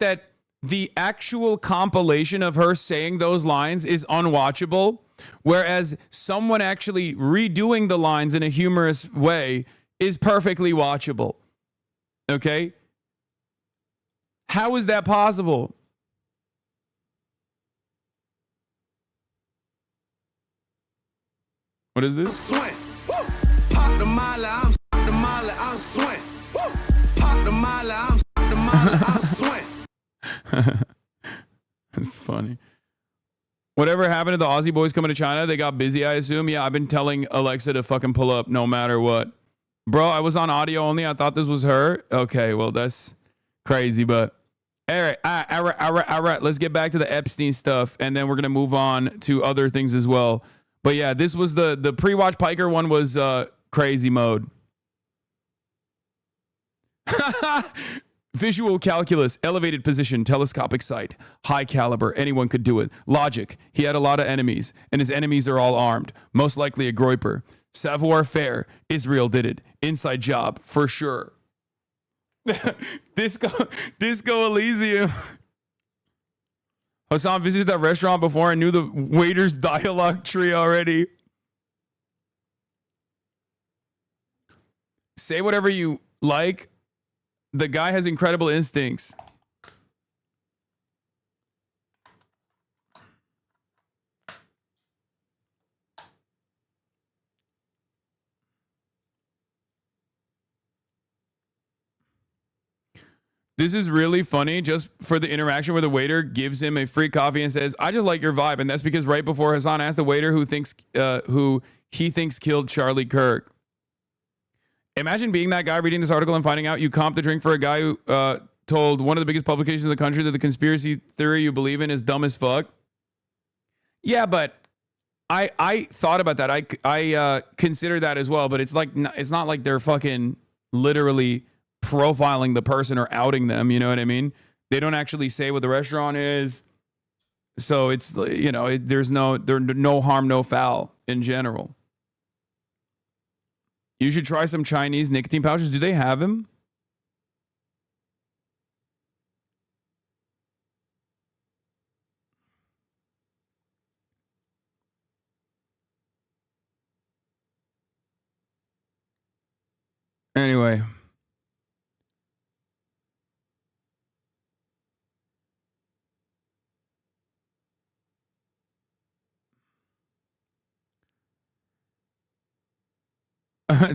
that the actual compilation of her saying those lines is unwatchable, whereas someone actually redoing the lines in a humorous way is perfectly watchable. Okay? How is that possible? What is this? Pop the molly, I'm the molly, I'm swing. Pop the molly, I'm the molly, I'm swing. That's funny. Whatever happened to the Aussie boys coming to China? They got busy, I assume. Yeah, I've been telling Alexa to fucking pull up no matter what. Bro, I was on audio only. I thought this was her. Okay, well, that's crazy, but all right. Let's get back to the Epstein stuff, and then we're going to move on to other things as well. But yeah, this was the pre-watch Piker one was crazy mode. Visual calculus, elevated position, telescopic sight, high caliber, anyone could do it. Logic, he had a lot of enemies, and his enemies are all armed, most likely a Groiper. Savoir-faire, Israel did it. Inside job, for sure. Disco Elysium. Hasan visited that restaurant before and knew the waiter's dialogue tree already. Say whatever you like. The guy has incredible instincts. This is really funny just for the interaction where the waiter gives him a free coffee and says, I just like your vibe. And that's because right before Hasan asked the waiter who he thinks killed Charlie Kirk. Imagine being that guy reading this article and finding out you comped the drink for a guy who told one of the biggest publications in the country that the conspiracy theory you believe in is dumb as fuck. Yeah, but I thought about that. I consider that as well, but it's not like they're fucking literally profiling the person or outing them, you know what I mean? They don't actually say what the restaurant is. So it's, you know, there's no harm, no foul in general. You should try some Chinese nicotine pouches. Do they have them? Anyway.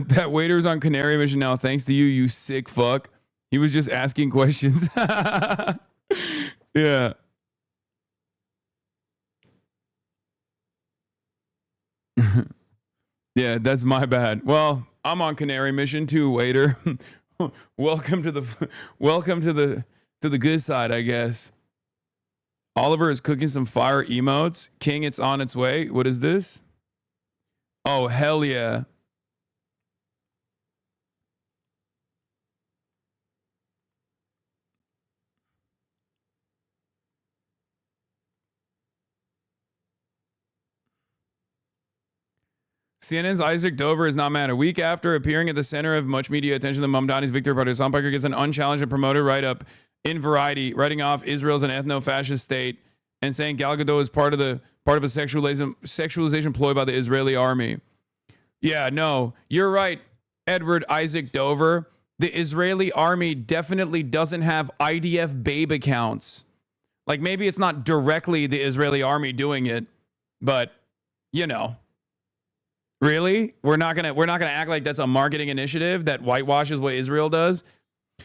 That waiter's on Canary mission now. Thanks to you, you sick fuck. He was just asking questions. Yeah. Yeah, that's my bad. Well, I'm on Canary mission too, waiter. Welcome to the good side, I guess. Oliver is cooking some fire emotes. King, it's on its way. What is this? Oh, hell yeah. CNN's Isaac Dover is not mad. A week after appearing at the center of much media attention, the Mamdani's Victor Party, Hasan Piker gets an unchallenged and promoted write-up in Variety, writing off Israel's an ethno-fascist state and saying Gal Gadot is part of a sexualization ploy by the Israeli army. Yeah, no, you're right, Edward Isaac Dover. The Israeli army definitely doesn't have IDF babe accounts. Like, maybe it's not directly the Israeli army doing it, but you know. Really? We're not gonna act like that's a marketing initiative that whitewashes what Israel does.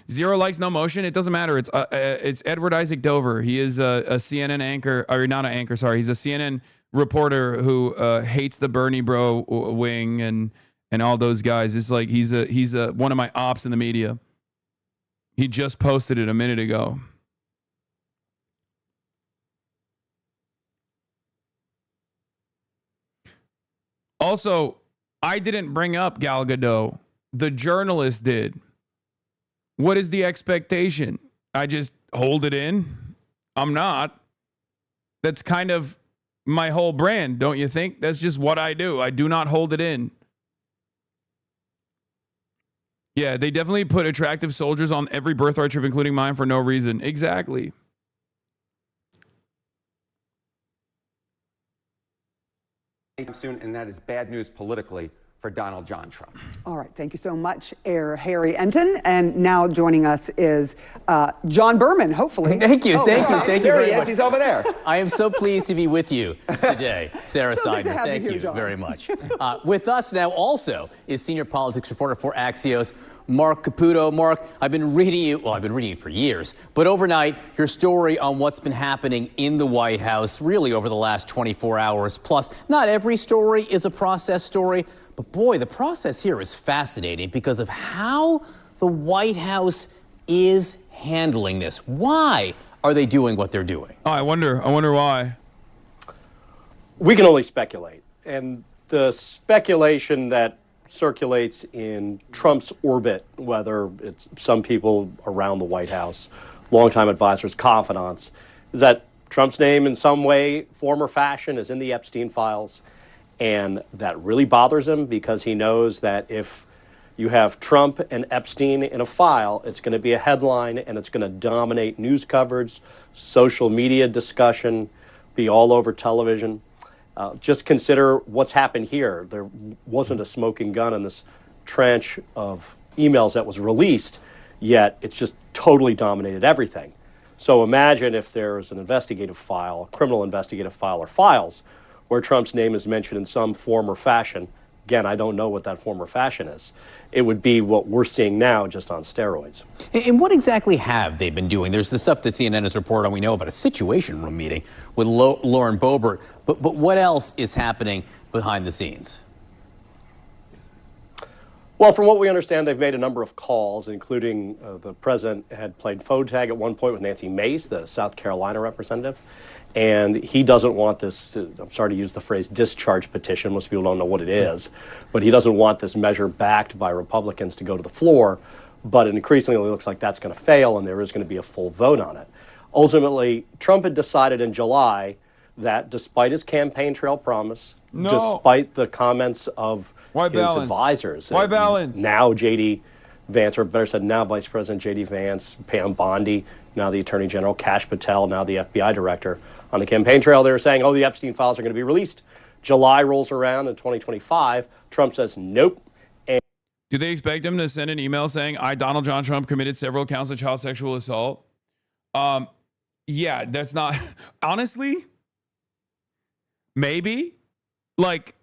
0 likes, no motion. It doesn't matter. It's Edward Isaac Dover. He is a CNN anchor, or not an anchor. Sorry, he's a CNN reporter who hates the Bernie bro wing and all those guys. It's like he's one of my ops in the media. He just posted it a minute ago. Also, I didn't bring up Gal Gadot. The journalist did. What is the expectation? I just hold it in? I'm not. That's kind of my whole brand, don't you think? That's just what I do. I do not hold it in. Yeah, they definitely put attractive soldiers on every birthright trip, including mine, for no reason. Exactly. Soon, and that is bad news politically for Donald John Trump. All right, thank you so much, Air Harry Enton. And now joining us is John Berman, hopefully. Thank you, thank you There very he is. much. He's over there. I am so pleased to be with you today, Sarah So good to Seidman. have you Thank here, you John. very much. With us now also is senior politics reporter for Axios, Mark Caputo. Mark, I've been reading you for years, but overnight, your story on what's been happening in the White House really over the last 24 hours. Plus, not every story is a process story, but boy, the process here is fascinating because of how the White House is handling this. Why are they doing what they're doing? Oh, I wonder why. We can only speculate. And the speculation that circulates in Trump's orbit, whether it's some people around the White House, longtime advisors, confidants, is that Trump's name in some way, form, or fashion is in the Epstein files. And that really bothers him because he knows that if you have Trump and Epstein in a file, it's going to be a headline and it's going to dominate news coverage, social media discussion, be all over television. Just consider what's happened here. There wasn't a smoking gun in this tranche of emails that was released, yet it's just totally dominated everything. So imagine if there's an investigative file, a criminal investigative file or files, where Trump's name is mentioned in some form or fashion. Again, I don't know what that form or fashion is. It would be what we're seeing now, just on steroids. And what exactly have they been doing? There's the stuff that CNN has reported on. We know about a Situation Room meeting with Lauren Boebert. But what else is happening behind the scenes? Well, from what we understand, they've made a number of calls, including the president had played phone tag at one point with Nancy Mace, the South Carolina representative. And he doesn't want this, I'm sorry to use the phrase discharge petition, most people don't know what it is, but he doesn't want this measure backed by Republicans to go to the floor. But it increasingly looks like that's going to fail and there is going to be a full vote on it. Ultimately, Trump had decided in July that despite his campaign trail promise, despite the comments of his advisors, Why balance? Now J.D. Vance, or better said, now Vice President J.D. Vance, Pam Bondi, now the Attorney General, Kash Patel, now the FBI Director. On the campaign trail, they were saying, oh, the Epstein files are going to be released. July rolls around in 2025. Trump says, nope. And Do they expect him to send an email saying, I, Donald John Trump, committed several counts of child sexual assault? Yeah, that's not... Honestly, maybe. Like,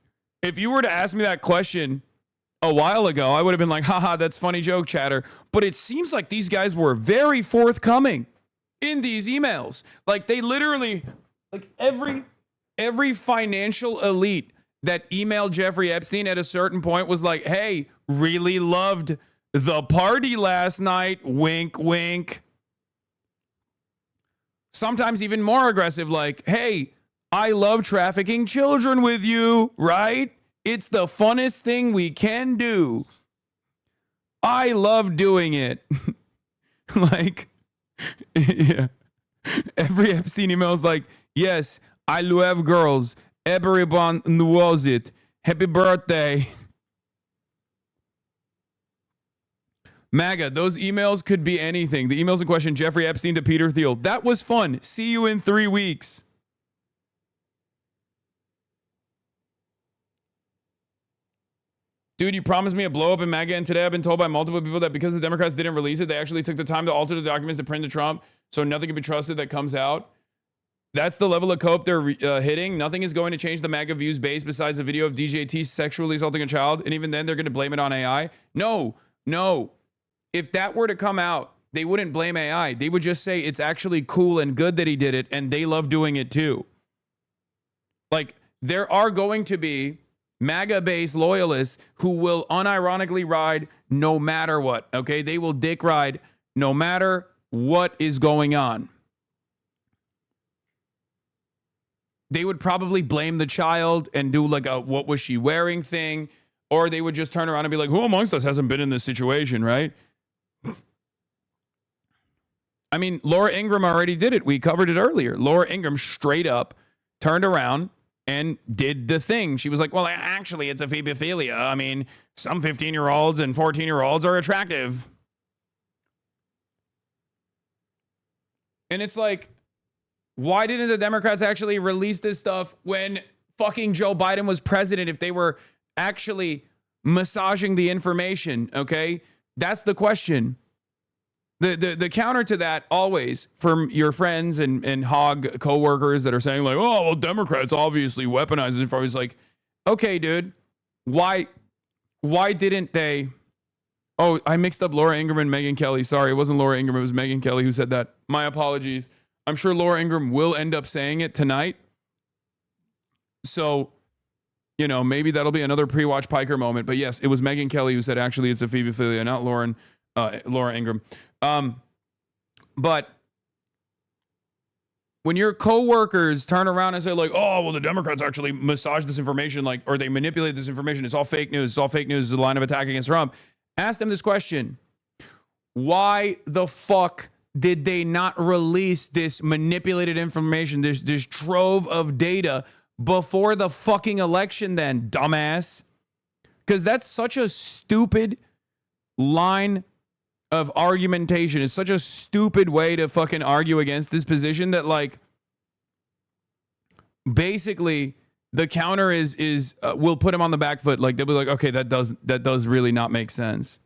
if you were to ask me that question a while ago, I would have been like, haha, that's funny joke chatter. But it seems like these guys were very forthcoming in these emails. Like, they literally, like, every financial elite that emailed Jeffrey Epstein at a certain point was like, hey, really loved the party last night, wink, wink. Sometimes even more aggressive, like, hey, I love trafficking children with you, right? It's the funnest thing we can do. I love doing it. Like, yeah. Every Epstein email is like, yes, I love girls. Everyone knows it. Happy birthday. MAGA, those emails could be anything. The emails in question, Jeffrey Epstein to Peter Thiel. That was fun. See you in 3 weeks. Dude, you promised me a blow up in MAGA, and today I've been told by multiple people that because the Democrats didn't release it, they actually took the time to alter the documents to print to Trump, so nothing can be trusted that comes out. That's the level of cope they're hitting. Nothing is going to change the MAGA views base besides the video of DJT sexually assaulting a child, and even then they're going to blame it on AI. No. If that were to come out, they wouldn't blame AI. They would just say it's actually cool and good that he did it, and they love doing it too. Like, there are going to be MAGA-based loyalists who will unironically ride no matter what, okay? They will dick ride no matter what is going on. They would probably blame the child and do like a what was she wearing thing, or they would just turn around and be like, who amongst us hasn't been in this situation, right? I mean, Laura Ingraham already did it. We covered it earlier. Laura Ingraham straight up turned around and did the thing. She was like, well, actually, it's a phobophilia. I mean, some 15-year-olds and 14-year-olds are attractive. And it's like, why didn't the Democrats actually release this stuff when fucking Joe Biden was president if they were actually massaging the information, okay? That's the question. The counter to that always from your friends and hog coworkers that are saying like, oh, well, Democrats obviously weaponize it. I was like, okay, dude, why didn't they? Oh, I mixed up Laura Ingraham and Megyn Kelly. Sorry, it wasn't Laura Ingraham. It was Megyn Kelly who said that. My apologies. I'm sure Laura Ingraham will end up saying it tonight. So, you know, maybe that'll be another pre-watch Piker moment. But yes, it was Megyn Kelly who said actually it's a phobophilia, not Laura Ingraham. But when your coworkers turn around and say like, oh, well, the Democrats actually massage this information, like, or they manipulate this information. It's all fake news. It's all fake news. It's a line of attack against Trump. Ask them this question. Why the fuck did they not release this manipulated information, this trove of data before the fucking election then, dumbass? Because that's such a stupid line of argumentation. It's such a stupid way to fucking argue against this position that, like, basically the counter is we'll put him on the back foot. Like, they'll be like, okay, that does really not make sense.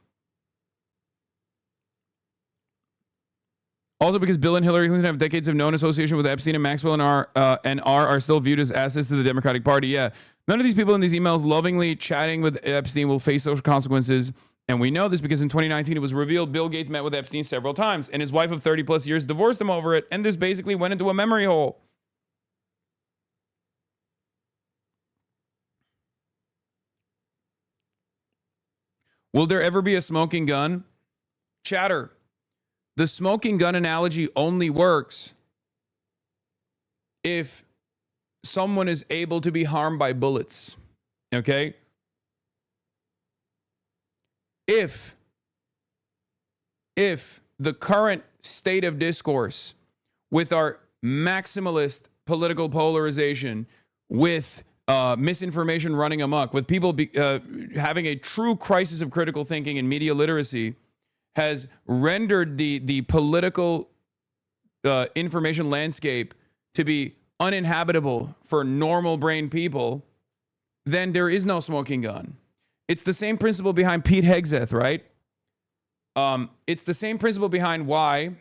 Also, because Bill and Hillary Clinton have decades of known association with Epstein, and Maxwell and are still viewed as assets to the Democratic Party. Yeah, none of these people in these emails lovingly chatting with Epstein will face social consequences. And we know this because in 2019, it was revealed Bill Gates met with Epstein several times, and his wife of 30 plus years divorced him over it. And this basically went into a memory hole. Will there ever be a smoking gun? Chatter. The smoking gun analogy only works if someone is able to be harmed by bullets. Okay? If the current state of discourse with our maximalist political polarization, with misinformation running amok, with people having a true crisis of critical thinking and media literacy, has rendered the political information landscape to be uninhabitable for normal brain people, then there is no smoking gun. It's the same principle behind Pete Hegseth, right? It's the same principle behind why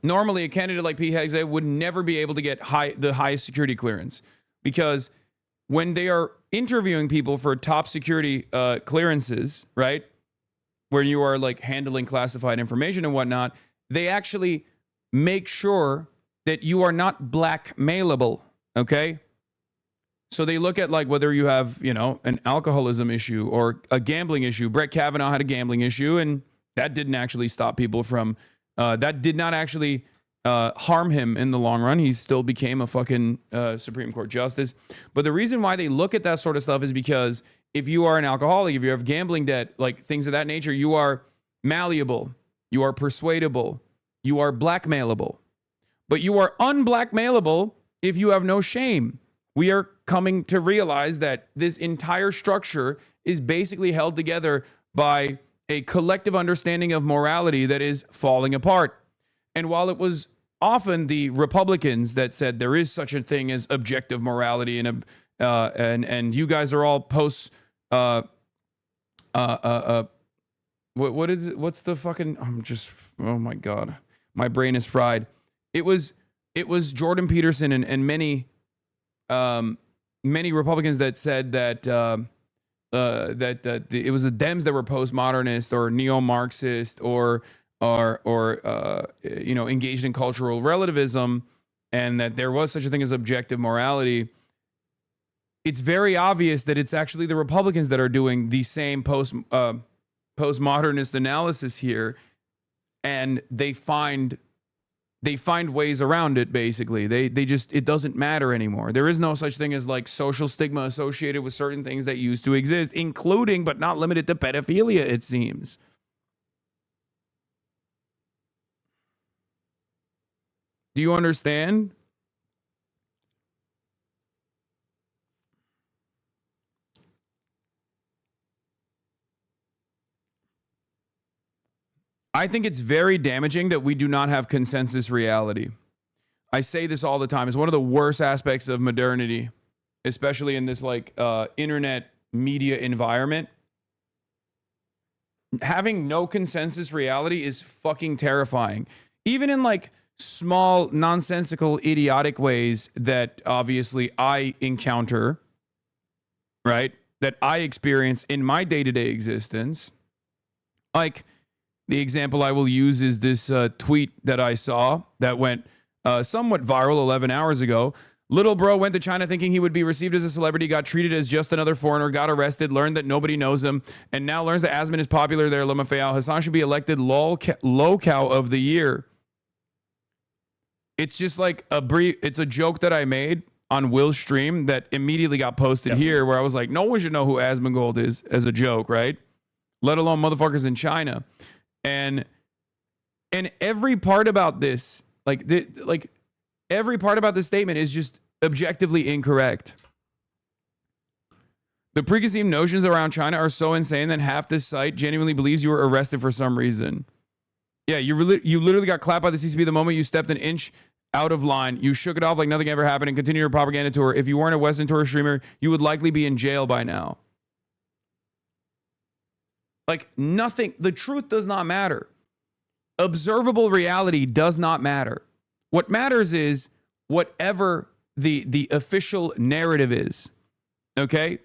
normally a candidate like Pete Hegseth would never be able to get the highest security clearance, because when they are interviewing people for top security clearances, right, where you are like handling classified information and whatnot, they actually make sure that you are not blackmailable, okay? So they look at like whether you have, you know, an alcoholism issue or a gambling issue. Brett Kavanaugh had a gambling issue, and that didn't actually stop people from, that did not actually harm him in the long run. He still became a fucking Supreme Court justice. But the reason why they look at that sort of stuff is because if you are an alcoholic, if you have gambling debt, like things of that nature, you are malleable, you are persuadable, you are blackmailable. But you are unblackmailable if you have no shame. We are coming to realize that this entire structure is basically held together by a collective understanding of morality that is falling apart. And while it was often the Republicans that said there is such a thing as objective morality, and you guys are all post what is it? What's the fucking? Oh my god, my brain is fried. It was Jordan Peterson and many Republicans that said that it was the Dems that were postmodernist or neo-Marxist or you know, engaged in cultural relativism, and that there was such a thing as objective morality. It's very obvious that it's actually the Republicans that are doing the same postmodernist analysis here, and they find ways around it. Basically, they just, it doesn't matter anymore. There is no such thing as like social stigma associated with certain things that used to exist, including but not limited to pedophilia, it seems. Do you understand? I think it's very damaging that we do not have consensus reality. I say this all the time. It's one of the worst aspects of modernity, especially in this like internet media environment. Having no consensus reality is fucking terrifying. Even in like small, nonsensical, idiotic ways that obviously I encounter, right? That I experience in my day-to-day existence. Like, the example I will use is this tweet that I saw that went somewhat viral 11 hours ago. Little bro went to China thinking he would be received as a celebrity, got treated as just another foreigner, got arrested, learned that nobody knows him, and now learns that Asman is popular there. Lamafayal Hassan should be elected low-cow of the year. It's just like it's a joke that I made on Will's stream that immediately got posted here, where I was like, no one should know who Asmongold is as a joke, right? Let alone motherfuckers in China. And every part about this, every part about this statement is just objectively incorrect. The preconceived notions around China are so insane that half this site genuinely believes you were arrested for some reason. Yeah, you literally got clapped by the CCP the moment you stepped an inch out of line. You shook it off like nothing ever happened and continued your propaganda tour. If you weren't a Western tourist streamer, you would likely be in jail by now. Like nothing, the truth does not matter. Observable reality does not matter. What matters is whatever the official narrative is. Okay?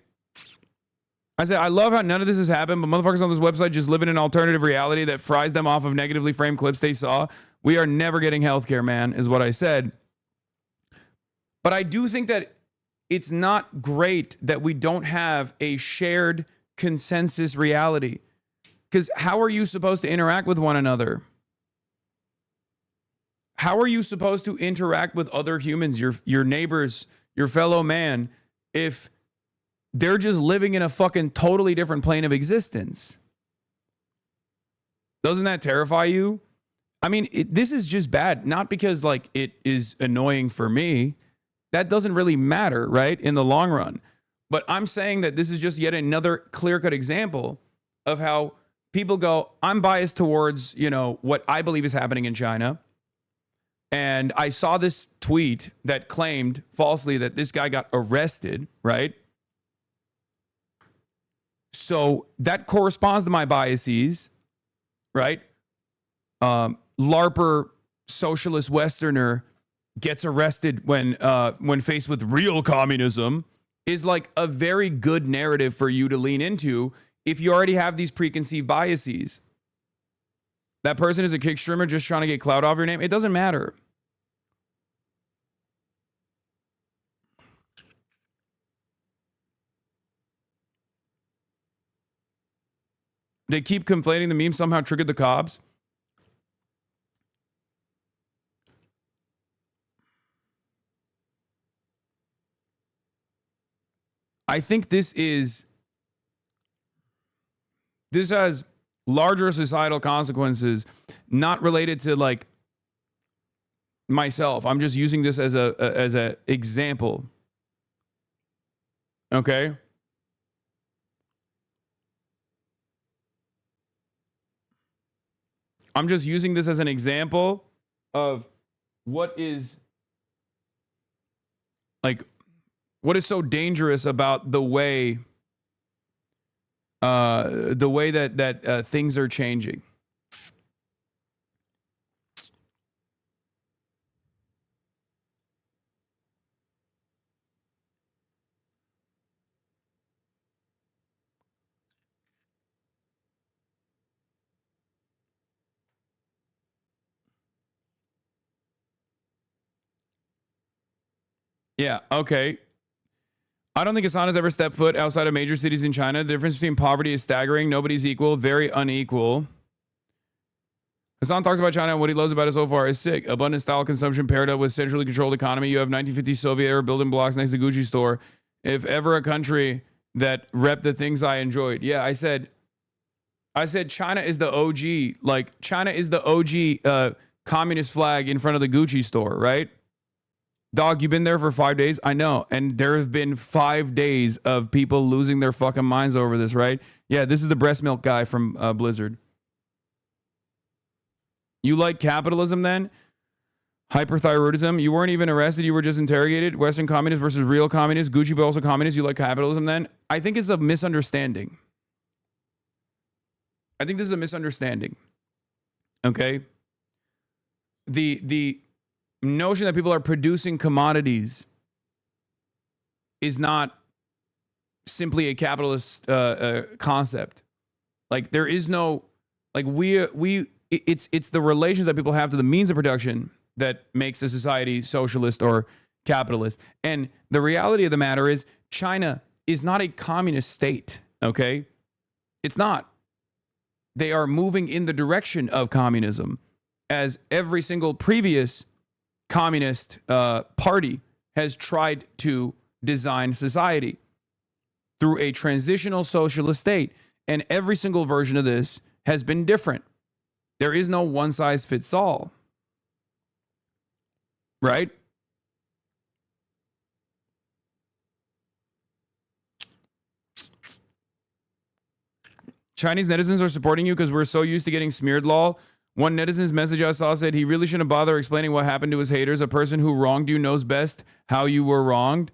I said, I love how none of this has happened, but motherfuckers on this website just live in an alternative reality that fries them off of negatively framed clips they saw. We are never getting healthcare, man, is what I said. But I do think that it's not great that we don't have a shared consensus reality. Because how are you supposed to interact with one another? How are you supposed to interact with other humans, your neighbors, your fellow man, if they're just living in a fucking totally different plane of existence? Doesn't that terrify you? I mean, this is just bad. Not because like it is annoying for me. That doesn't really matter, right? In the long run. But I'm saying that this is just yet another clear-cut example of how people go, I'm biased towards, you know, what I believe is happening in China. And I saw this tweet that claimed falsely that this guy got arrested, right? So that corresponds to my biases, right? LARPer socialist Westerner gets arrested when faced with real communism is like a very good narrative for you to lean into if you already have these preconceived biases. That person is a kick streamer just trying to get clout off your name. It doesn't matter. They keep conflating the meme somehow triggered the cops. I think this has larger societal consequences, not related to like myself. I'm just using this as a example. Okay? I'm just using this as an example of what is so dangerous about the way that things are changing. Yeah, okay. I don't think Hassan has ever stepped foot outside of major cities in China. The difference between poverty is staggering. Nobody's equal. Very unequal. Hassan talks about China and what he loves about it so far is sick. Abundant style consumption paired up with centrally controlled economy. You have 1950s Soviet era building blocks next to Gucci store. If ever a country that rep the things I enjoyed. Yeah, I said China is the OG. Like, China is the OG communist flag in front of the Gucci store, right? Dog, you've been there for 5 days? I know. And there have been 5 days of people losing their fucking minds over this, right? Yeah, this is the breast milk guy from Blizzard. You like capitalism then? Hyperthyroidism. You weren't even arrested. You were just interrogated. Western communists versus real communists. Gucci, but also communists. You like capitalism then? I think it's a misunderstanding. I think this is a misunderstanding. Okay? The notion that people are producing commodities is not simply a capitalist concept. Like there is no, like it's the relations that people have to the means of production that makes a society socialist or capitalist. And the reality of the matter is China is not a communist state, okay? It's not. They are moving in the direction of communism, as every single previous communist party has tried to design society through a transitional socialist state. And every single version of this has been different. There is no one size fits all. Right? Chinese netizens are supporting you because we're so used to getting smeared, lol. One netizen's message I saw said he really shouldn't bother explaining what happened to his haters. A person who wronged you knows best how you were wronged.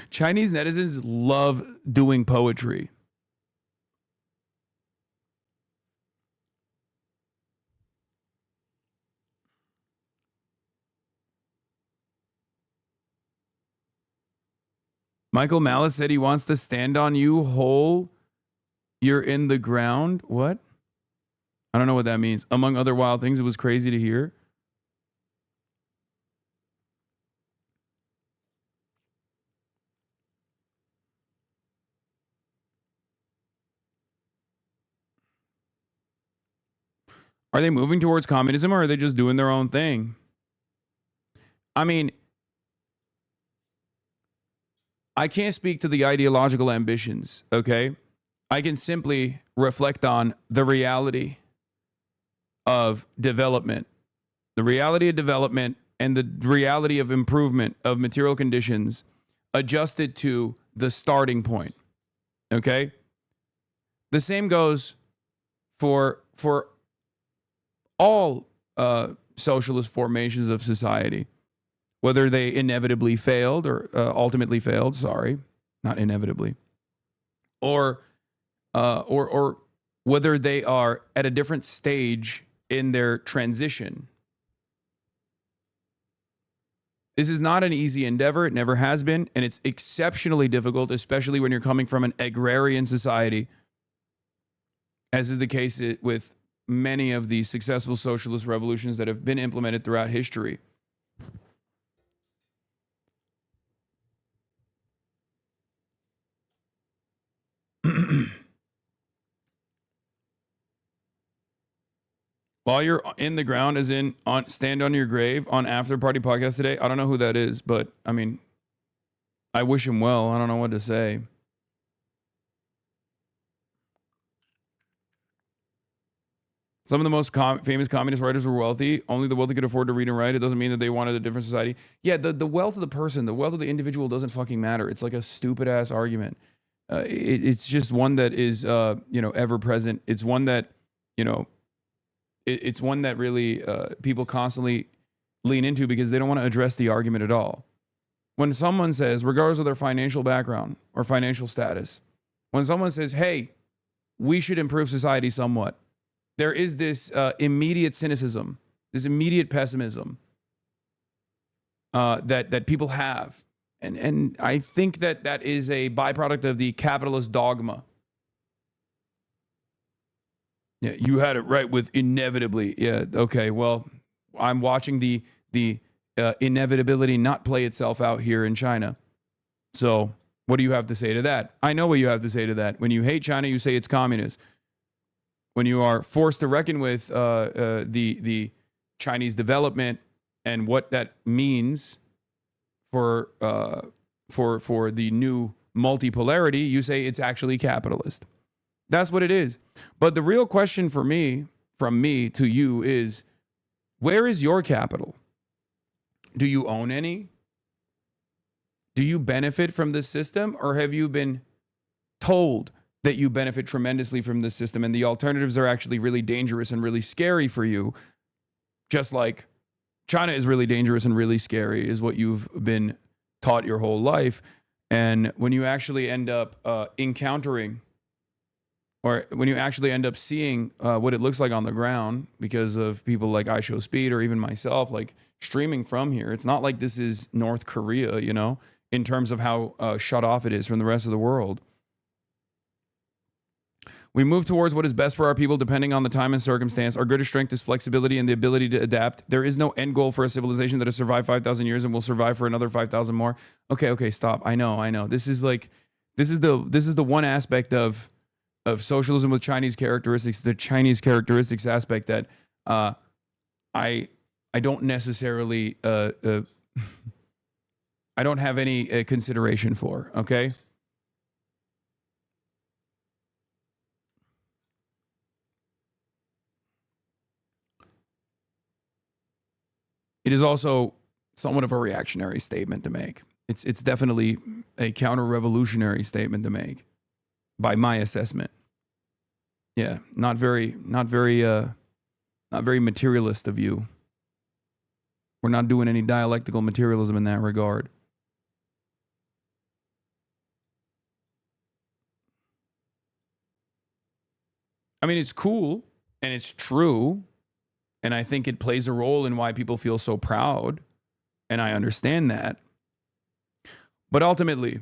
Chinese netizens love doing poetry. Michael Malice said he wants to stand on you whole. You're in the ground. What? I don't know what that means. Among other wild things, it was crazy to hear. Are they moving towards communism or are they just doing their own thing? I mean, I can't speak to the ideological ambitions, okay? I can simply reflect on the reality of development. The reality of development and the reality of improvement of material conditions adjusted to the starting point, okay? The same goes for all socialist formations of society, whether they inevitably failed or ultimately failed, sorry, not inevitably, or whether they are at a different stage in their transition. This is not an easy endeavor. It never has been, and it's exceptionally difficult, especially when you're coming from an agrarian society, as is the case with many of the successful socialist revolutions that have been implemented throughout history. While you're in the ground, as in on stand on your grave on After Party Podcast today. I don't know who that is, but I mean, I wish him well. I don't know what to say. Some of the most famous communist writers were wealthy. Only the wealthy could afford to read and write. It doesn't mean that they wanted a different society. Yeah, the wealth of the person, the wealth of the individual doesn't fucking matter. It's like a stupid ass argument. It's just one that is, ever present. It's one that, it's one that really people constantly lean into because they don't want to address the argument at all. When someone says, regardless of their financial background or financial status, when someone says, hey, we should improve society somewhat, there is this immediate cynicism, this immediate pessimism that people have. And I think that is a byproduct of the capitalist dogma. Yeah, you had it right with inevitably. Yeah, okay, well, I'm watching the inevitability not play itself out here in China. So what do you have to say to that? I know what you have to say to that. When you hate China, you say it's communist. When you are forced to reckon with the Chinese development and what that means for the new multipolarity, you say it's actually capitalist. That's what it is. But the real question for me, from me to you, is where is your capital? Do you own any? Do you benefit from this system, or have you been told that you benefit tremendously from this system, and the alternatives are actually really dangerous and really scary for you, just like China is really dangerous and really scary, is what you've been taught your whole life. And when you actually end up encountering, or when you actually end up seeing what it looks like on the ground because of people like iShowSpeed or even myself, like streaming from here, it's not like this is North Korea, you know, in terms of how shut off it is from the rest of the world. We move towards what is best for our people depending on the time and circumstance. Our greatest strength is flexibility and the ability to adapt. There is no end goal for a civilization that has survived 5,000 years and will survive for another 5,000 more. Okay, stop. I know. This is the one aspect of socialism with Chinese characteristics, the Chinese characteristics aspect that I don't necessarily I don't have any consideration for, okay? It is also somewhat of a reactionary statement to make. It's definitely a counter-revolutionary statement to make, by my assessment. Yeah, not very materialist of you. We're not doing any dialectical materialism in that regard. I mean, it's cool and it's true. And I think it plays a role in why people feel so proud. And I understand that. But ultimately,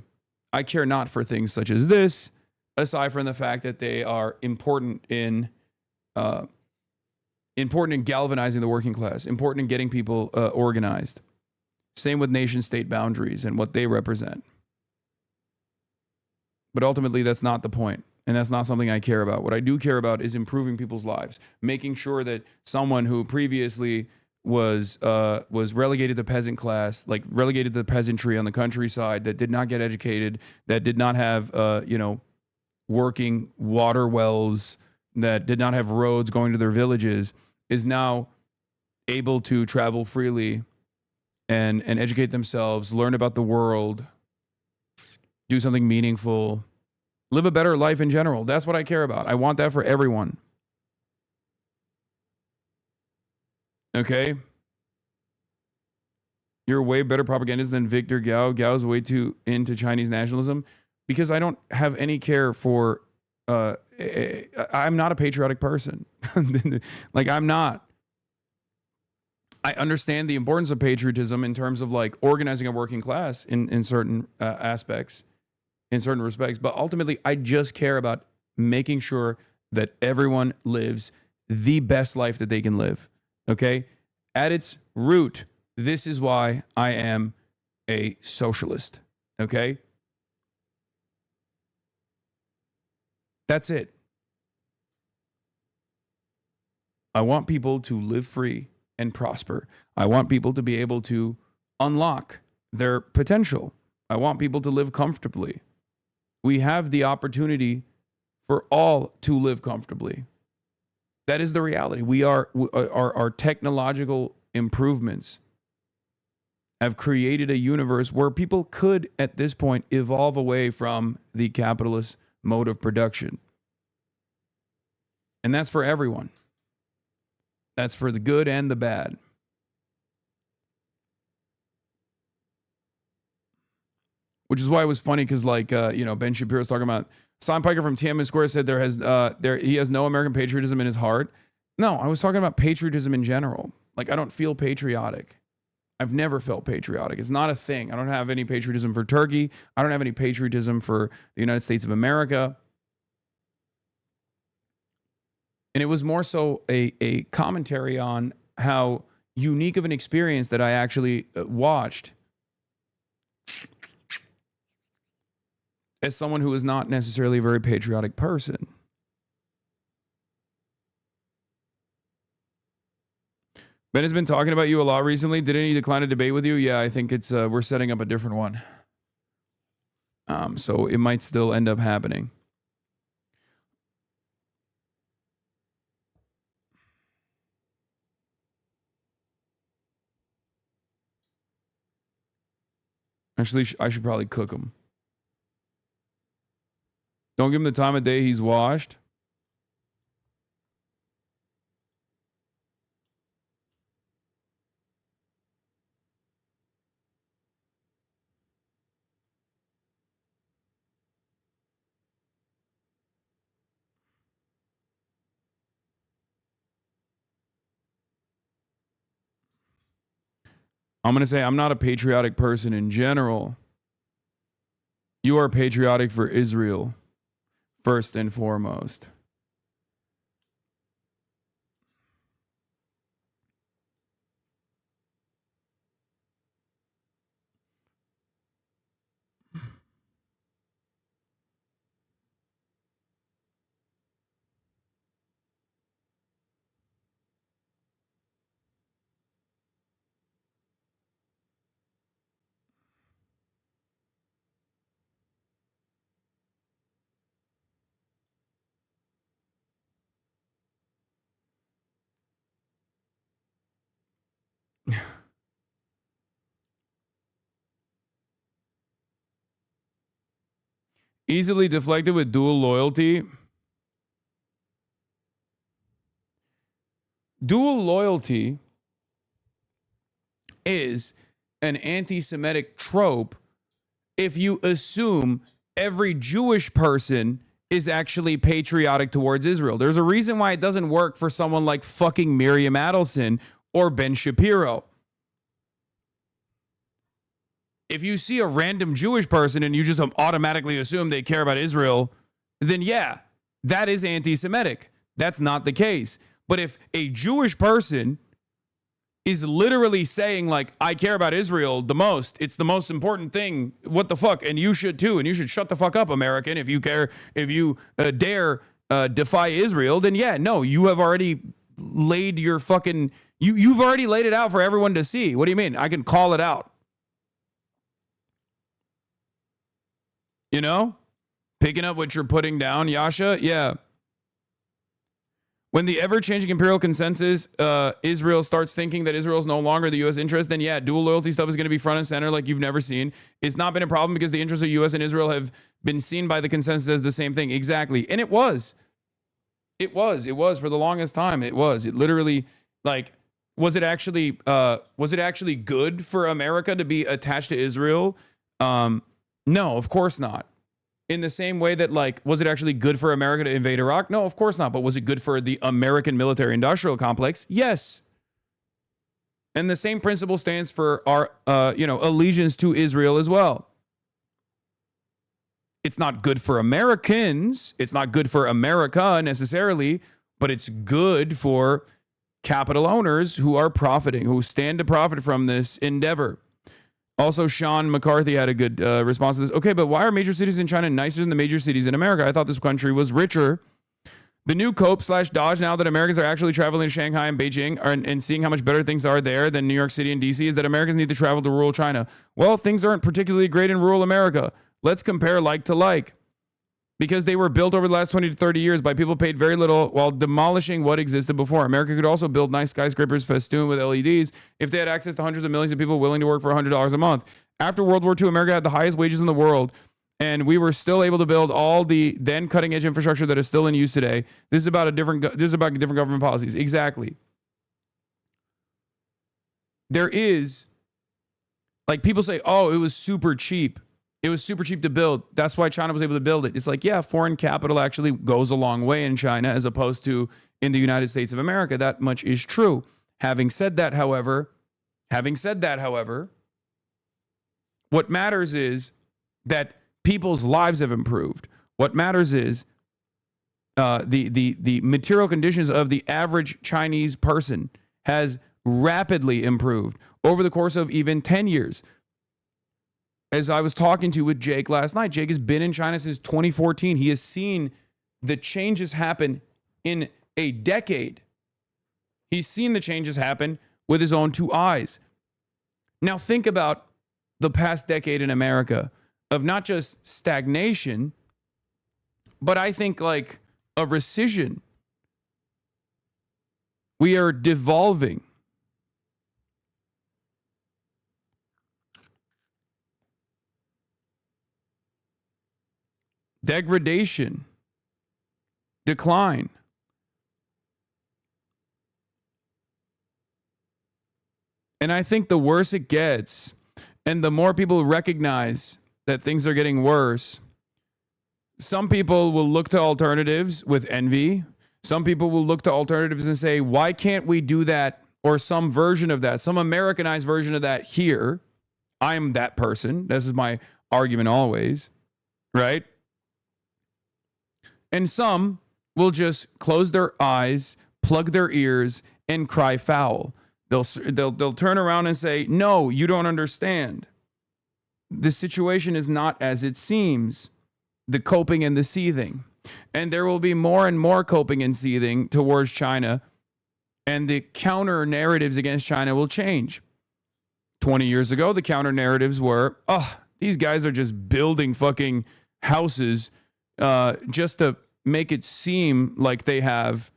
I care not for things such as this, aside from the fact that they are important in galvanizing the working class, important in getting people organized. Same with nation-state boundaries and what they represent. But ultimately, that's not the point. And that's not something I care about. What I do care about is improving people's lives, making sure that someone who previously was relegated to peasant class, like relegated to the peasantry on the countryside, that did not get educated, that did not have working water wells, that did not have roads going to their villages, is now able to travel freely and educate themselves, learn about the world, do something meaningful, live a better life in general. That's what I care about. I want that for everyone. Okay? You're a way better propagandist than Victor Gao. Gao's way too into Chinese nationalism because I don't have any care for... I'm not a patriotic person. Like, I'm not. I understand the importance of patriotism in terms of, like, organizing a working class in certain aspects, in certain respects. But ultimately, I just care about making sure that everyone lives the best life that they can live. Okay? At its root, this is why I am a socialist. Okay? That's it. I want people to live free and prosper. I want people to be able to unlock their potential. I want people to live comfortably. We have the opportunity for all to live comfortably. That is the reality. Our technological improvements have created a universe where people could, at this point, evolve away from the capitalist mode of production. And that's for everyone. That's for the good and the bad. Which is why it was funny because, like, Ben Shapiro's talking about Sam Piker from Tiananmen Square said he has no American patriotism in his heart. No, I was talking about patriotism in general. Like, I don't feel patriotic. I've never felt patriotic. It's not a thing. I don't have any patriotism for Turkey. I don't have any patriotism for the United States of America. And it was more so a commentary on how unique of an experience that I actually watched as someone who is not necessarily a very patriotic person. Ben has been talking about you a lot recently. Did he decline a debate with you? Yeah, I think it's we're setting up a different one. So it might still end up happening. Actually, I should probably cook them. Don't give him the time of day he's washed. I'm going to say I'm not a patriotic person in general. You are patriotic for Israel, first and foremost. Easily deflected with dual loyalty. Dual loyalty is an anti-Semitic trope if you assume every Jewish person is actually patriotic towards Israel. There's a reason why it doesn't work for someone like fucking Miriam Adelson or Ben Shapiro. If you see a random Jewish person and you just automatically assume they care about Israel, then yeah, that is anti-Semitic. That's not the case. But if a Jewish person is literally saying, like, I care about Israel the most, it's the most important thing, what the fuck, and you should too, and you should shut the fuck up, American, if you care, if you dare defy Israel, then yeah, no, you have already laid your fucking, you've already laid it out for everyone to see. What do you mean? I can call it out. You know? Picking up what you're putting down, Yasha? Yeah. When the ever-changing imperial consensus, Israel starts thinking that Israel is no longer the U.S. interest, then yeah, dual loyalty stuff is going to be front and center like you've never seen. It's not been a problem because the interests of U.S. and Israel have been seen by the consensus as the same thing. Exactly. And it was. It was for the longest time. It was. It literally, like, was it actually good for America to be attached to Israel? No, of course not. In the same way that, like, was it actually good for America to invade Iraq? No, of course not. But was it good for the American military-industrial complex? Yes. And the same principle stands for our, allegiance to Israel as well. It's not good for Americans. It's not good for America necessarily, but it's good for capital owners who are profiting, who stand to profit from this endeavor. Also, Sean McCarthy had a good response to this. Okay, but why are major cities in China nicer than the major cities in America? I thought this country was richer. The new cope/dodge now that Americans are actually traveling to Shanghai and Beijing and seeing how much better things are there than New York City and DC is that Americans need to travel to rural China. Well, things aren't particularly great in rural America. Let's compare like to like. Because they were built over the last 20 to 30 years by people paid very little while demolishing what existed before. America could also build nice skyscrapers festooned with LEDs if they had access to hundreds of millions of people willing to work for $100 a month. After World War II, America had the highest wages in the world, and we were still able to build all the then cutting-edge infrastructure that is still in use today. This is about different government policies. Exactly. There is, like, people say, oh, it was super cheap. It was super cheap to build. That's why China was able to build it. It's like, yeah, foreign capital actually goes a long way in China as opposed to in the United States of America. That much is true. Having said that, however, what matters is that people's lives have improved. What matters is the material conditions of the average Chinese person has rapidly improved over the course of even 10 years. As I was talking to with Jake last night, Jake has been in China since 2014. He has seen the changes happen in a decade. He's seen the changes happen with his own two eyes. Now think about the past decade in America of not just stagnation, but I think like a recession. We are devolving. degradation, decline. And I think the worse it gets, and the more people recognize that things are getting worse, some people will look to alternatives with envy. Some people will look to alternatives and say, why can't we do that, or some version of that, some Americanized version of that here? I'm that person. This is my argument always, right? And some will just close their eyes, plug their ears, and cry foul. They'll turn around and say, no, you don't understand. The situation is not as it seems. The coping and the seething. And there will be more and more coping and seething towards China. And the counter narratives against China will change. 20 years ago, the counter narratives were, oh, these guys are just building fucking houses just to make it seem like they have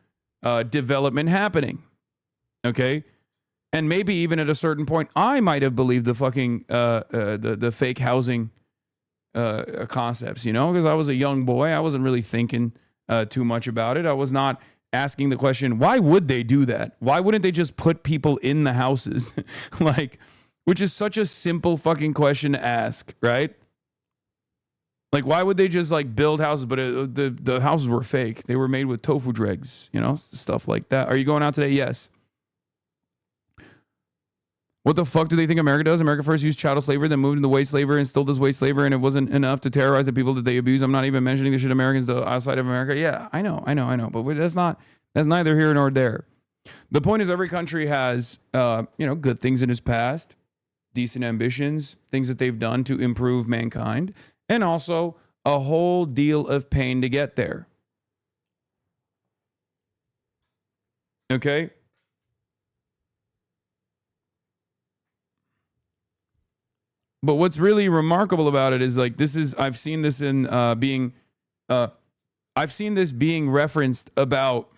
development happening. Okay? And maybe even at a certain point, I might have believed the fucking the fake housing concepts, you know, because I was a young boy. I wasn't really thinking too much about it. I was not asking the question, why would they do that? Why wouldn't they just put people in the houses? Like, which is such a simple fucking question to ask, right? Like, why would they just like build houses? But the houses were fake. They were made with tofu dregs, you know, stuff like that. Are you going out today? Yes. What the fuck do they think America does? America first used chattel slavery, then moved into wage slavery, and still does wage slavery, and it wasn't enough to terrorize the people that they abuse. I'm not even mentioning the shit Americans do outside of America. Yeah, I know. But that's neither here nor there. The point is, every country has, good things in its past, decent ambitions, things that they've done to improve mankind, and also a whole deal of pain to get there. Okay? But what's really remarkable about it is like I've seen this being referenced about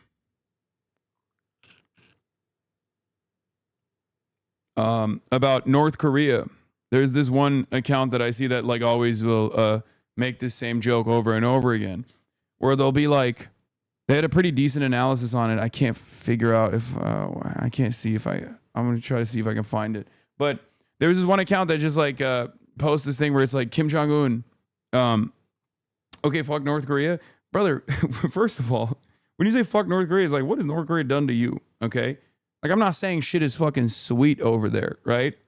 North Korea. There's this one account that I see that like always will make this same joke over and over again, where they'll be like, they had a pretty decent analysis on it. I can't figure out if I'm going to try to see if I can find it, but there was this one account that just like posts this thing where it's like Kim Jong-un, okay, fuck North Korea. Brother, first of all, when you say fuck North Korea, it's like, what has North Korea done to you? Okay? Like, I'm not saying shit is fucking sweet over there, right?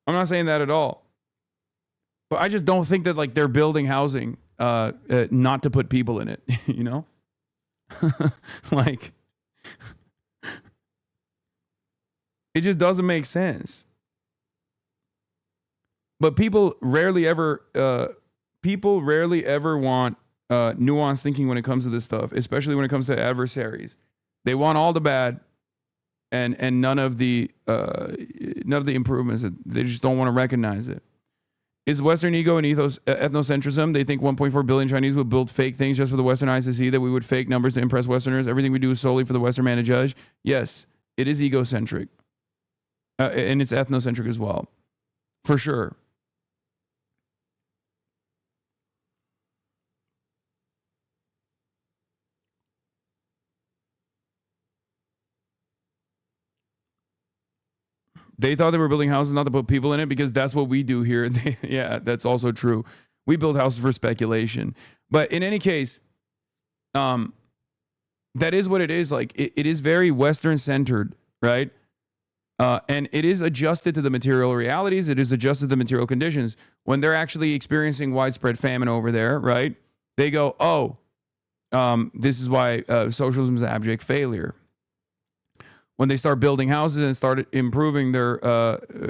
I'm not saying that at all. But I just don't think that like they're building housing not to put people in it, you know? Like, it just doesn't make sense. But people rarely ever want nuanced thinking when it comes to this stuff, especially when it comes to adversaries. They want all the bad and none of the improvements. They just don't want to recognize it. Is Western ego and ethnocentrism? They think 1.4 billion Chinese will build fake things just for the Western eyes to see, that we would fake numbers to impress Westerners. Everything we do is solely for the Western man to judge. Yes, it is egocentric. And it's ethnocentric as well. For sure. They thought they were building houses not to put people in it because that's what we do here. Yeah, that's also true. We build houses for speculation. But in any case, that is what it is. Like, it is very Western-centered, right? And it is adjusted to the material realities. It is adjusted to the material conditions. When they're actually experiencing widespread famine over there, right? They go, oh, this is why socialism is abject failure. When they start building houses and start improving their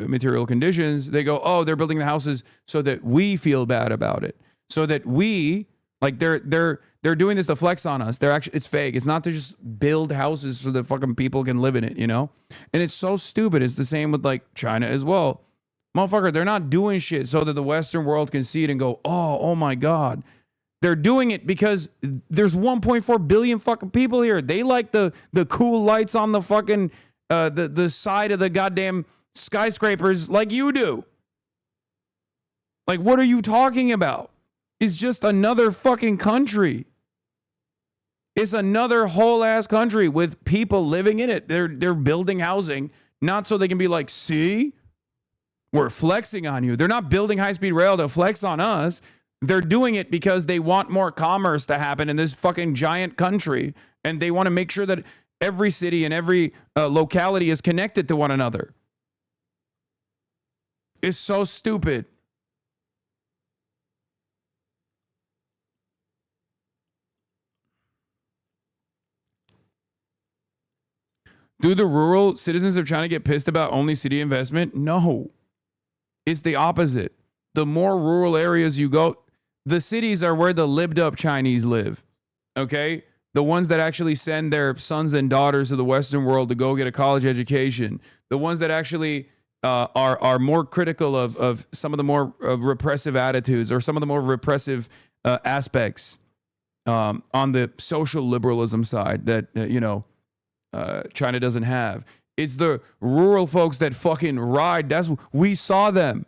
material conditions, they go, oh, they're building the houses so that we feel bad about it. So that we, like, they're doing this to flex on us. It's fake. It's not to just build houses so that fucking people can live in it, you know? And it's so stupid. It's the same with like China as well. Motherfucker, they're not doing shit so that the Western world can see it and go, oh my God. They're doing it because there's 1.4 billion fucking people here. They like the cool lights on the fucking the side of the goddamn skyscrapers like you do. Like, what are you talking about? is just another fucking country. It's another whole ass country with people living in it. They're building housing, not so they can be like, see, we're flexing on you. They're not building high-speed rail to flex on us. They're doing it because they want more commerce to happen in this fucking giant country. And they want to make sure that every city and every locality is connected to one another. It's so stupid. Do the rural citizens of China get pissed about only city investment? No. It's the opposite. The more rural areas you go, the cities are where the libbed up Chinese live. Okay? The ones that actually send their sons and daughters to the Western world to go get a college education. The ones that actually are more critical of some of the more repressive attitudes or some of the more repressive aspects on the social liberalism side that, China doesn't have. It's the rural folks that fucking ride. We saw them.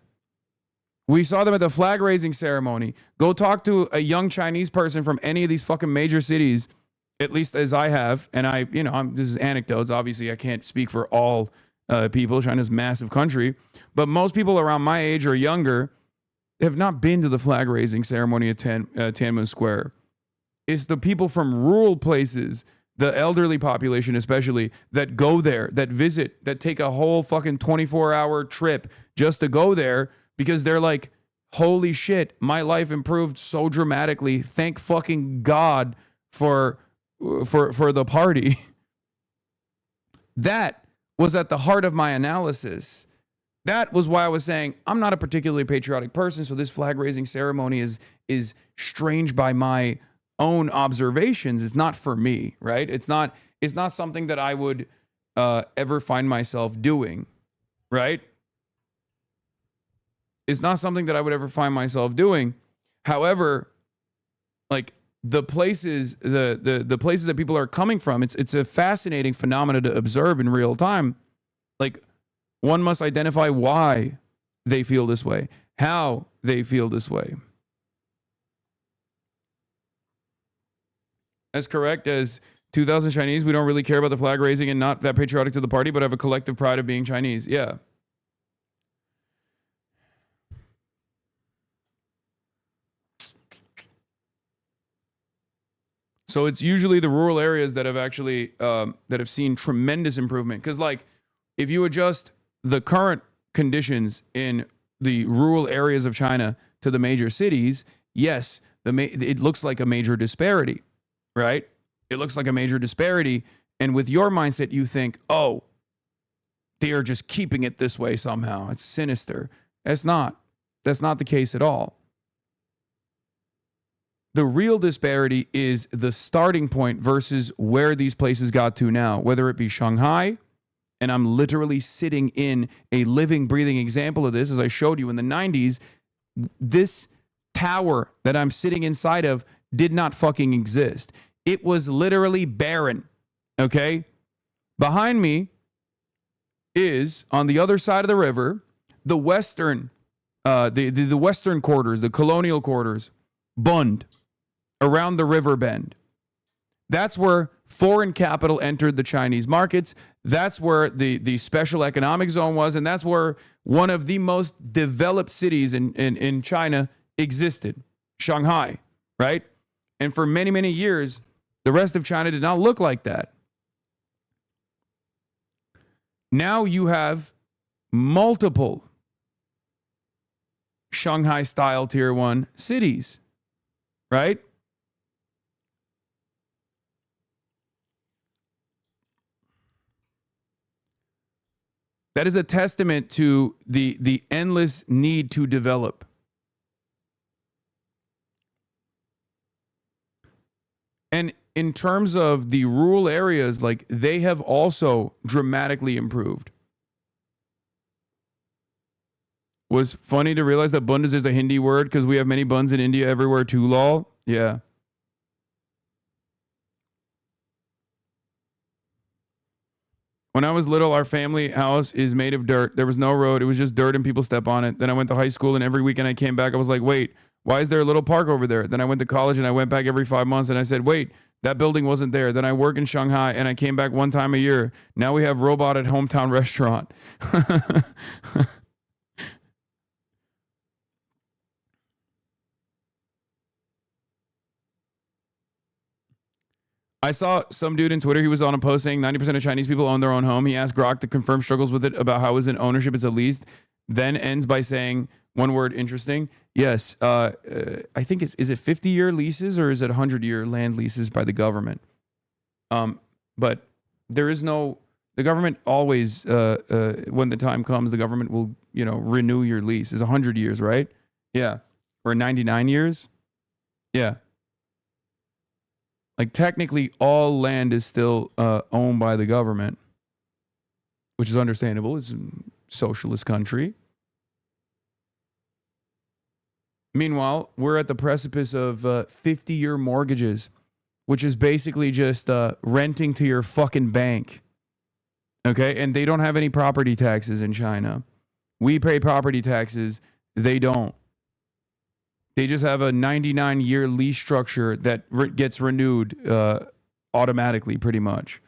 We saw them at the flag raising ceremony. Go talk to a young Chinese person from any of these fucking major cities, at least as I have. And this is anecdotes. Obviously, I can't speak for all people. China's a massive country. But most people around my age or younger have not been to the flag raising ceremony at Tiananmen Square. It's the people from rural places, the elderly population especially, that go there, that visit, that take a whole fucking 24-hour trip just to go there because they're like, holy shit, my life improved so dramatically. Thank fucking God for the party. That was at the heart of my analysis. That was why I was saying I'm not a particularly patriotic person, so this flag raising ceremony is strange by my own observations. It's not for me, right? It's not something that I would ever find myself doing, right? It's not something that I would ever find myself doing. However, like the places that people are coming from, it's a fascinating phenomenon to observe in real time. Like, one must identify why they feel this way, how they feel this way. As correct as 2,000 Chinese, we don't really care about the flag raising and not that patriotic to the party, but have a collective pride of being Chinese. Yeah. So it's usually the rural areas that have actually that have seen tremendous improvement. Because, like, if you adjust the current conditions in the rural areas of China to the major cities, yes, it looks like a major disparity, right? It looks like a major disparity. And with your mindset, you think, oh, they are just keeping it this way somehow. It's sinister. That's not the case at all. The real disparity is the starting point versus where these places got to now, whether it be Shanghai, and I'm literally sitting in a living, breathing example of this, as I showed you in the 90s. This tower that I'm sitting inside of did not fucking exist. It was literally barren, okay? Behind me is, on the other side of the river, the western, the western quarters, the colonial quarters, Bund, around the river bend. That's where foreign capital entered the Chinese markets. That's where the special economic zone was, and that's where one of the most developed cities in China existed, Shanghai, right? And for many, many years, the rest of China did not look like that. Now you have multiple Shanghai-style Tier 1 cities, right? That is a testament to the endless need to develop. And in terms of the rural areas, like, they have also dramatically improved. Was funny to realize that Bund is a Hindi word because we have many buns in India everywhere too, lol. Yeah. When I was little, our family house is made of dirt. There was no road. It was just dirt and people step on it. Then I went to high school, and every weekend I came back, I was like, wait, Why is there a little park over there? Then I went to college and I went back every 5 months and I said, wait, that building wasn't there. Then I work in Shanghai and I came back one time a year. Now we have robot at hometown restaurant. I saw some dude in Twitter, he was on a post saying 90% of Chinese people own their own home. He asked Grok to confirm struggles with it about how is it ownership is at least, then ends by saying, one word, interesting. Yes, I think is it 50-year leases or is it 100-year land leases by the government? But there is no, the government always, when the time comes, the government will, renew your lease. It's 100 years, right? Yeah. Or 99 years? Yeah. Like technically all land is still owned by the government, which is understandable. It's a socialist country. Meanwhile, we're at the precipice of 50-year mortgages, which is basically just renting to your fucking bank. Okay? And they don't have any property taxes in China. We pay property taxes. They don't. They just have a 99-year lease structure that gets renewed automatically, pretty much.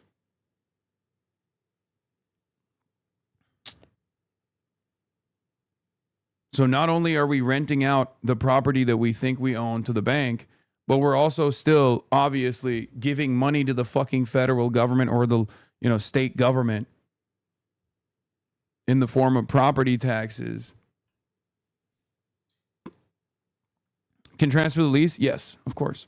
So not only are we renting out the property that we think we own to the bank, but we're also still obviously giving money to the fucking federal government or the state government in the form of property taxes. Can transfer the lease? Yes, of course.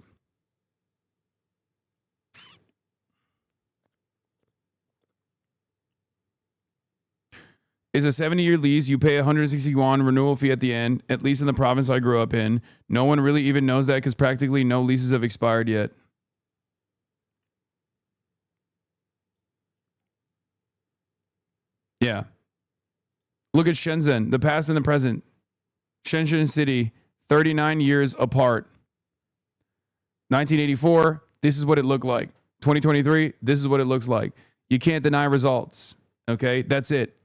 Is a 70-year lease. You pay 160 yuan renewal fee at the end, at least in the province I grew up in. No one really even knows that because practically no leases have expired yet. Yeah. Look at Shenzhen, the past and the present. Shenzhen City, 39 years apart. 1984, this is what it looked like. 2023, this is what it looks like. You can't deny results. Okay, that's it.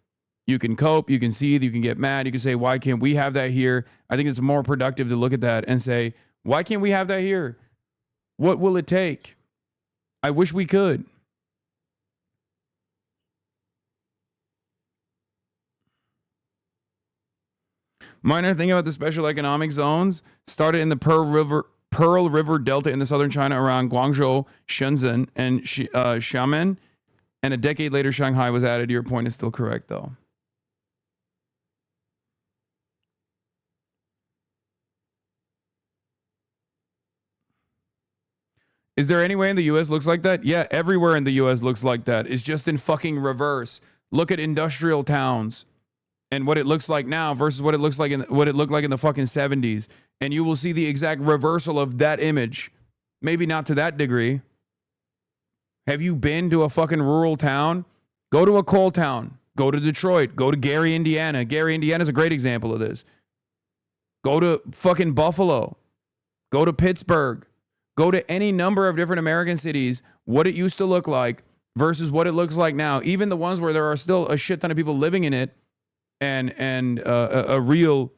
You can cope, you can seethe, you can get mad, you can say, why can't we have that here? I think it's more productive to look at that and say, why can't we have that here? What will it take? I wish we could. Minor thing about the special economic zones started in the Pearl River Delta in the southern China around Guangzhou, Shenzhen, and Xiamen. And a decade later, Shanghai was added. Your point is still correct, though. Is there any way in the U.S. looks like that? Yeah, everywhere in the U.S. looks like that. It's just in fucking reverse. Look at industrial towns and what it looks like now versus what it looks like what it looked like in the fucking 70s. And you will see the exact reversal of that image. Maybe not to that degree. Have you been to a fucking rural town? Go to a coal town. Go to Detroit. Go to Gary, Indiana. Gary, Indiana is a great example of this. Go to fucking Buffalo. Go to Pittsburgh. Go to any number of different American cities, what it used to look like versus what it looks like now. Even the ones where there are still a shit ton of people living in it and a real,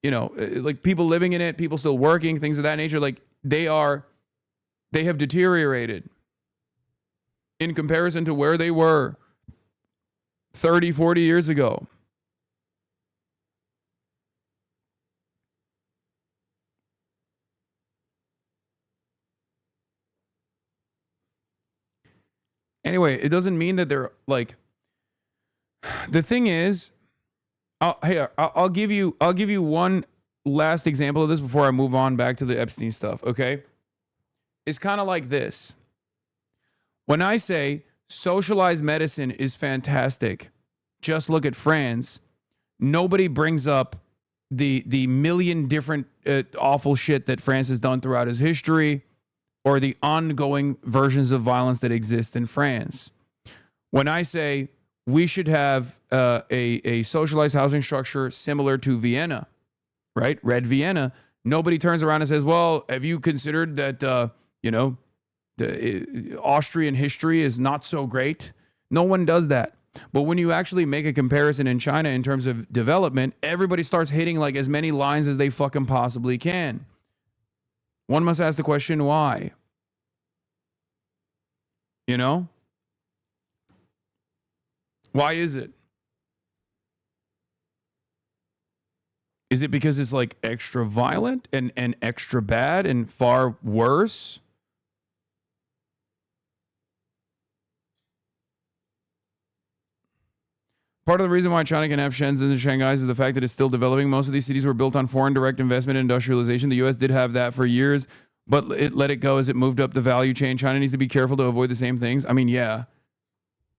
like people living in it, people still working, things of that nature. Like they have deteriorated in comparison to where they were 30, 40 years ago. Anyway, it doesn't mean that they're like. The thing is, I'll give you one last example of this before I move on back to the Epstein stuff. Okay, it's kind of like this. When I say socialized medicine is fantastic, just look at France. Nobody brings up the million different awful shit that France has done throughout its history, or the ongoing versions of violence that exist in France. When I say we should have a socialized housing structure similar to Vienna, right? Red Vienna, nobody turns around and says, well, have you considered that, the Austrian history is not so great? No one does that. But when you actually make a comparison in China in terms of development, everybody starts hitting like as many lines as they fucking possibly can. One must ask the question, why? You know? Why is it? Is it because it's like extra violent and extra bad and far worse? Part of the reason why China can have Shenzhen and Shanghai is the fact that it's still developing. Most of these cities were built on foreign direct investment and industrialization. The U.S. did have that for years, but it let it go as it moved up the value chain. China needs to be careful to avoid the same things. I mean, yeah,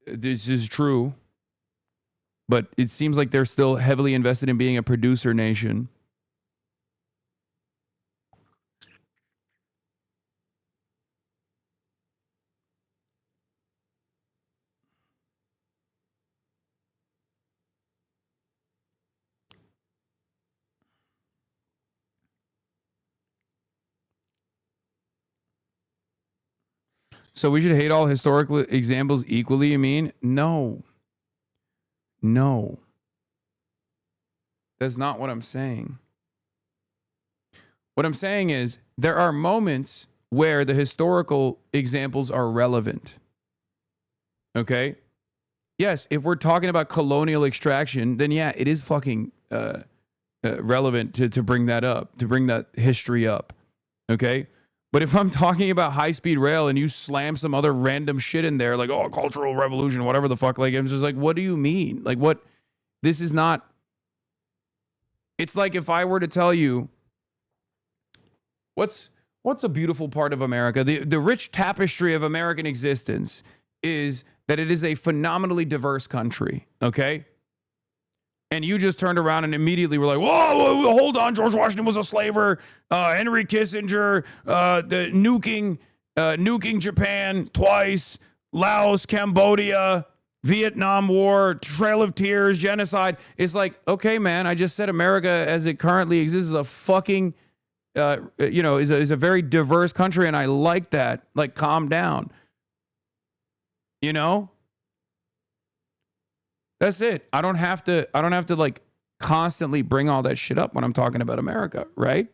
this is true, but it seems like they're still heavily invested in being a producer nation. So we should hate all historical examples equally, you mean? No. No. That's not what I'm saying. What I'm saying is there are moments where the historical examples are relevant. Okay? Yes, if we're talking about colonial extraction, then yeah, it is fucking relevant to bring that up, to bring that history up. Okay? But if I'm talking about high-speed rail and you slam some other random shit in there, like, oh, cultural revolution, whatever the fuck, like, I'm just like, what do you mean? Like, what? This is not... It's like if I were to tell you, what's a beautiful part of America? The rich tapestry of American existence is that it is a phenomenally diverse country, okay? And you just turned around and immediately were like, whoa, hold on, George Washington was a slaver, Henry Kissinger, the nuking Japan twice, Laos, Cambodia, Vietnam War, Trail of Tears, genocide. It's like, okay, man, I just said America as it currently exists is a fucking, is a very diverse country, and I like that. Like, calm down. You know? That's it. I don't have to like constantly bring all that shit up when I'm talking about America, right?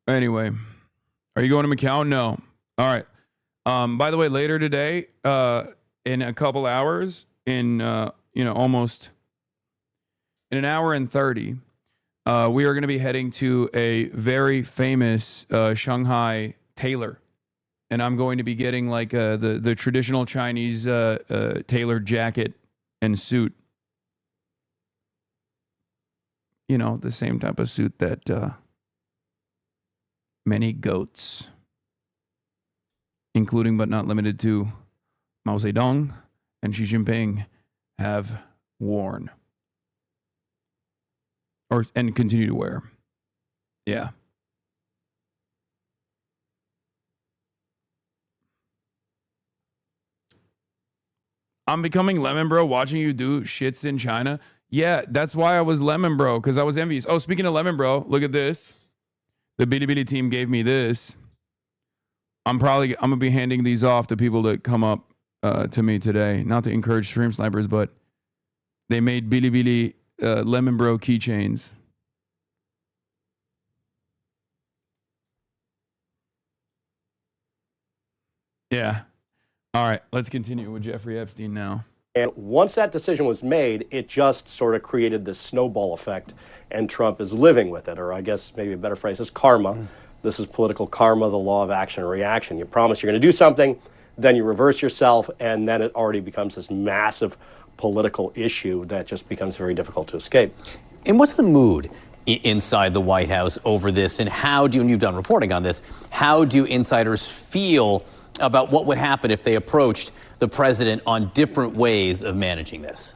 Anyway, are you going to Macau? No. All right. By the way, later today, in a couple hours, almost in an hour and 30, we are going to be heading to a very famous Shanghai tailor, and I'm going to be getting like the traditional Chinese tailored jacket and suit. You know, the same type of suit that many goats, including but not limited to Mao Zedong and Xi Jinping, have worn and continue to wear. Yeah. I'm becoming lemon bro watching you do shits in China. Yeah, that's why I was lemon bro, because I was envious. Oh, speaking of lemon bro, look at this. The Bilibili team gave me this. I'm gonna be handing these off to people that come up to me today. Not to encourage stream snipers, but they made Bilibili lemon bro keychains. Yeah. All right, let's continue with Jeffrey Epstein now. And once that decision was made, it just sort of created this snowball effect, and Trump is living with it, or I guess maybe a better phrase is karma. This is political karma, the law of action and reaction. You promise you're going to do something, then you reverse yourself, and then it already becomes this massive political issue that just becomes very difficult to escape. And what's the mood inside the White House over this, and how do, and you've done reporting on this, how do insiders feel about what would happen if they approached the president on different ways of managing this?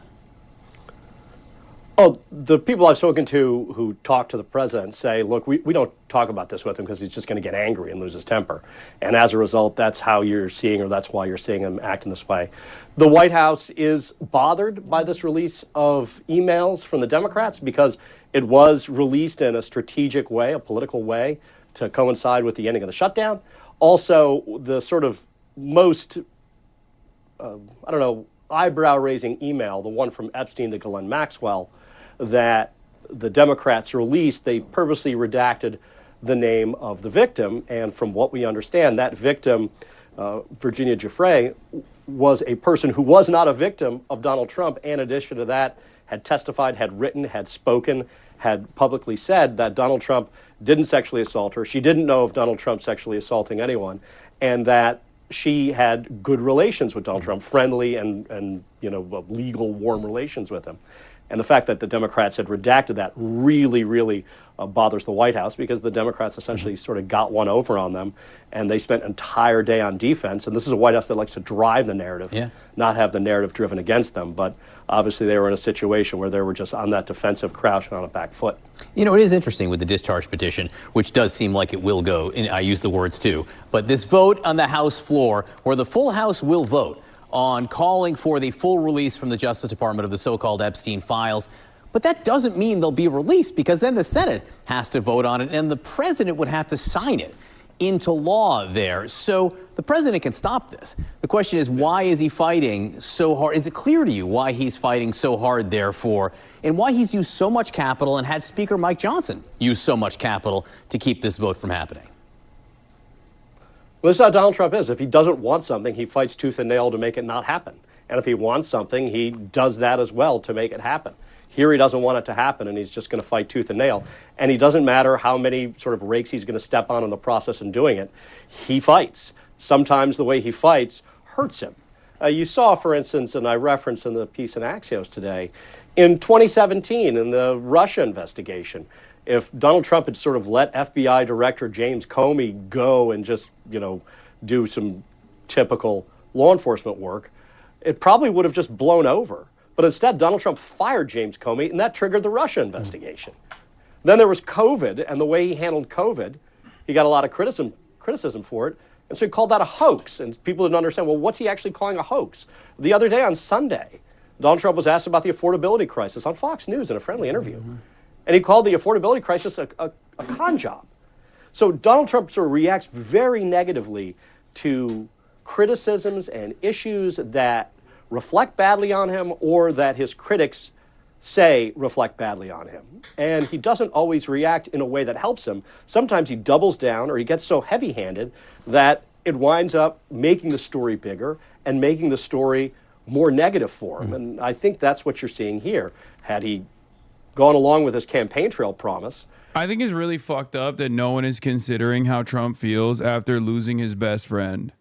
Oh, the people I've spoken to who talk to the president say, look, we don't talk about this with him because he's just going to get angry and lose his temper. And as a result, that's how you're seeing, or that's why you're seeing him act in this way. The White House is bothered by this release of emails from the Democrats because it was released in a strategic way, a political way, to coincide with the ending of the shutdown. Also, the sort of most, eyebrow-raising email, the one from Epstein to Ghislaine Maxwell, that the Democrats released, they purposely redacted the name of the victim. And from what we understand, that victim, Virginia Giuffre, was a person who was not a victim of Donald Trump. In addition to that, had testified, had written, had spoken, had publicly said that Donald Trump didn't sexually assault her. She didn't know of Donald Trump sexually assaulting anyone, and that she had good relations with Donald Trump, friendly and legal, warm relations with him. And the fact that the Democrats had redacted that really bothers the White House, because the Democrats essentially sort of got one over on them, and they spent an entire day on defense. And this is a White House that likes to drive the narrative, not have the narrative driven against them. But obviously they were in a situation where they were just on that defensive crouch and on a back foot. You know, it is interesting with the discharge petition, which does seem like it will go, and I use the words too, but this vote on the House floor, where the full House will vote on calling for the full release from the Justice Department of the so-called Epstein files. But that doesn't mean they'll be released, because then the Senate has to vote on it and the president would have to sign it into law there. So the president can stop this. The question is, why is he fighting so hard? Is it clear to you why he's fighting so hard, therefore, and why he's used so much capital and had Speaker Mike Johnson use so much capital to keep this vote from happening? Well, this is how Donald Trump is. If he doesn't want something, he fights tooth and nail to make it not happen. And if he wants something, he does that as well to make it happen. Here he doesn't want it to happen, and he's just going to fight tooth and nail. And he doesn't matter how many sort of rakes he's going to step on in the process in doing it. He fights. Sometimes the way he fights hurts him. You saw, for instance, and I referenced in the piece in Axios today, in 2017, in the Russia investigation, if Donald Trump had sort of let FBI Director James Comey go and just, do some typical law enforcement work, it probably would have just blown over. But instead, Donald Trump fired James Comey, and that triggered the Russia investigation. Then there was COVID, and the way he handled COVID, he got a lot of criticism for it, and so he called that a hoax. And people didn't understand, well, what's he actually calling a hoax? The other day on Sunday, Donald Trump was asked about the affordability crisis on Fox News in a friendly interview. And he called the affordability crisis a con job. So Donald Trump sort of reacts very negatively to criticisms and issues that reflect badly on him, or that his critics say reflect badly on him. And he doesn't always react in a way that helps him. Sometimes he doubles down, or he gets so heavy-handed that it winds up making the story bigger and making the story more negative for him. And I think that's what you're seeing here. Had he gone along with his campaign trail promise, I think it's really fucked up that no one is considering how Trump feels after losing his best friend.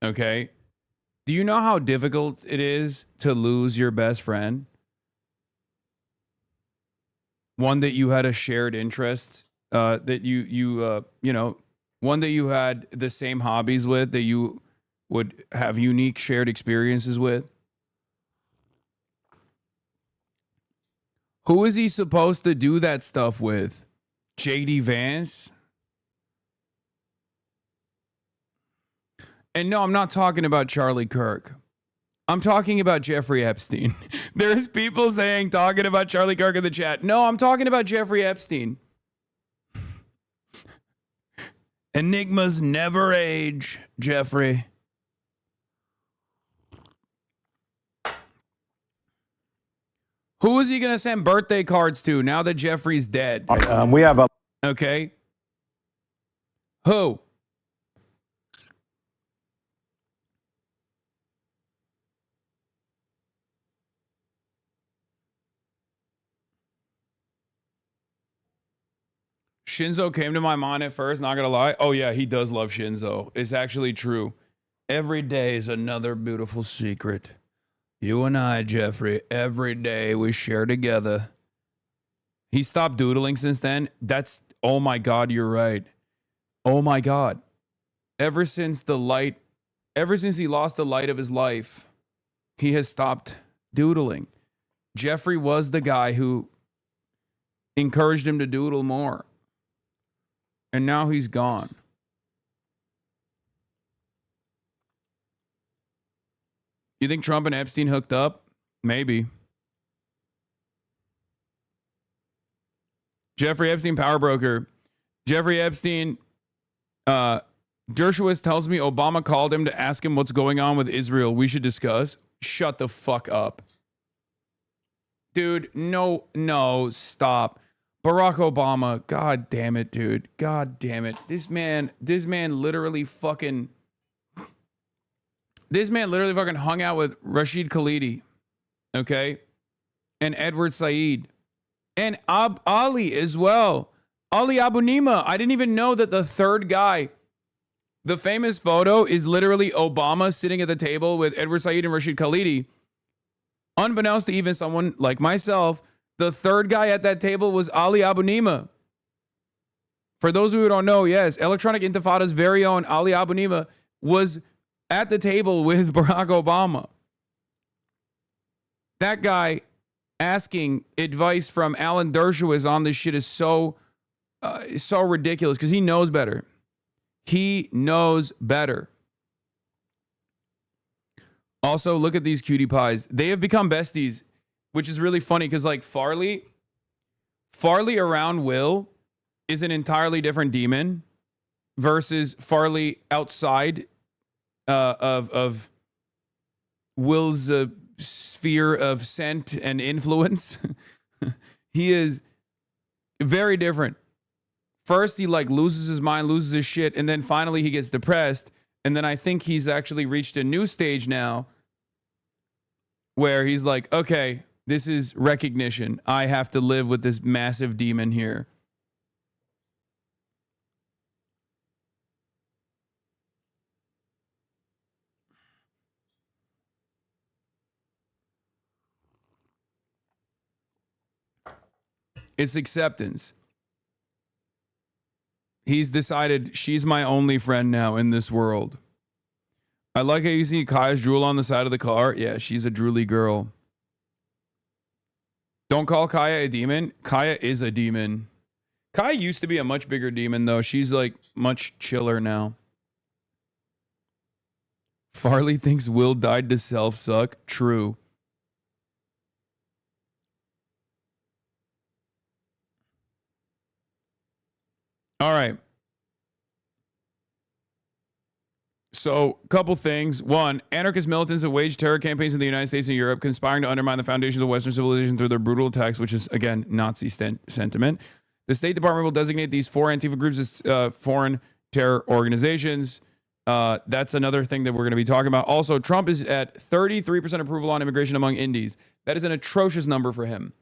Okay? Do you know how difficult it is to lose your best friend? One that you had a shared interest, that one that you had the same hobbies with, that you would have unique shared experiences with. Who is he supposed to do that stuff with? J.D. Vance? And no, I'm not talking about Charlie Kirk. I'm talking about Jeffrey Epstein. There's people talking about Charlie Kirk in the chat. No, I'm talking about Jeffrey Epstein. Enigmas never age, Jeffrey. Who is he going to send birthday cards to now that Jeffrey's dead? We have a... Okay. Who? Shinzo came to my mind at first, not gonna lie. Oh yeah, he does love Shinzo. It's actually true. Every day is another beautiful secret. You and I, Jeffrey, every day we share together. He stopped doodling since then. Oh my God, you're right. Oh my God. Ever since he lost the light of his life, he has stopped doodling. Jeffrey was the guy who encouraged him to doodle more. And now he's gone. You think Trump and Epstein hooked up? Maybe. Jeffrey Epstein, power broker. Jeffrey Epstein, Dershowitz tells me Obama called him to ask him what's going on with Israel. We should discuss. Shut the fuck up. Dude, no, stop. Barack Obama, god damn it, dude. God damn it. This man literally fucking hung out with Rashid Khalidi, okay? And Edward Said. And Ali as well. Ali Abu Nima. I didn't even know that the third guy, the famous photo is literally Obama sitting at the table with Edward Said and Rashid Khalidi. Unbeknownst to even someone like myself, the third guy at that table was Ali Abu Nima. For those who don't know, yes, Electronic Intifada's very own Ali Abu Nima was at the table with Barack Obama. That guy asking advice from Alan Dershowitz on this shit is so ridiculous because he knows better. He knows better. Also, look at these cutie pies. They have become besties, which is really funny because like Farley around Will is an entirely different demon versus Farley outside of Will's sphere of scent and influence. He is very different. First, he like loses his mind, loses his shit, and then finally he gets depressed. And then I think he's actually reached a new stage now where he's like, okay, this is recognition. I have to live with this massive demon here. It's acceptance. He's decided she's my only friend now in this world. I like how you see Kaya's drool on the side of the car. Yeah, she's a drooly girl. Don't call Kaya a demon. Kaya is a demon. Kaya used to be a much bigger demon, though. She's like much chiller now. Farley thinks Will died to self-suck. True. All right. So, couple things. One, anarchist militants have waged terror campaigns in the United States and Europe, conspiring to undermine the foundations of Western civilization through their brutal attacks, which is, again, Nazi sentiment. The State Department will designate these four Antifa groups as foreign terror organizations. That's another thing that we're going to be talking about. Also, Trump is at 33% approval on immigration among Indies. That is an atrocious number for him.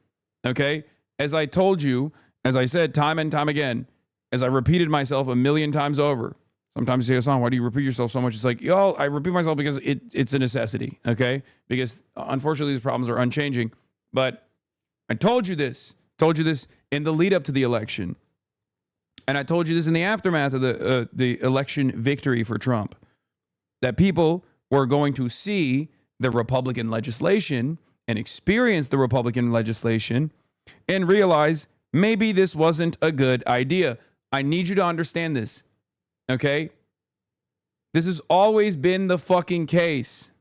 Okay? As I told you, as I said time and time again, as I repeated myself a million times over. Sometimes you say, Hasan, why do you repeat yourself so much? It's like, yo, I repeat myself because it's a necessity, okay? Because unfortunately, these problems are unchanging. But I told you this in the lead up to the election. And I told you this in the aftermath of the election victory for Trump. That people were going to see the Republican legislation and experience the Republican legislation and realize maybe this wasn't a good idea. I need you to understand this, okay? This has always been the fucking case.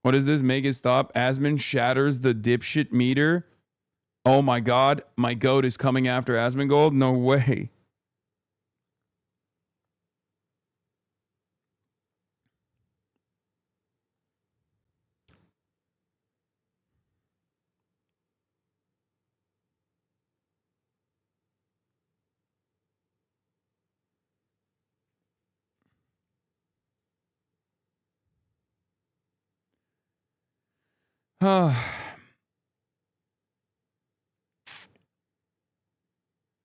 What is this? Make it stop. Asman shatters the dipshit meter. Oh my God, my goat is coming after Asmongold? No way.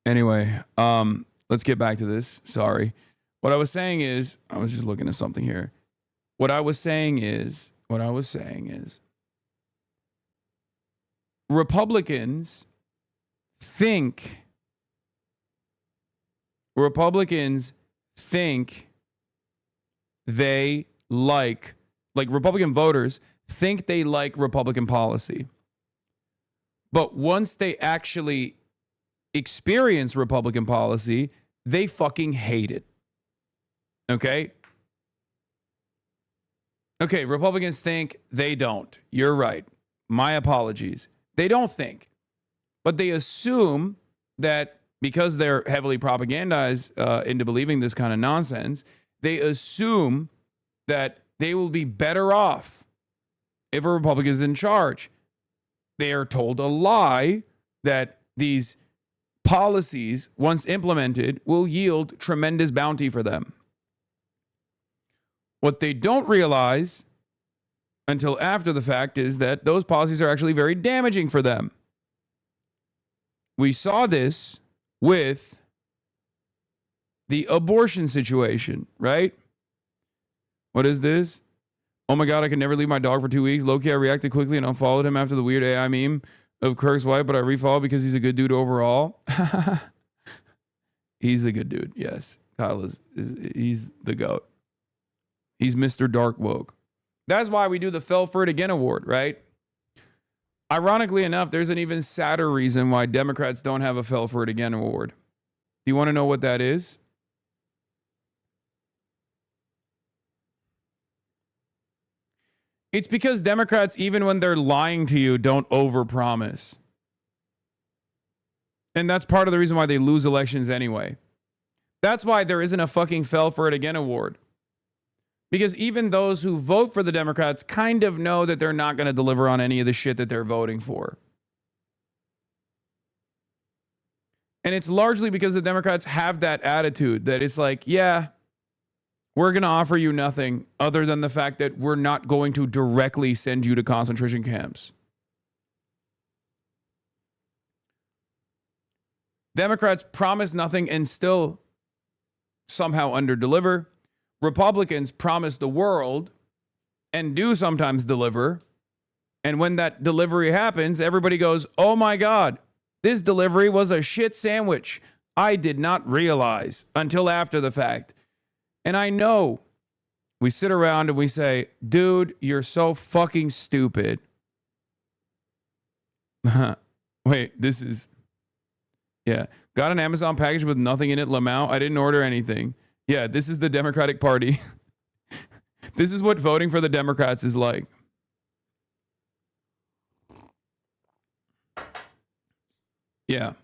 Anyway, let's get back to this. Sorry. What I was saying is, I was just looking at something here. What I was saying is, Republicans think they like Republican voters think they like Republican policy. But once they actually experience Republican policy, they fucking hate it. Okay? Okay, Republicans think, they don't. You're right. My apologies. They don't think. But they assume that because they're heavily propagandized into believing this kind of nonsense, they assume that they will be better off if a Republican is in charge. They are told a lie that these policies, once implemented, will yield tremendous bounty for them. What they don't realize until after the fact is that those policies are actually very damaging for them. We saw this with the abortion situation, right? What is this? Oh my God, I can never leave my dog for 2 weeks. Low-key, I reacted quickly and unfollowed him after the weird AI meme of Kirk's wife, but I refollowed because he's a good dude overall. He's a good dude, yes. Kyle he's the GOAT. He's Mr. Dark Woke. That's why we do the Fell For It Again award, right? Ironically enough, there's an even sadder reason why Democrats don't have a Fell For It Again award. Do you want to know what that is? It's because Democrats, even when they're lying to you, don't overpromise. And that's part of the reason why they lose elections anyway. That's why there isn't a fucking Fell For It Again award. Because even those who vote for the Democrats kind of know that they're not going to deliver on any of the shit that they're voting for. And it's largely because the Democrats have that attitude that it's like, yeah, we're going to offer you nothing other than the fact that we're not going to directly send you to concentration camps. Democrats promise nothing and still somehow underdeliver. Republicans promise the world and do sometimes deliver. And when that delivery happens, everybody goes, oh my God, this delivery was a shit sandwich. I did not realize until after the fact. And I know we sit around and we say, dude, you're so fucking stupid. Wait, this is, yeah. Got an Amazon package with nothing in it, Lamau. I didn't order anything. Yeah, this is the Democratic Party. This is what voting for the Democrats is like. Yeah.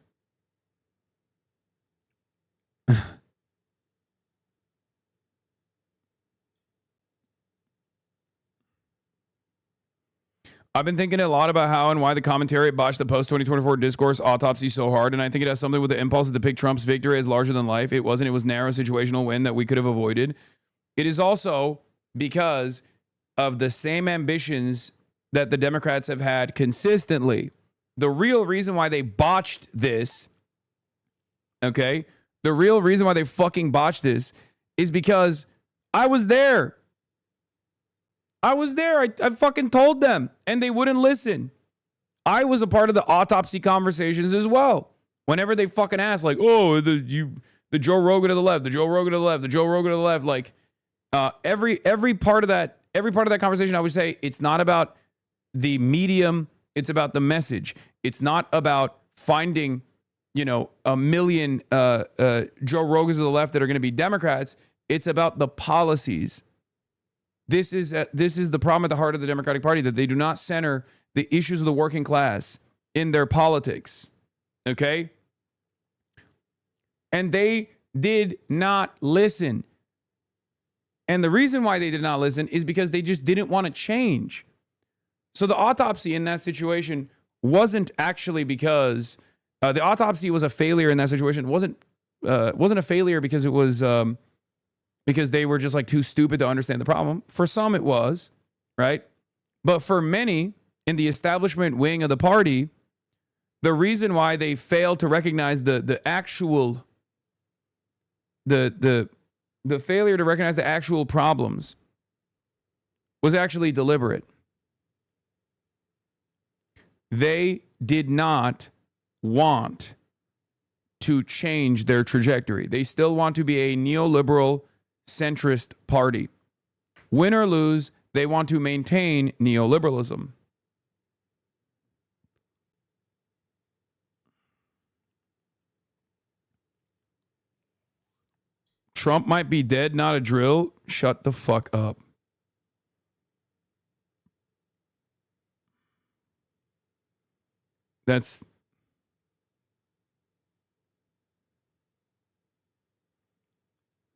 I've been thinking a lot about how and why the commentary botched the post-2024 discourse autopsy so hard, and I think it has something with the impulse to depict Trump's victory as larger than life. It wasn't. It was narrow situational win that we could have avoided. It is also because of the same ambitions that the Democrats have had consistently. The real reason why they botched this, okay, the real reason why they fucking botched this is because I was there. I was there. I fucking told them, and they wouldn't listen. I was a part of the autopsy conversations as well. Whenever they fucking ask, like, oh, the Joe Rogan to the left, the Joe Rogan to the left, the Joe Rogan to the left, like every part of that conversation, I would say it's not about the medium, it's about the message. It's not about finding, a million Joe Rogans to the left that are going to be Democrats. It's about the policies. This is the problem at the heart of the Democratic Party, that they do not center the issues of the working class in their politics. Okay? And they did not listen. And the reason why they did not listen is because they just didn't want to change. So the autopsy in that situation wasn't actually because the autopsy was a failure in that situation. It wasn't a failure because it was because they were just like too stupid to understand the problem. For some, it was, right? But for many in the establishment wing of the party, the reason why they failed to recognize the actual the failure to recognize the actual problems was actually deliberate. They did not want to change their trajectory. They still want to be a neoliberal centrist party. Win or lose, they want to maintain neoliberalism. Trump might be dead, not a drill. Shut the fuck up. That's...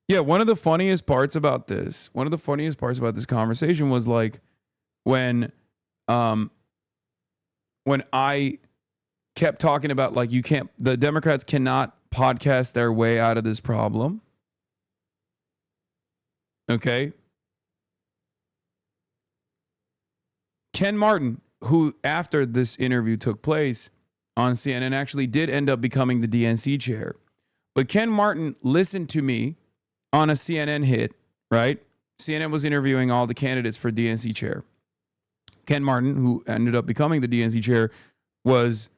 Yeah, one of the funniest parts about this conversation was like when I kept talking about like the Democrats cannot podcast their way out of this problem. Okay. Ken Martin, who after this interview took place on CNN actually did end up becoming the DNC chair. But Ken Martin listened to me on a CNN hit, right? CNN was interviewing all the candidates for DNC chair. Ken Martin, who ended up becoming the DNC chair, was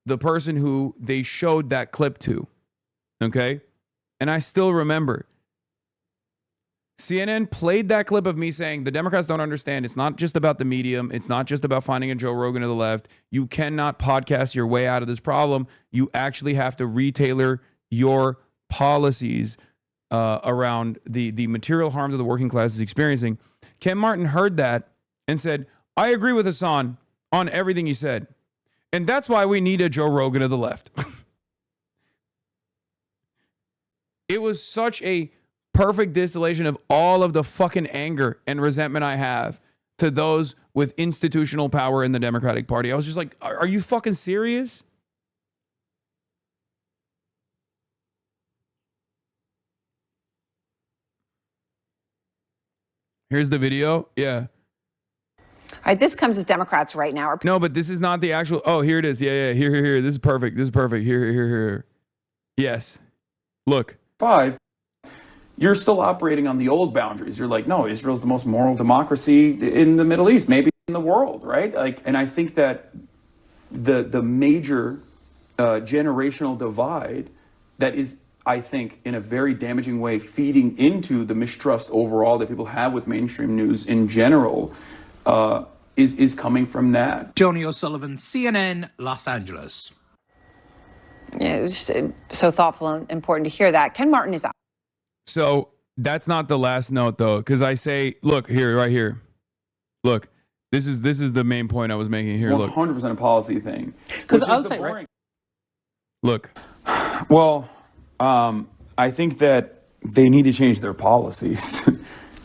the person who they showed that clip to, okay? And I still remember CNN played that clip of me saying, the Democrats don't understand. It's not just about the medium. It's not just about finding a Joe Rogan to the left. You cannot podcast your way out of this problem. You actually have to retailer your policies around the material harm that the working class is experiencing. Ken Martin heard that and said, I agree with Hasan on everything he said. And that's why we need a Joe Rogan of the left. It was such a perfect distillation of all of the fucking anger and resentment I have to those with institutional power in the Democratic Party. I was just like, are you fucking serious? Here's the video. Yeah. All right, this comes as Democrats right now are... No, but this is not the actual... Oh, here it is. Yeah. Here. This is perfect. Here. Yes. Look. 5, you're still operating on the old boundaries. You're like, no, Israel's the most moral democracy in the Middle East, maybe in the world, right? Like, and I think that the major generational divide that is, I think, in a very damaging way, feeding into the mistrust overall that people have with mainstream news in general, is coming from that. Johnny O'Sullivan, CNN, Los Angeles. Yeah, it was just so thoughtful and important to hear that. Ken Martin is out. So that's not the last note, though, because I say, look, here, right here. Look, this is the main point I was making here. It's 100% a policy thing. Because I'll say, right? Look. Well, I think that they need to change their policies.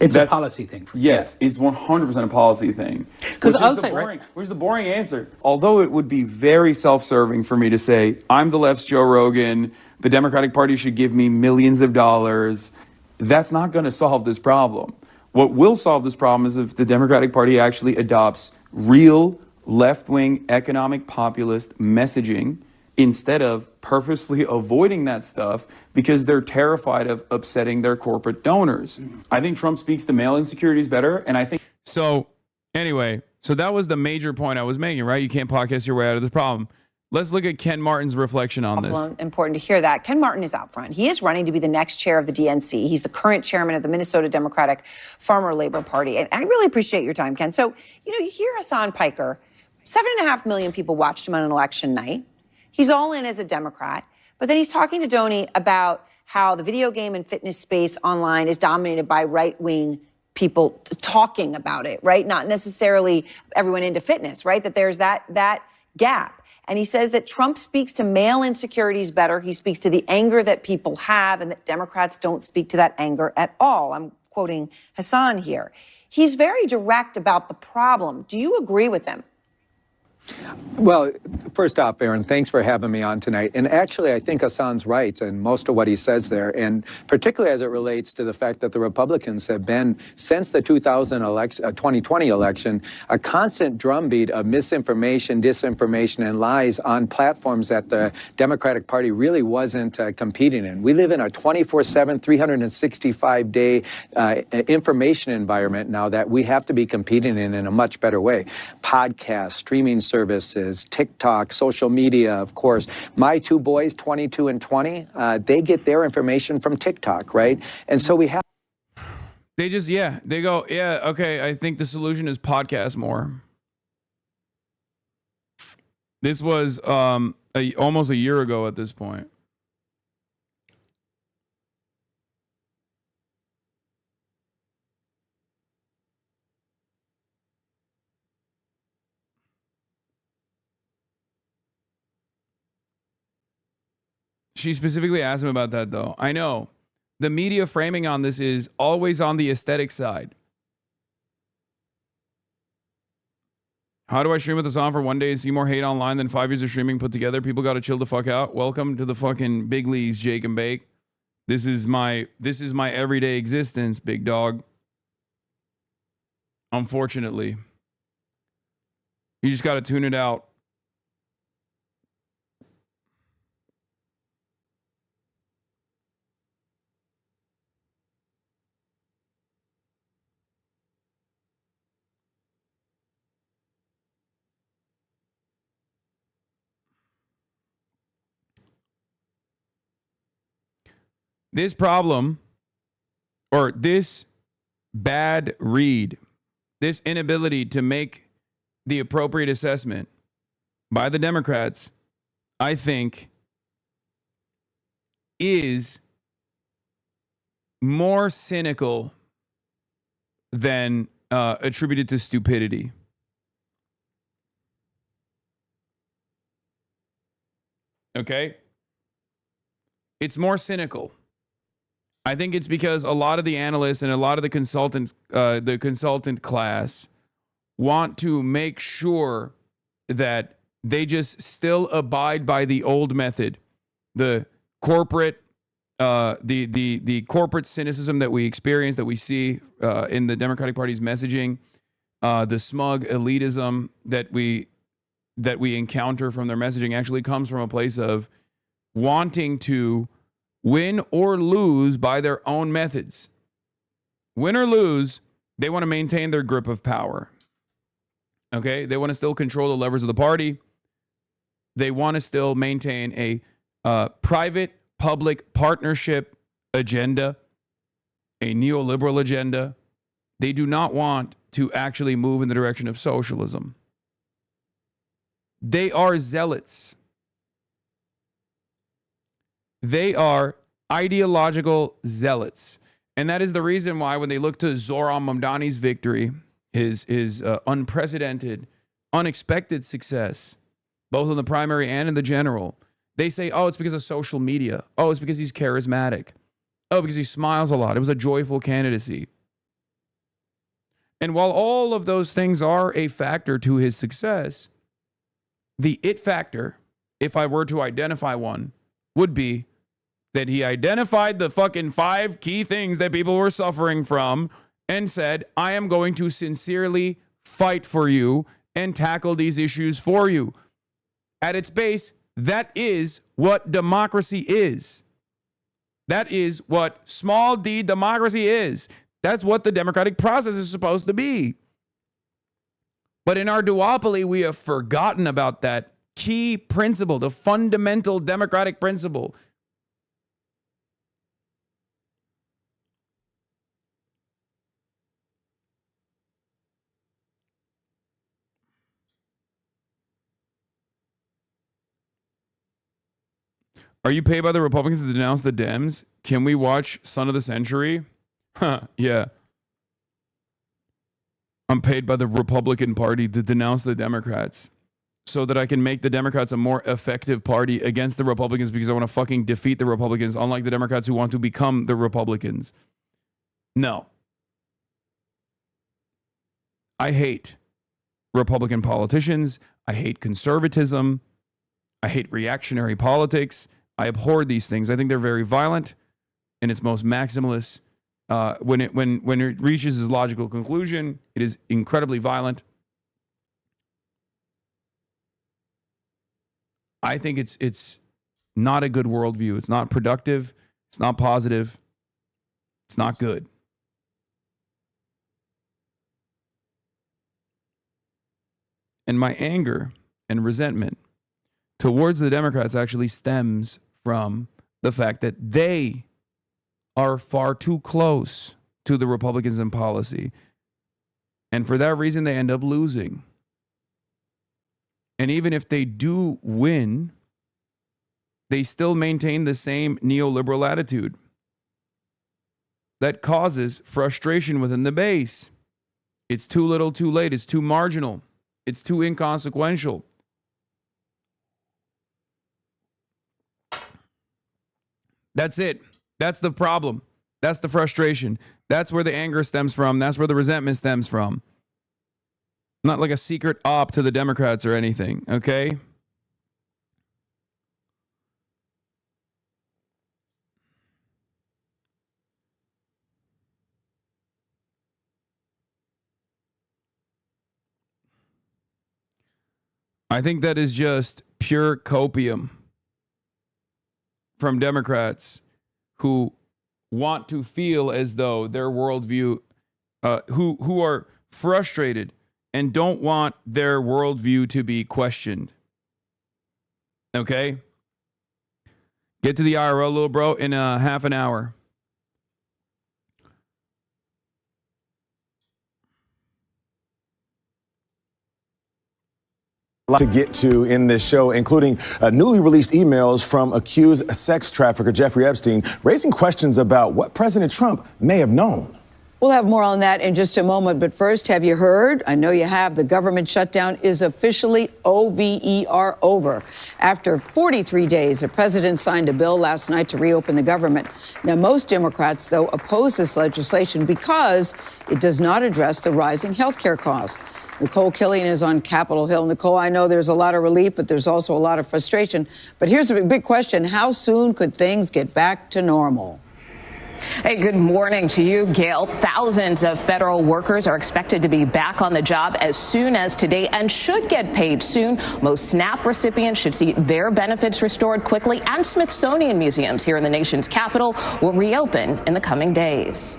It's a policy thing. Yes, it's 100% a policy thing. Because I'll say, right? Which is the boring answer. Although it would be very self-serving for me to say, I'm the left's Joe Rogan, the Democratic Party should give me millions of dollars. That's not going to solve this problem. What will solve this problem is if the Democratic Party actually adopts real left-wing economic populist messaging instead of purposefully avoiding that stuff because they're terrified of upsetting their corporate donors. I think Trump speaks to mail-in securities better, and I think... So, anyway, so that was the major point I was making, right? You can't podcast your way out of this problem. Let's look at Ken Martin's reflection on this. Important to hear that. Ken Martin is out front. He is running to be the next chair of the DNC. He's the current chairman of the Minnesota Democratic Farmer Labor Party. And I really appreciate your time, Ken. So, you hear Hasan Piker. 7.5 million people watched him on an election night. He's all in as a Democrat. But then he's talking to Donny about how the video game and fitness space online is dominated by right-wing people talking about it, right? Not necessarily everyone into fitness, right? That there's that gap. And he says that Trump speaks to male insecurities better. He speaks to the anger that people have and that Democrats don't speak to that anger at all. I'm quoting Hasan here. He's very direct about the problem. Do you agree with him? Well, first off, Aaron, thanks for having me on tonight. And actually, I think Hasan's right in most of what he says there, and particularly as it relates to the fact that the Republicans have been, since the 2020 election, a constant drumbeat of misinformation, disinformation, and lies on platforms that the Democratic Party really wasn't competing in. We live in a 24/7, 365-day information environment now that we have to be competing in a much better way. Podcasts, streaming services, TikTok, social media, of course. My two boys, 22 and 20, they get their information from TikTok, right? And so we have... They just, they go, okay, I think the solution is podcast more. This was almost a year ago at this point. She specifically asked him about that, though. I know. The media framing on this is always on the aesthetic side. How do I stream with the song for one day and see more hate online than 5 years of streaming put together? People got to chill the fuck out. Welcome to the fucking big leagues, Jake and Bake. This is my everyday existence, big dog. Unfortunately. You just got to tune it out. This problem, or this bad read, this inability to make the appropriate assessment by the Democrats, I think, is more cynical than attributed to stupidity. Okay? It's more cynical. I think it's because a lot of the analysts and a lot of the consultant class want to make sure that they just still abide by the old method, the corporate, the corporate cynicism that we experience, that we see in the Democratic Party's messaging, the smug elitism that we encounter from their messaging actually comes from a place of wanting to win or lose by their own methods. Win or lose, they want to maintain their grip of power. Okay? They want to still control the levers of the party. They want to still maintain a private-public partnership agenda, a neoliberal agenda. They do not want to actually move in the direction of socialism. They are zealots. They are ideological zealots. And that is the reason why when they look to Zoran Mamdani's victory, his unprecedented, unexpected success, both in the primary and in the general, they say, oh, it's because of social media. Oh, it's because he's charismatic. Oh, because he smiles a lot. It was a joyful candidacy. And while all of those things are a factor to his success, the it factor, if I were to identify one, would be that he identified the fucking 5 key things that people were suffering from and said, I am going to sincerely fight for you and tackle these issues for you. At its base, that is what democracy is. That is what small d democracy is. That's what the democratic process is supposed to be. But in our duopoly, we have forgotten about that key principle, the fundamental democratic principle. Are you paid by the Republicans to denounce the Dems? Can we watch Son of the Century? Yeah. I'm paid by the Republican Party to denounce the Democrats so that I can make the Democrats a more effective party against the Republicans because I want to fucking defeat the Republicans, unlike the Democrats who want to become the Republicans. No. I hate Republican politicians. I hate conservatism. I hate reactionary politics. I abhor these things. I think they're very violent in its most maximalist. When it reaches its logical conclusion, it is incredibly violent. I think it's not a good worldview. It's not productive. It's not positive. It's not good. And my anger and resentment towards the Democrats actually stems from the fact that they are far too close to the Republicans in policy. And for that reason, they end up losing. And even if they do win, they still maintain the same neoliberal attitude that causes frustration within the base. It's too little, too late. It's too marginal. It's too inconsequential. That's it. That's the problem. That's the frustration. That's where the anger stems from. That's where the resentment stems from. Not like a secret op to the Democrats or anything, okay? I think that is just pure copium from Democrats who want to feel as though their worldview, who are frustrated and don't want their worldview to be questioned. Okay? Get to the IRL, little bro, in half an hour. To get to in this show, including newly released emails from accused sex trafficker Jeffrey Epstein, raising questions about what President Trump may have known. We'll have more on that in just a moment. But first, have you heard? I know you have. The government shutdown is officially over. After 43 days, the president signed a bill last night to reopen the government. Now, most Democrats, though, oppose this legislation because it does not address the rising health care costs. Nicole Killian is on Capitol Hill. Nicole, I know there's a lot of relief, but there's also a lot of frustration. But here's a big question. How soon could things get back to normal? Hey, good morning to you, Gail. Thousands of federal workers are expected to be back on the job as soon as today and should get paid soon. Most SNAP recipients should see their benefits restored quickly, and Smithsonian museums here in the nation's capital will reopen in the coming days.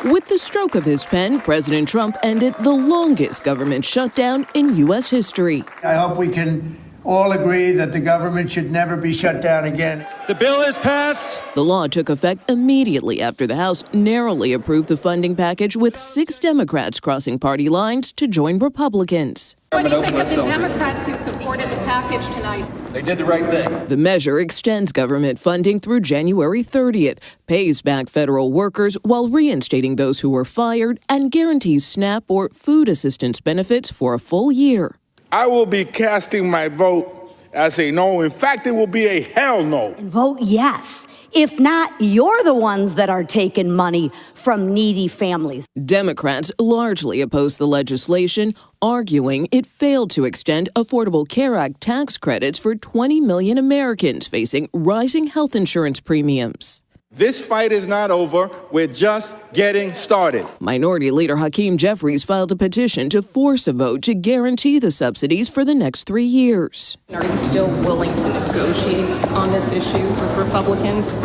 With the stroke of his pen, President Trump ended the longest government shutdown in U.S. history. I hope we can all agree that the government should never be shut down again. The bill is passed. The law took effect immediately after the House narrowly approved the funding package, with 6 Democrats crossing party lines to join Republicans. What do you think of the Democrats who supported the package tonight? They did the right thing. The measure extends government funding through January 30th, pays back federal workers while reinstating those who were fired, and guarantees SNAP or food assistance benefits for a full year. I will be casting my vote as a no. In fact, it will be a hell no. And vote yes. If not, you're the ones that are taking money from needy families. Democrats largely oppose the legislation, arguing it failed to extend Affordable Care Act tax credits for 20 million Americans facing rising health insurance premiums. This fight is not over. We're just getting started. Minority Leader Hakeem Jeffries filed a petition to force a vote to guarantee the subsidies for the next 3 years. Are you still willing to negotiate on this issue with Republicans?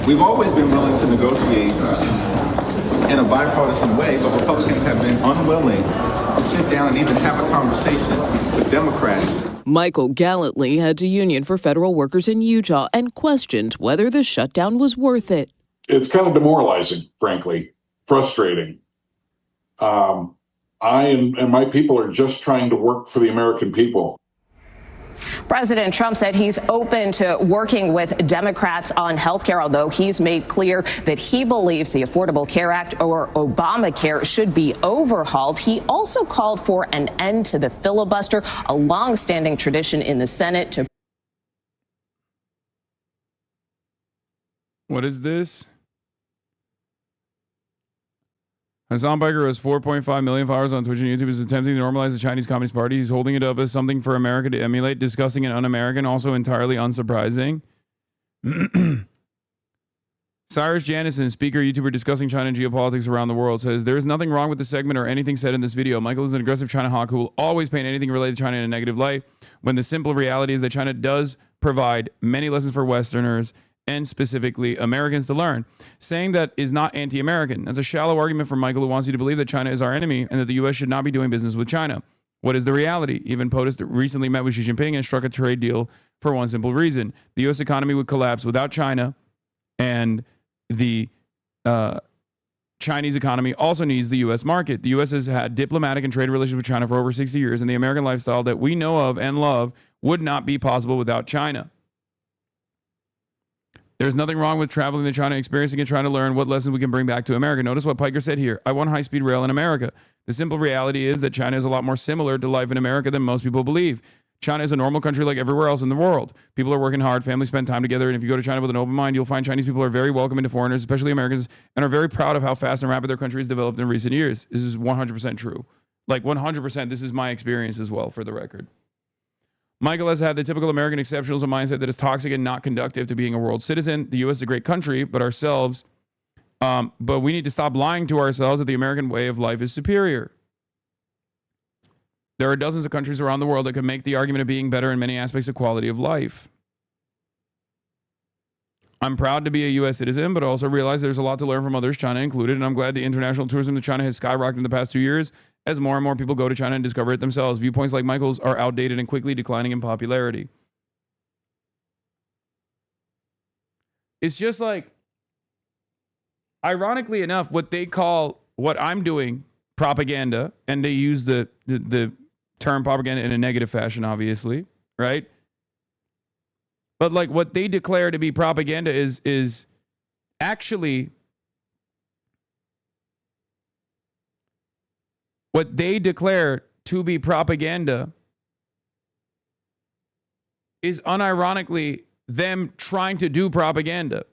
We've always been willing to negotiate in a bipartisan way, but Republicans have been unwilling to sit down and even have a conversation with Democrats. Michael Gallantly heads a union for federal workers in Utah and questions whether the shutdown was worth it. It's kind of demoralizing, frankly, frustrating. I and my people are just trying to work for the American people. President Trump said he's open to working with Democrats on health care, although he's made clear that he believes the Affordable Care Act, or Obamacare, should be overhauled. He also called for an end to the filibuster, a long-standing tradition in the Senate to... What is this? Hasan Biker has 4.5 million followers on Twitch and YouTube. Is attempting to normalize the Chinese Communist Party. He's holding it up as something for America to emulate, disgusting and un-American, also entirely unsurprising. Cyrus Janison, speaker, YouTuber discussing China and geopolitics around the world, says, there is nothing wrong with the segment or anything said in this video. Michael is an aggressive China hawk who will always paint anything related to China in a negative light, when the simple reality is that China does provide many lessons for Westerners and specifically Americans to learn. Saying that is not anti-American. That's a shallow argument from Michael, who wants you to believe that China is our enemy and that the U.S. should not be doing business with China. What is the reality? Even POTUS recently met with Xi Jinping and struck a trade deal for one simple reason. The U.S. economy would collapse without China, and the Chinese economy also needs the U.S. market. The U.S. has had diplomatic and trade relations with China for over 60 years, and the American lifestyle that we know of and love would not be possible without China. There's nothing wrong with traveling to China, experiencing it, trying to learn what lessons we can bring back to America. Notice what Piker said here. I want high-speed rail in America. The simple reality is that China is a lot more similar to life in America than most people believe. China is a normal country like everywhere else in the world. People are working hard, families spend time together, and if you go to China with an open mind, you'll find Chinese people are very welcoming to foreigners, especially Americans, and are very proud of how fast and rapid their country has developed in recent years. This is 100% true. Like 100%, this is my experience as well, for the record. Michael has had the typical American exceptionalism mindset that is toxic and not conductive to being a world citizen. The U.S. is a great country, but we need to stop lying to ourselves that the American way of life is superior. There are dozens of countries around the world that can make the argument of being better in many aspects of quality of life. I'm proud to be a U.S. citizen, but also realize there's a lot to learn from others, China included, and I'm glad the international tourism to China has skyrocketed in the past 2 years as more and more people go to China and discover it themselves. Viewpoints like Michael's are outdated and quickly declining in popularity. It's just like, ironically enough, what they call what I'm doing propaganda, and they use the term propaganda in a negative fashion, obviously, right? But like what they declare to be propaganda is actually what they declare to be propaganda is unironically them trying to do propaganda.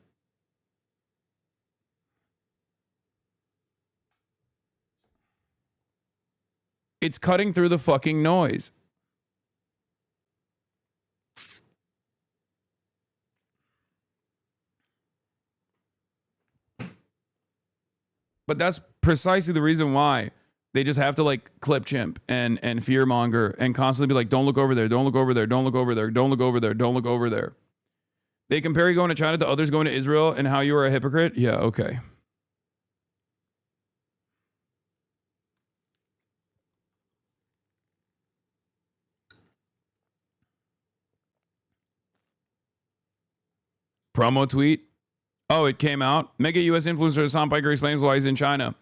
It's cutting through the fucking noise. But that's precisely the reason why they just have to like clip chimp and fearmonger and constantly be like, don't look over there, don't look over there, don't look over there, don't look over there, don't look over there. They compare you going to China to others going to Israel and how you are a hypocrite. Yeah, okay. Promo tweet. Oh, it came out. Mega U.S. influencer Hasan Piker explains why he's in China.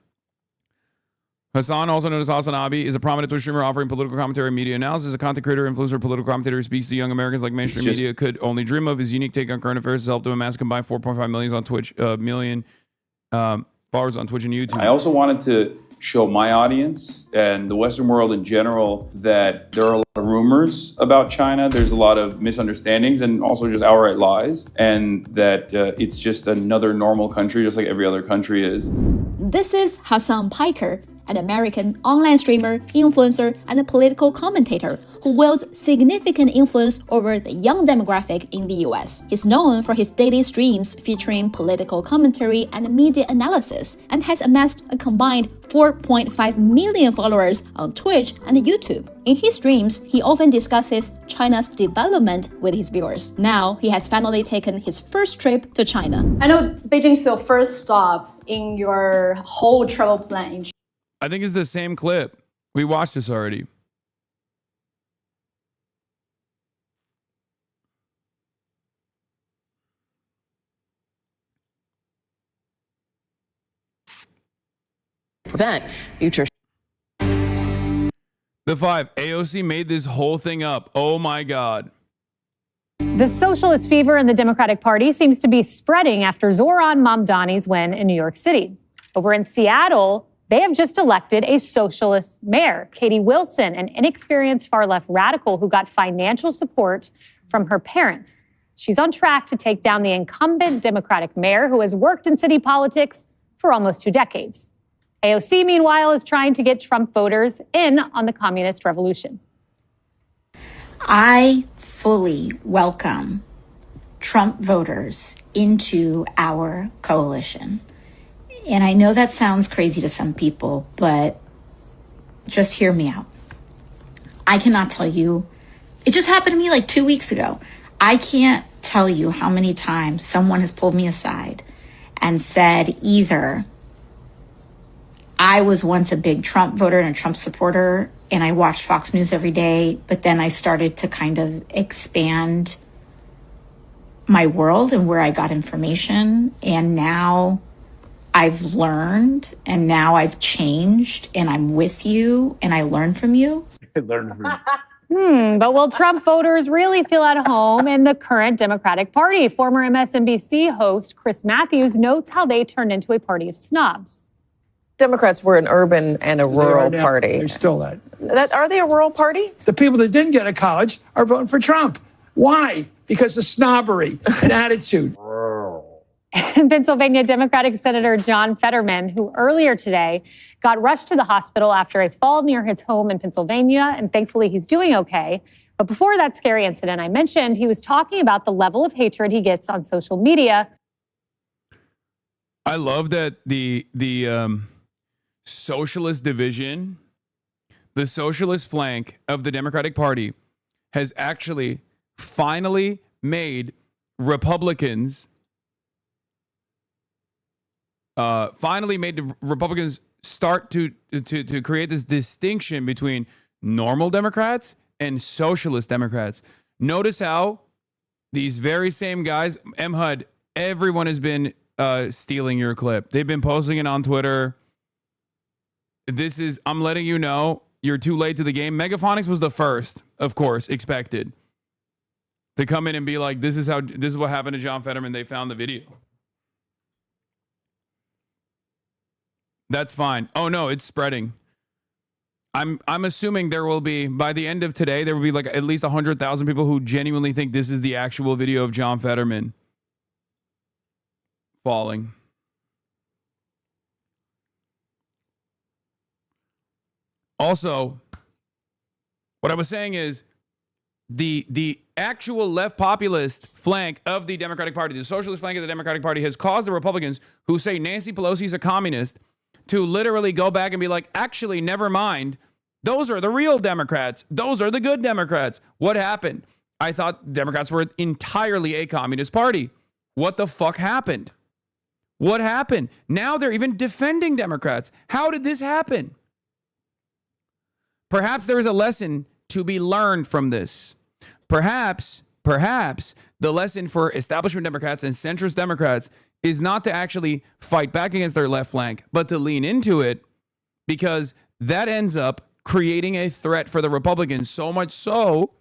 Hasan, also known as HasanAbi, is a prominent Twitch streamer offering political commentary and media analysis. A content creator, influencer, political commentator who speaks to young Americans like mainstream media could only dream of. His unique take on current affairs has helped him amass a combined 4.5 million on Twitch, followers on Twitch and YouTube. I also wanted to show my audience and the Western world in general that there are a lot of rumors about China. There's a lot of misunderstandings and also just outright lies, and that it's just another normal country, just like every other country is. This is Hasan Piker, an American online streamer, influencer, and a political commentator who wields significant influence over the young demographic in the US. He's known for his daily streams featuring political commentary and media analysis, and has amassed a combined 4.5 million followers on Twitch and YouTube. In his streams, he often discusses China's development with his viewers. Now, he has finally taken his first trip to China. I know Beijing's your first stop in your whole travel plan. I think it's the same clip. We watched this already. Prevent future. The 5. AOC made this whole thing up. Oh my God. The socialist fever in the Democratic Party seems to be spreading after Zohran Mamdani's win in New York City. Over in Seattle, they have just elected a socialist mayor, Katie Wilson, an inexperienced far-left radical who got financial support from her parents. She's on track to take down the incumbent Democratic mayor who has worked in city politics for almost 2 decades. AOC, meanwhile, is trying to get Trump voters in on the communist revolution. I fully welcome Trump voters into our coalition. And I know that sounds crazy to some people, but just hear me out. I cannot tell you, it just happened to me like 2 weeks ago. I can't tell you how many times someone has pulled me aside and said either I was once a big Trump voter and a Trump supporter, and I watched Fox News every day, but then I started to kind of expand my world and where I got information, and now I've learned and now I've changed and I'm with you and I learn from you. But will Trump voters really feel at home in the current Democratic Party? Former MSNBC host Chris Matthews notes how they turned into a party of snobs. Democrats were an urban and a rural party. They're still that. Are they a rural party? The people that didn't get a college are voting for Trump. Why? Because of snobbery and attitude. Pennsylvania Democratic Senator John Fetterman, who earlier today got rushed to the hospital after a fall near his home in Pennsylvania, and thankfully he's doing okay. But before that scary incident I mentioned, he was talking about the level of hatred he gets on social media. I love that the socialist division, the socialist flank of the Democratic Party has actually finally made Republicans start to create this distinction between normal Democrats and socialist Democrats. Notice how these very same guys, MHUD, everyone has been stealing your clip. They've been posting it on Twitter. I'm letting you know, you're too late to the game. Megaphonics was the first, of course, expected to come in and be like, this is what happened to John Fetterman. They found the video. That's fine. Oh no, it's spreading. I'm assuming there will be, by the end of today, there will be like at least 100,000 people who genuinely think this is the actual video of John Fetterman falling. Also, what I was saying is the actual left populist flank of the Democratic Party, the socialist flank of the Democratic Party, has caused the Republicans who say Nancy Pelosi's a communist to literally go back and be like, actually, never mind. Those are the real Democrats. Those are the good Democrats. What happened? I thought Democrats were entirely a communist party. What the fuck happened? What happened? Now they're even defending Democrats. How did this happen? Perhaps there is a lesson to be learned from this. Perhaps the lesson for establishment Democrats and centrist Democrats is not to actually fight back against their left flank, but to lean into it, because that ends up creating a threat for the Republicans, so much so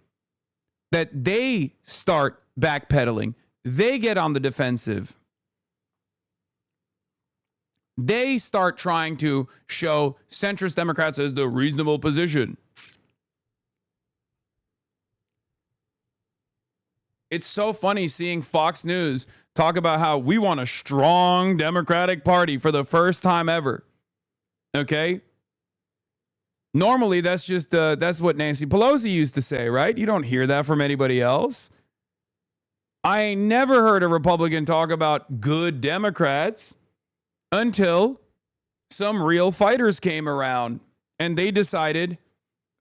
that they start backpedaling. They get on the defensive. They start trying to show centrist Democrats as the reasonable position. It's so funny seeing Fox News talk about how we want a strong Democratic Party for the first time ever. Okay? Normally, that's just that's what Nancy Pelosi used to say, right? You don't hear that from anybody else. I ain't never heard a Republican talk about good Democrats until some real fighters came around and they decided,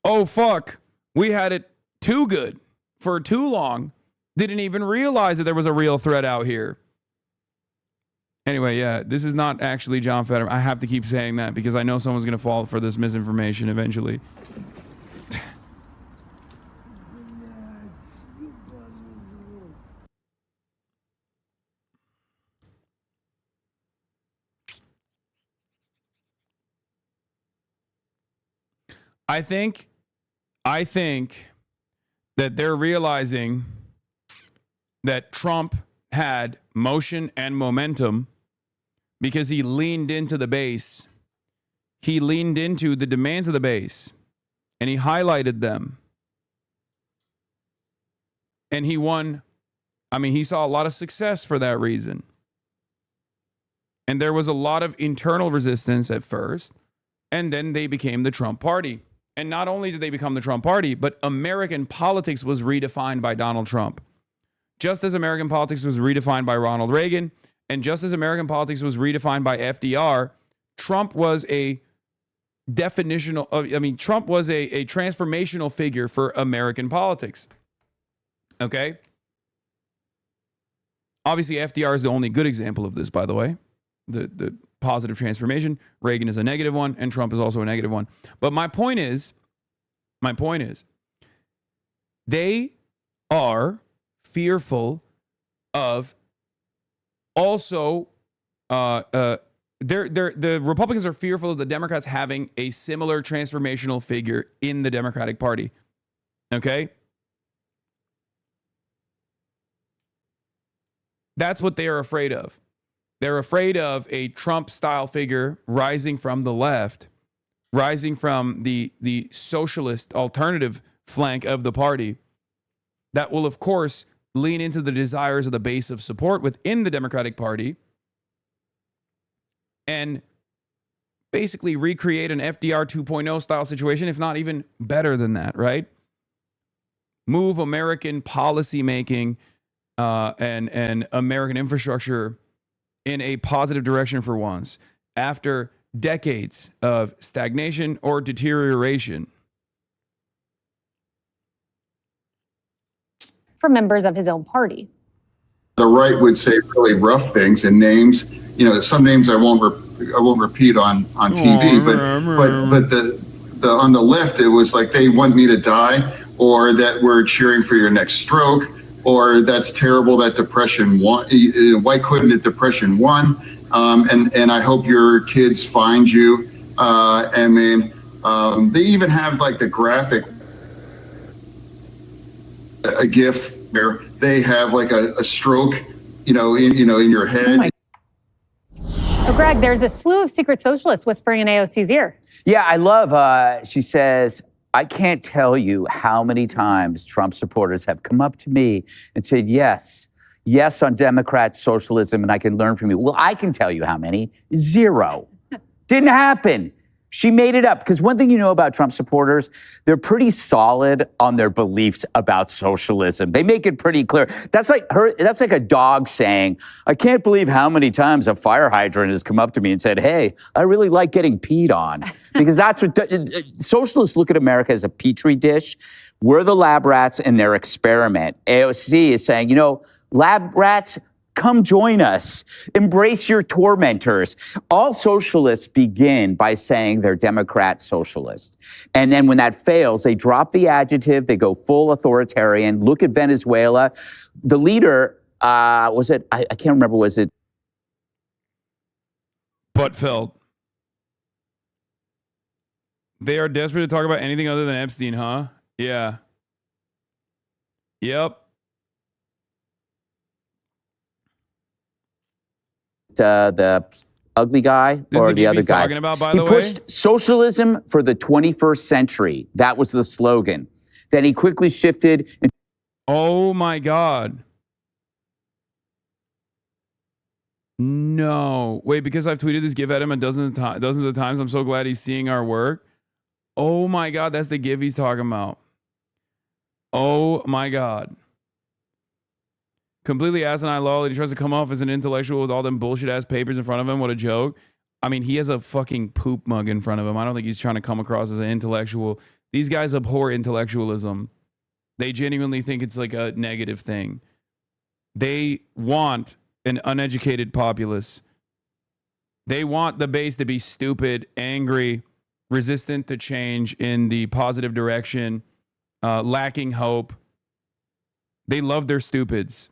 oh, fuck, we had it too good for too long. Didn't even realize that there was a real threat out here. Anyway, yeah, this is not actually John Fetterman. I have to keep saying that because I know someone's going to fall for this misinformation eventually. I think that they're realizing that Trump had motion and momentum because he leaned into the base. He leaned into the demands of the base and he highlighted them. And he won. I mean, he saw a lot of success for that reason. And there was a lot of internal resistance at first, and then they became the Trump party. And not only did they become the Trump party, but American politics was redefined by Donald Trump. Just as American politics was redefined by Ronald Reagan, and just as American politics was redefined by FDR, Trump was a Trump was a transformational figure for American politics. Okay? Obviously, FDR is the only good example of this, by the way. The positive transformation. Reagan is a negative one, and Trump is also a negative one. But my point is, they are fearful of also the Republicans are fearful of the Democrats having a similar transformational figure in the Democratic Party. Okay? That's what they are afraid of. They're afraid of a Trump-style figure rising from the left, rising from the socialist alternative flank of the party that will, of course, lean into the desires of the base of support within the Democratic Party and basically recreate an FDR 2.0 style situation, if not even better than that, right? Move American policymaking and American infrastructure in a positive direction for once, after decades of stagnation or deterioration. For members of his own party. The right would say really rough things and names. You know, some names I won't repeat on TV, but the on the left it was like they want me to die, or that we're cheering for your next stroke, or that's terrible that depression won. Why couldn't it depression won? And I hope your kids find you. I mean, they even have like the graphic, a GIF where they have like a stroke, in your head. So, Greg, there's a slew of secret socialists whispering in AOC's ear. Yeah, I love, she says, I can't tell you how many times Trump supporters have come up to me and said, yes on Democrat socialism, and I can learn from you. Well, I can tell you how many. 0. Didn't happen. She made it up. Because one thing you know about Trump supporters, they're pretty solid on their beliefs about socialism. They make it pretty clear. That's like a dog saying, I can't believe how many times a fire hydrant has come up to me and said, hey, I really like getting peed on. Because that's what socialists look at America as a petri dish. We're the lab rats in their experiment. AOC is saying, lab rats, come join us. Embrace your tormentors. All socialists begin by saying they're Democrat socialist. And then when that fails, they drop the adjective. They go full authoritarian. Look at Venezuela. The leader, I can't remember, was it? Buttfeld. They are desperate to talk about anything other than Epstein, huh? Yeah. Yep. The ugly guy or the other guy. Talking about, by the way? He pushed socialism for the 21st century. That was the slogan. Then he quickly shifted. Oh my God. No. Wait, because I've tweeted this GIF at him dozens of times. I'm so glad he's seeing our work. Oh my God, that's the GIF he's talking about. Oh my God. Completely asinine lol. He tries to come off as an intellectual with all them bullshit ass papers in front of him. What a joke. I mean, he has a fucking poop mug in front of him. I don't think he's trying to come across as an intellectual. These guys abhor intellectualism. They genuinely think it's like a negative thing. They want an uneducated populace. They want the base to be stupid, angry, resistant to change in the positive direction, lacking hope. They love their stupids.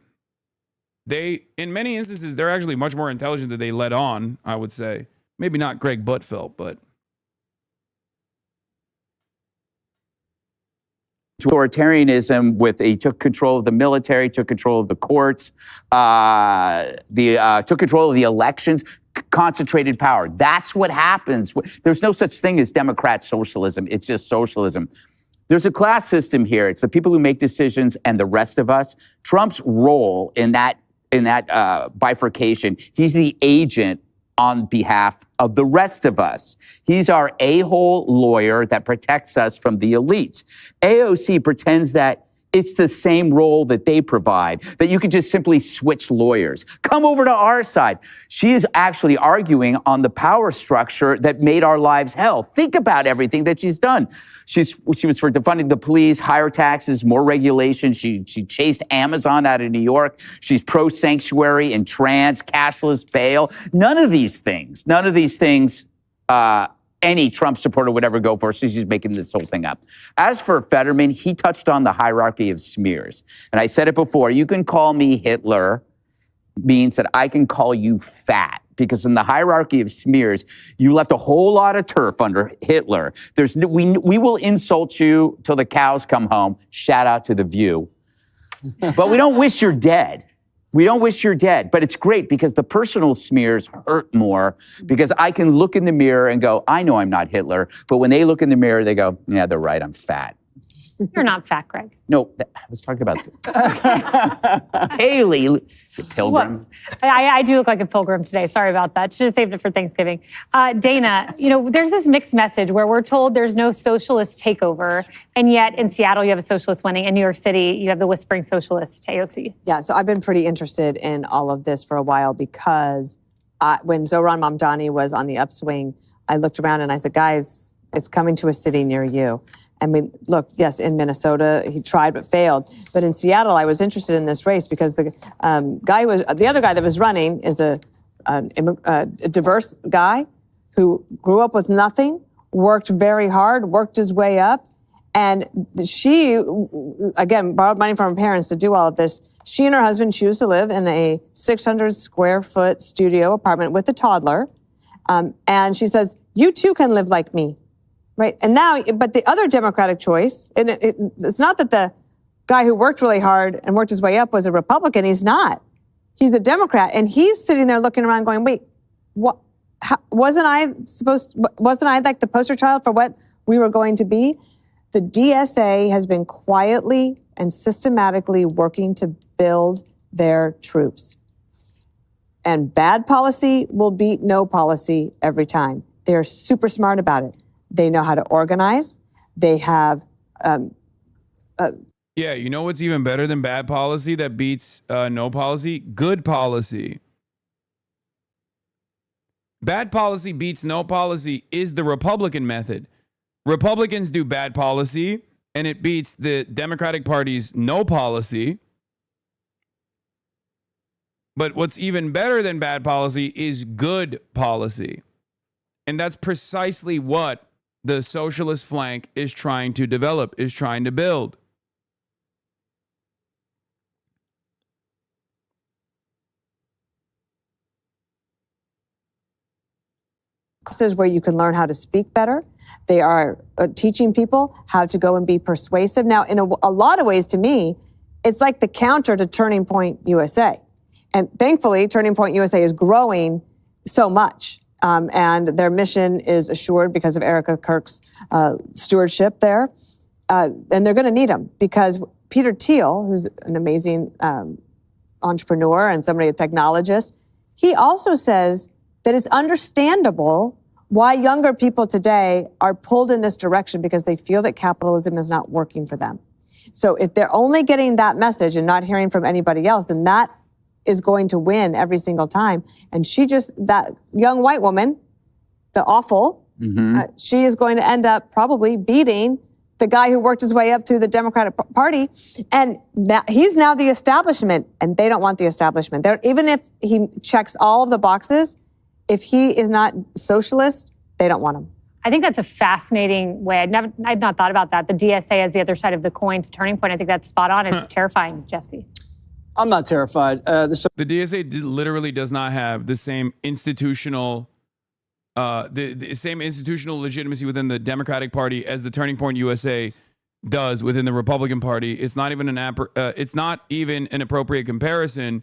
They, in many instances, they're actually much more intelligent than they let on, I would say. Maybe not Greg Buttfeld, but... Authoritarianism he took control of the military, took control of the courts, took control of the elections, concentrated power. That's what happens. There's no such thing as Democrat socialism. It's just socialism. There's a class system here. It's the people who make decisions and the rest of us. Trump's role in that bifurcation, he's the agent on behalf of the rest of us. He's our a-hole lawyer that protects us from the elites. AOC pretends that it's the same role that they provide, that you could just simply switch lawyers. Come over to our side. She is actually arguing on the power structure that made our lives hell. Think about everything that she's done. She was for defunding the police, higher taxes, more regulation. She chased Amazon out of New York. She's pro-sanctuary and trans, cashless bail. None of these things, any Trump supporter would ever go for. So she's making this whole thing up. As for Fetterman, he touched on the hierarchy of smears. And I said it before, you can call me Hitler, means that I can call you fat. because in the hierarchy of smears, you left a whole lot of turf under Hitler. We will insult you till the cows come home. Shout out to The View. But we don't wish you're dead. We don't wish you're dead. But it's great because the personal smears hurt more because I can look in the mirror and go, I know I'm not Hitler. But when they look in the mirror, they go, yeah, they're right, I'm fat. You're not fat, Greg. No, I was talking about Haley, you pilgrim. Whoops. I do look like a pilgrim today. Sorry about that. Should have saved it for Thanksgiving. Dana, there's this mixed message where we're told there's no socialist takeover, and yet in Seattle you have a socialist winning. In New York City, you have the whispering socialist, AOC. Yeah, so I've been pretty interested in all of this for a while because when Zohran Mamdani was on the upswing, I looked around and I said, guys, it's coming to a city near you. And we looked, yes, in Minnesota, he tried but failed. But in Seattle, I was interested in this race because the other guy that was running is a diverse guy who grew up with nothing, worked very hard, worked his way up. And she, again, borrowed money from her parents to do all of this. She and her husband choose to live in a 600 square foot studio apartment with a toddler. And she says, you too can live like me. Right. And now, but the other Democratic choice, and it's not that the guy who worked really hard and worked his way up was a Republican. He's not. He's a Democrat. And he's sitting there looking around going, wait, what? Wasn't I like the poster child for what we were going to be? The DSA has been quietly and systematically working to build their troops. And bad policy will beat no policy every time. They're super smart about it. They know how to organize. They have... Yeah, you know what's even better than bad policy that beats no policy? Good policy. Bad policy beats no policy is the Republican method. Republicans do bad policy, and it beats the Democratic Party's no policy. But what's even better than bad policy is good policy. And that's precisely what the socialist flank is trying to develop, is trying to build. Classes where you can learn how to speak better. They are teaching people how to go and be persuasive. Now, in a lot of ways, to me, it's like the counter to Turning Point USA. And thankfully, Turning Point USA is growing so much. And their mission is assured because of Erica Kirk's stewardship there. And they're going to need them because Peter Thiel, who's an amazing entrepreneur and somebody, a technologist, he also says that it's understandable why younger people today are pulled in this direction because they feel that capitalism is not working for them. So if they're only getting that message and not hearing from anybody else, then that is going to win every single time. And that young white woman, the awful, she is going to end up probably beating the guy who worked his way up through the Democratic Party. And he's now the establishment, and they don't want the establishment. Even if he checks all of the boxes, if he is not socialist, they don't want him. I think that's a fascinating way. I'd not thought about that. The DSA as the other side of the coin to Turning Point. I think that's spot on. It's terrifying, Jesse. I'm not terrified. The DSA literally does not have the same institutional, the same institutional legitimacy within the Democratic Party as the Turning Point USA does within the Republican Party. It's not even an appropriate comparison,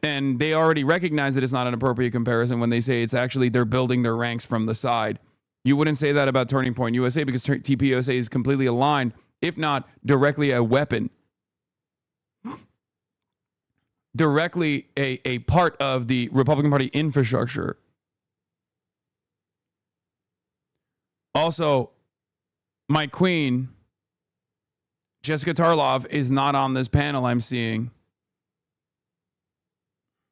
and they already recognize that it's not an appropriate comparison when they say it's actually they're building their ranks from the side. You wouldn't say that about Turning Point USA because TPUSA is completely aligned, if not directly a weapon. Directly a part of the Republican Party infrastructure. Also, my queen, Jessica Tarlov, is not on this panel I'm seeing.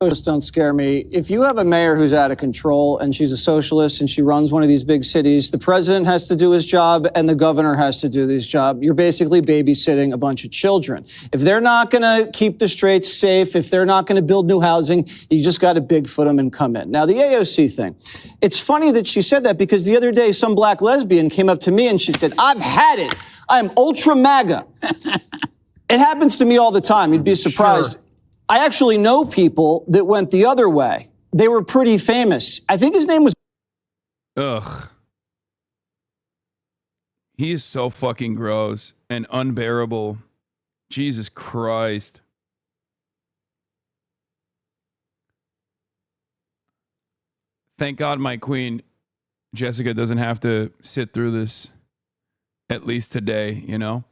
Just don't scare me. If you have a mayor who's out of control and she's a socialist and she runs one of these big cities, the president has to do his job and the governor has to do his job. You're basically babysitting a bunch of children. If they're not going to keep the streets safe, if they're not going to build new housing, you just got to Bigfoot them and come in. Now, the AOC thing. It's funny that she said that because the other day some black lesbian came up to me and she said, I've had it. I'm ultra MAGA. It happens to me all the time. You'd be surprised. Sure. I actually know people that went the other way, they were pretty famous. I think his name was... Ugh. He is so fucking gross and unbearable. Jesus Christ. Thank God my queen, Jessica, doesn't have to sit through this, at least today, you know?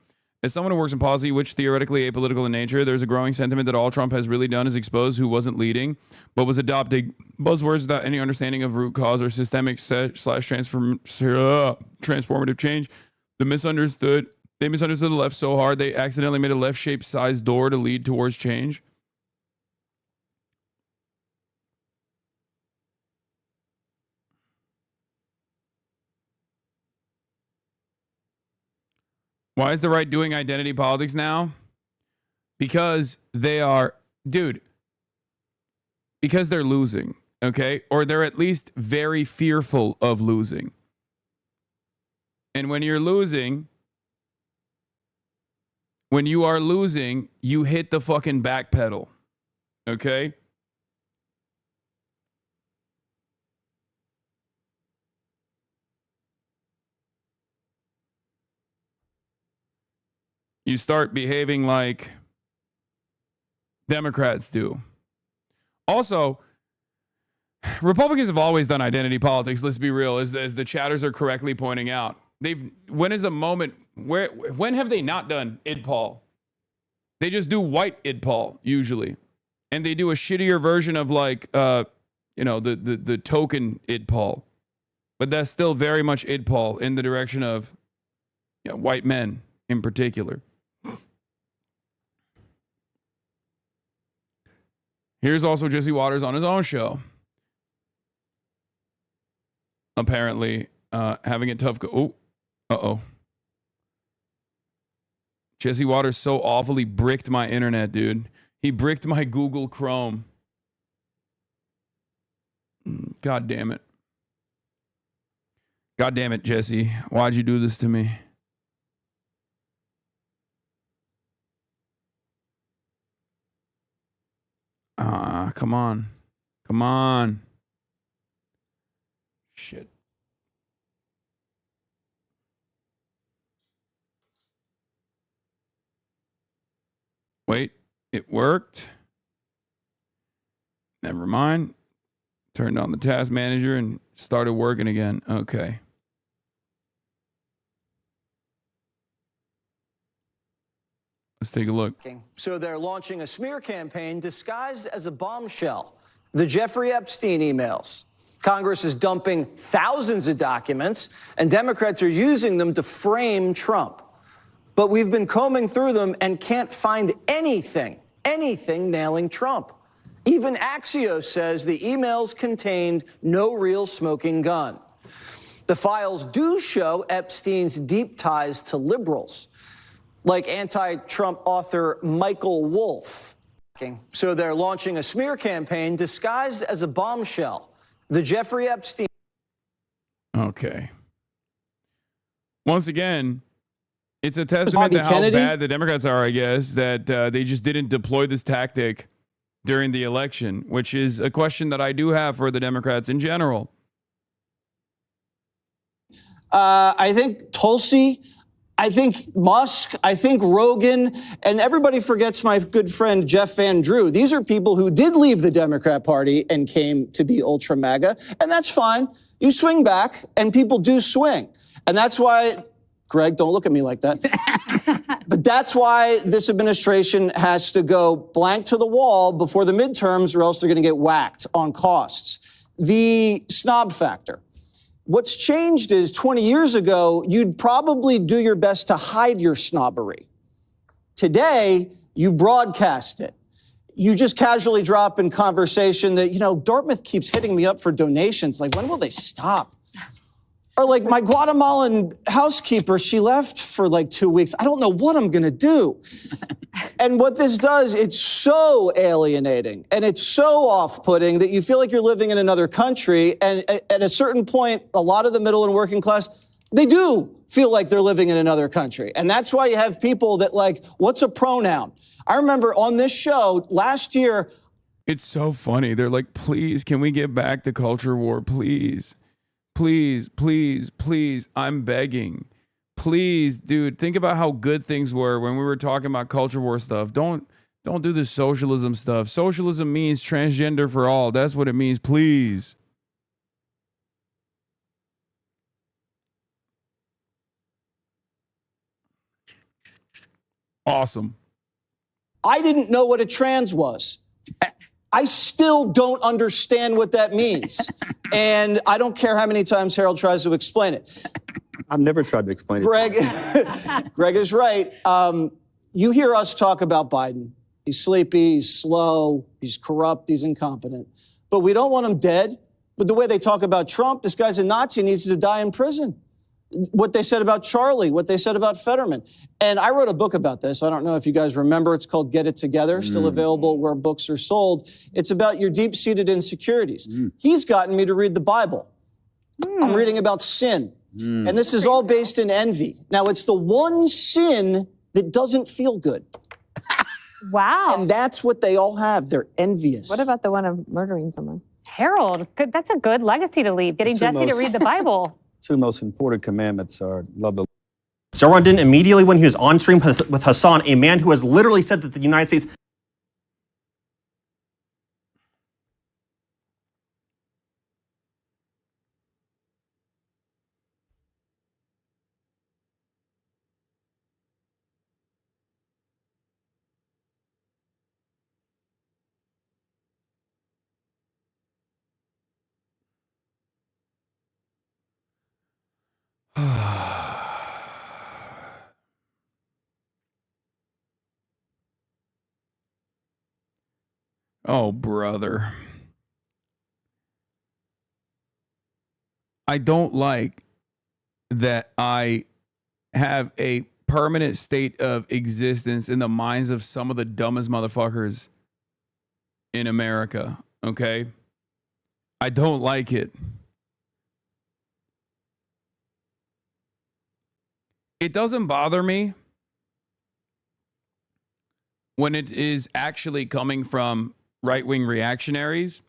As someone who works in policy, which theoretically apolitical in nature, there's a growing sentiment that all Trump has really done is expose who wasn't leading, but was adopting buzzwords without any understanding of root cause or systemic / transformative change. They misunderstood the left so hard they accidentally made a left-shaped sized door to lead towards change. Why is the right doing identity politics now? Because they are, dude, because they're losing, okay? Or they're at least very fearful of losing. And when you're losing, when you are losing, you hit the fucking back pedal, okay? You start behaving like Democrats do. Also, Republicans have always done identity politics, let's be real, as the chatters are correctly pointing out. When is a moment when have they not done IDPOL? They just do white IDPOL usually. And they do a shittier version of like the token IDPOL. But that's still very much IDPOL in the direction of white men in particular. Here's also Jesse Waters on his own show. Apparently, having it tough. Jesse Waters so awfully bricked my internet, dude. He bricked my Google Chrome. God damn it. God damn it, Jesse. Why'd you do this to me? Come on. Come on. Shit. Wait, it worked. Never mind. Turned on the task manager and started working again. Okay. Let's take a look. So they're launching a smear campaign disguised as a bombshell. The Jeffrey Epstein emails. Congress is dumping thousands of documents, and Democrats are using them to frame Trump. But we've been combing through them and can't find anything nailing Trump. Even Axios says the emails contained no real smoking gun. The files do show Epstein's deep ties to liberals, like anti-Trump author Michael Wolff. So they're launching a smear campaign disguised as a bombshell. The Jeffrey Epstein. Okay. Once again, it's a testament to how bad the Democrats are, I guess, that they just didn't deploy this tactic during the election, which is a question that I do have for the Democrats in general. I think Tulsi, I think Musk, I think Rogan, and everybody forgets my good friend Jeff Van Drew. These are people who did leave the Democrat Party and came to be ultra MAGA, and that's fine. You swing back, and people do swing. And that's why, Greg, don't look at me like that. But that's why this administration has to go blank to the wall before the midterms, or else they're going to get whacked on costs. The snob factor. What's changed is 20 years ago, you'd probably do your best to hide your snobbery. Today, you broadcast it. You just casually drop in conversation that, Dartmouth keeps hitting me up for donations. Like, when will they stop? Or like my Guatemalan housekeeper, she left for like 2 weeks. I don't know what I'm going to do. And what this does, it's so alienating and it's so off-putting that you feel like you're living in another country. And at a certain point, a lot of the middle and working class, they do feel like they're living in another country. And that's why you have people that like, what's a pronoun? I remember on this show last year, It's so funny. They're like, please, can we get back to culture war? Please, please, please, please. I'm begging. Please, dude, think about how good things were when we were talking about culture war stuff. Don't do the socialism stuff. Socialism means transgender for all. That's what it means. Please. Awesome. I didn't know what a trans was. I still don't understand what that means. And I don't care how many times Harold tries to explain it. I've never tried to explain it. Greg is right. You hear us talk about Biden. He's sleepy, he's slow, he's corrupt, he's incompetent. But we don't want him dead. But the way they talk about Trump, this guy's a Nazi, needs to die in prison. What they said about Charlie, what they said about Fetterman. And I wrote a book about this. I don't know if you guys remember. It's called Get It Together, still available where books are sold. It's about your deep-seated insecurities. He's gotten me to read the Bible. I'm reading about sin. And this is all based in envy. Now, it's the one sin that doesn't feel good. Wow. And that's what they all have. They're envious. What about the one of murdering someone? Harold, that's a good legacy to leave, getting Jesse to read the Bible. Two most important commandments are love the. Zoran didn't immediately, when he was on stream with Hasan, a man who has literally said that the United States. Oh, brother. I don't like that I have a permanent state of existence in the minds of some of the dumbest motherfuckers in America, okay? I don't like it. It doesn't bother me when it is actually coming from right-wing reactionaries,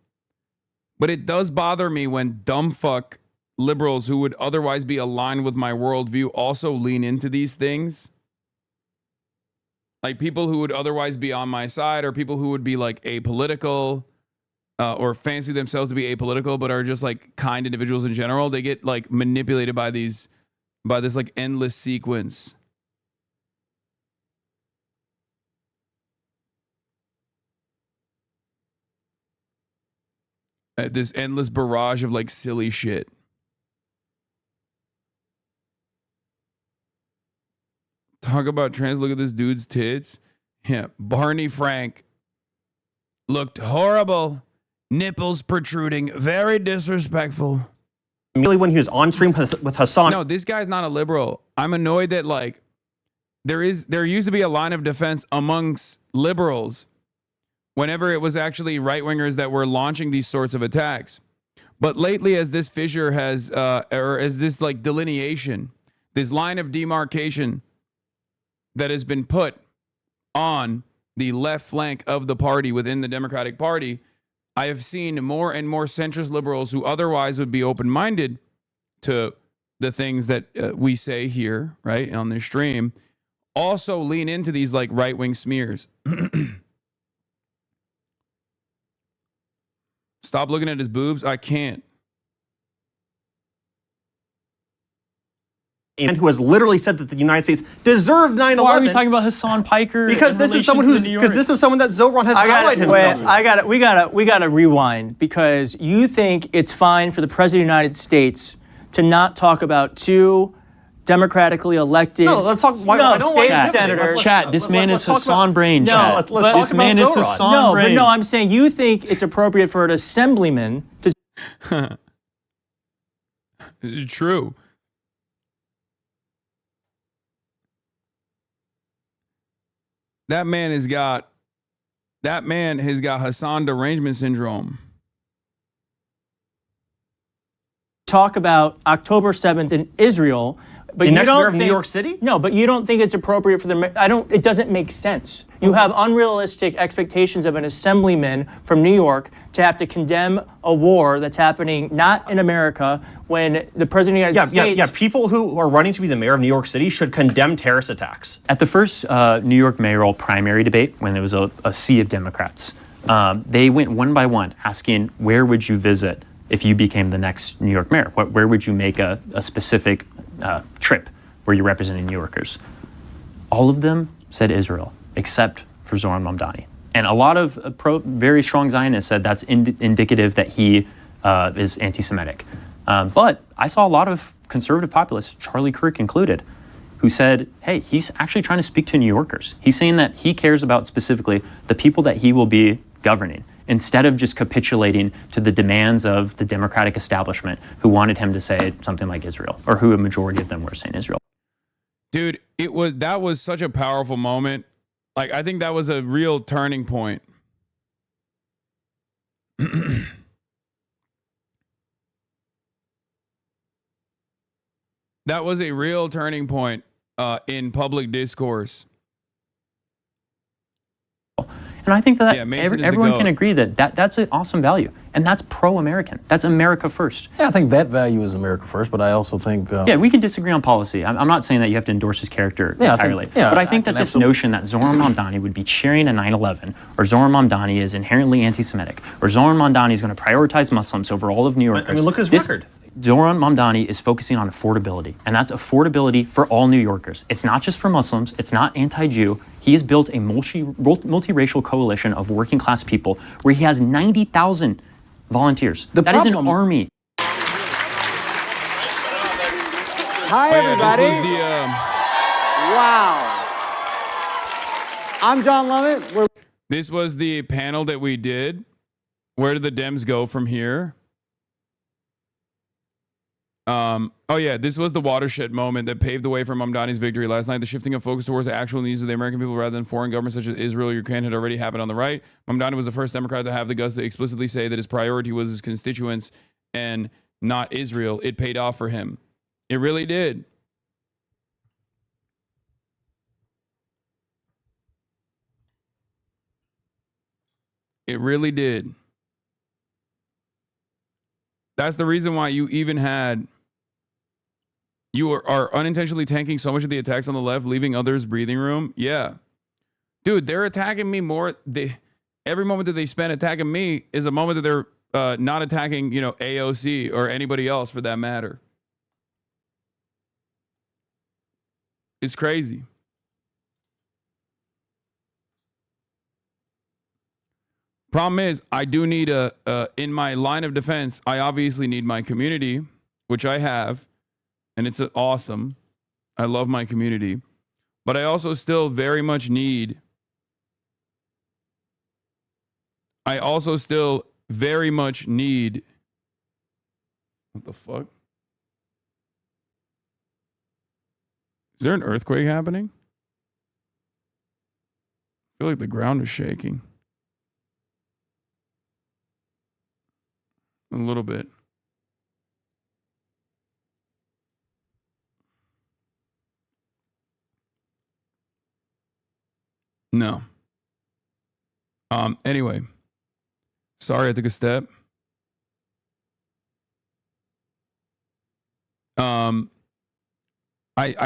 but it does bother me when dumb fuck liberals who would otherwise be aligned with my worldview also lean into these things. Like people who would otherwise be on my side, or people who would be like apolitical, or fancy themselves to be apolitical, but are just like kind individuals in general. They get like manipulated by this like endless sequence. This endless barrage of like silly shit. Talk about trans. Look at this dude's tits. Yeah, Barney Frank looked horrible. Nipples protruding. Very disrespectful. Immediately when he was on stream with Hasan. No, this guy's not a liberal. I'm annoyed that like there used to be a line of defense amongst liberals whenever it was actually right-wingers that were launching these sorts of attacks. But lately, as this fissure has, or as this like delineation, this line of demarcation that has been put on the left flank of the party within the Democratic Party, I have seen more and more centrist liberals who otherwise would be open-minded to the things that we say here, right, on this stream, also lean into these like right-wing smears. Stop looking at his boobs. I can't. And who has literally said that the United States deserved 9/11. Why are we talking about Hasan Piker? Because this is someone that Zoran has allied himself with. We gotta rewind, because you think it's fine for the President of the United States to not talk about two democratically elected state senators. Chat, this man is Hassan Brain. No, let's talk this man is Zoran. Hassan Brain. No, I'm saying you think it's appropriate for an assemblyman to. True. That man has got Hassan derangement syndrome. Talk about October 7th in Israel, But the you next don't mayor of New think- York City? No, but you don't think it's appropriate for the. It doesn't make sense. You have unrealistic expectations of an assemblyman from New York to have to condemn a war that's happening not in America when the president of the United States. Yeah. People who are running to be the mayor of New York City should condemn terrorist attacks. At the first New York mayoral primary debate, when there was a sea of Democrats, they went one by one asking, where would you visit if you became the next New York mayor? Where would you make a specific trip where you're representing New Yorkers? All of them said Israel, except for Zoran Mamdani. And a lot of very strong Zionists said that's indicative that he is anti-Semitic. But I saw a lot of conservative populists, Charlie Kirk included, who said, hey, he's actually trying to speak to New Yorkers. He's saying that he cares about specifically the people that he will be governing, instead of just capitulating to the demands of the Democratic establishment who wanted him to say something like Israel, or who a majority of them were saying Israel. Dude, that was such a powerful moment. Like, I think that was a real turning point. That was a real turning point in public discourse. And I think that Mason is everyone the can GOAT. agree that's an awesome value. And that's pro-American. That's America first. Yeah, I think that value is America first, but I also think... Yeah, we can disagree on policy. I'm not saying that you have to endorse his character entirely. But I think that this notion that Zoran Mamdani would be cheering a 9/11, or Zoran Mamdani is inherently anti-Semitic, or Zoran Mamdani is going to prioritize Muslims over all of New Yorkers. I mean, look at his record. Zoran Mamdani is focusing on affordability, and that's affordability for all New Yorkers. It's not just for Muslims. It's not anti-Jew. He has built a multiracial coalition of working class people where he has 90,000 volunteers. That is an army. Hi, everybody. This was Wow. I'm John Lovett. This was the panel that we did. Where do the Dems go from here? Oh yeah, this was the watershed moment that paved the way for Mamdani's victory last night. The shifting of focus towards the actual needs of the American people rather than foreign governments such as Israel or Ukraine had already happened on the right. Mamdani was the first Democrat to have the guts to explicitly say that his priority was his constituents and not Israel. It paid off for him. It really did. It really did. That's the reason why you even had... You are unintentionally tanking so much of the attacks on the left, leaving others breathing room. Yeah. Dude, they're attacking me more. Every moment that they spend attacking me is a moment that they're not attacking, AOC or anybody else for that matter. It's crazy. Problem is, I do need in my line of defense, I obviously need my community, which I have. And it's awesome. I love my community. But I also still very much need... What the fuck? Is there an earthquake happening? I feel like the ground is shaking. A little bit. No. Anyway. Sorry I took a step. I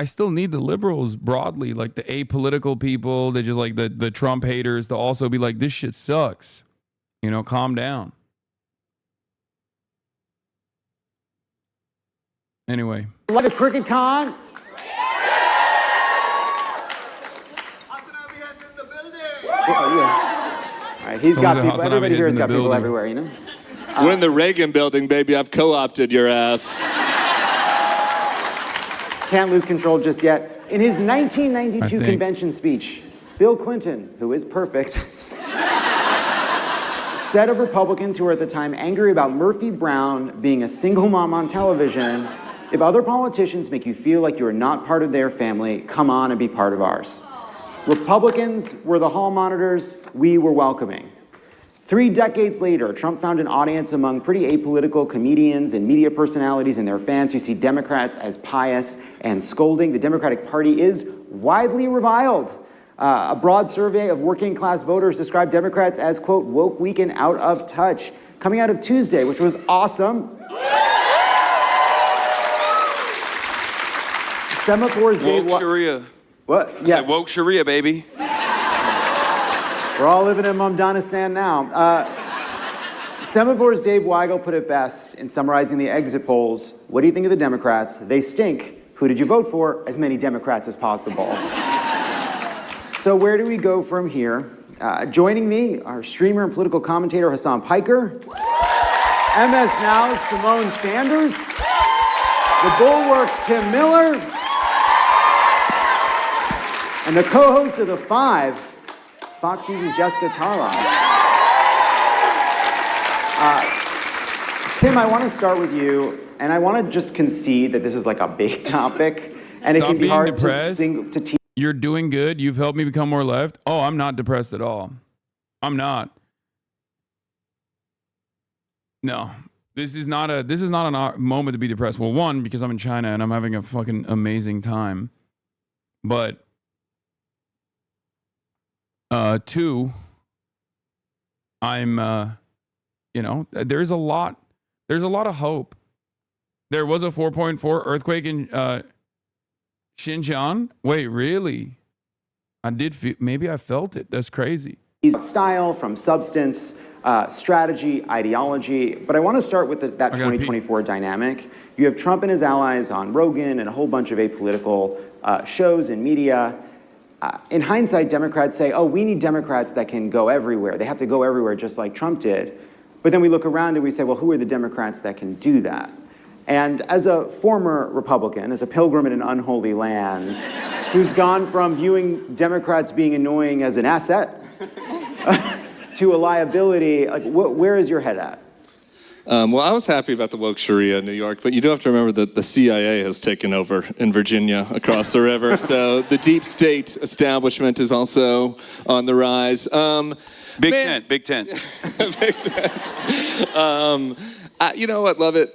still need the liberals broadly, like the apolitical people, they just like the Trump haters to also be like, this shit sucks. Calm down. Anyway. Like a cricket con. All right, he's got people. Everybody here has got people everywhere, We're in the Reagan building, baby. I've co-opted your ass. Can't lose control just yet. In his 1992 convention speech, Bill Clinton, who is perfect, said of Republicans who were at the time angry about Murphy Brown being a single mom on television, if other politicians make you feel like you are not part of their family, come on and be part of ours. Republicans were the hall monitors we were welcoming. 3 decades later, Trump found an audience among pretty apolitical comedians and media personalities and their fans who see Democrats as pious and scolding. The Democratic Party is widely reviled. A broad survey of working class voters described Democrats as, quote, woke, weak, and out of touch. Coming out of Tuesday, which was awesome. Semaphores Dave... Woke Sharia. What? Yeah. Woke Sharia, baby. We're all living in Momdanistan now. Semaphores Dave Weigel put it best in summarizing the exit polls. What do you think of the Democrats? They stink. Who did you vote for? As many Democrats as possible. So where do we go from here? Joining me, our streamer and political commentator, Hasan Piker. MS Now's Simone Sanders. The Bulwark's Tim Miller. And the co-host of The Five, Fox News' Jessica Tarlov. Tim, I want to start with you, and I want to just concede that this is like a big topic, and Stop it can be being hard depressed. to teach. You're doing good. You've helped me become more left. Oh, I'm not depressed at all. I'm not. No, this is not a moment to be depressed. Well, one, because I'm in China and I'm having a fucking amazing time. But two, I'm there's a lot of hope. There was a 4.4 earthquake in Xinjiang. Wait, really? I did feel, maybe I felt it. That's crazy. Style, from substance, strategy, ideology. But I want to start with that 2024 dynamic. You have Trump and his allies on Rogan and a whole bunch of apolitical shows and media. In hindsight, Democrats say, oh, we need Democrats that can go everywhere. They have to go everywhere just like Trump did. But then we look around and we say, well, who are the Democrats that can do that? And as a former Republican, as a pilgrim in an unholy land, who's gone from viewing Democrats being annoying as an asset to a liability, like, where is your head at? Well, I was happy about the woke Sharia in New York, but you do have to remember that the CIA has taken over in Virginia across the river. So the deep state establishment is also on the rise. Big tent. Big tent. You know what? Love it.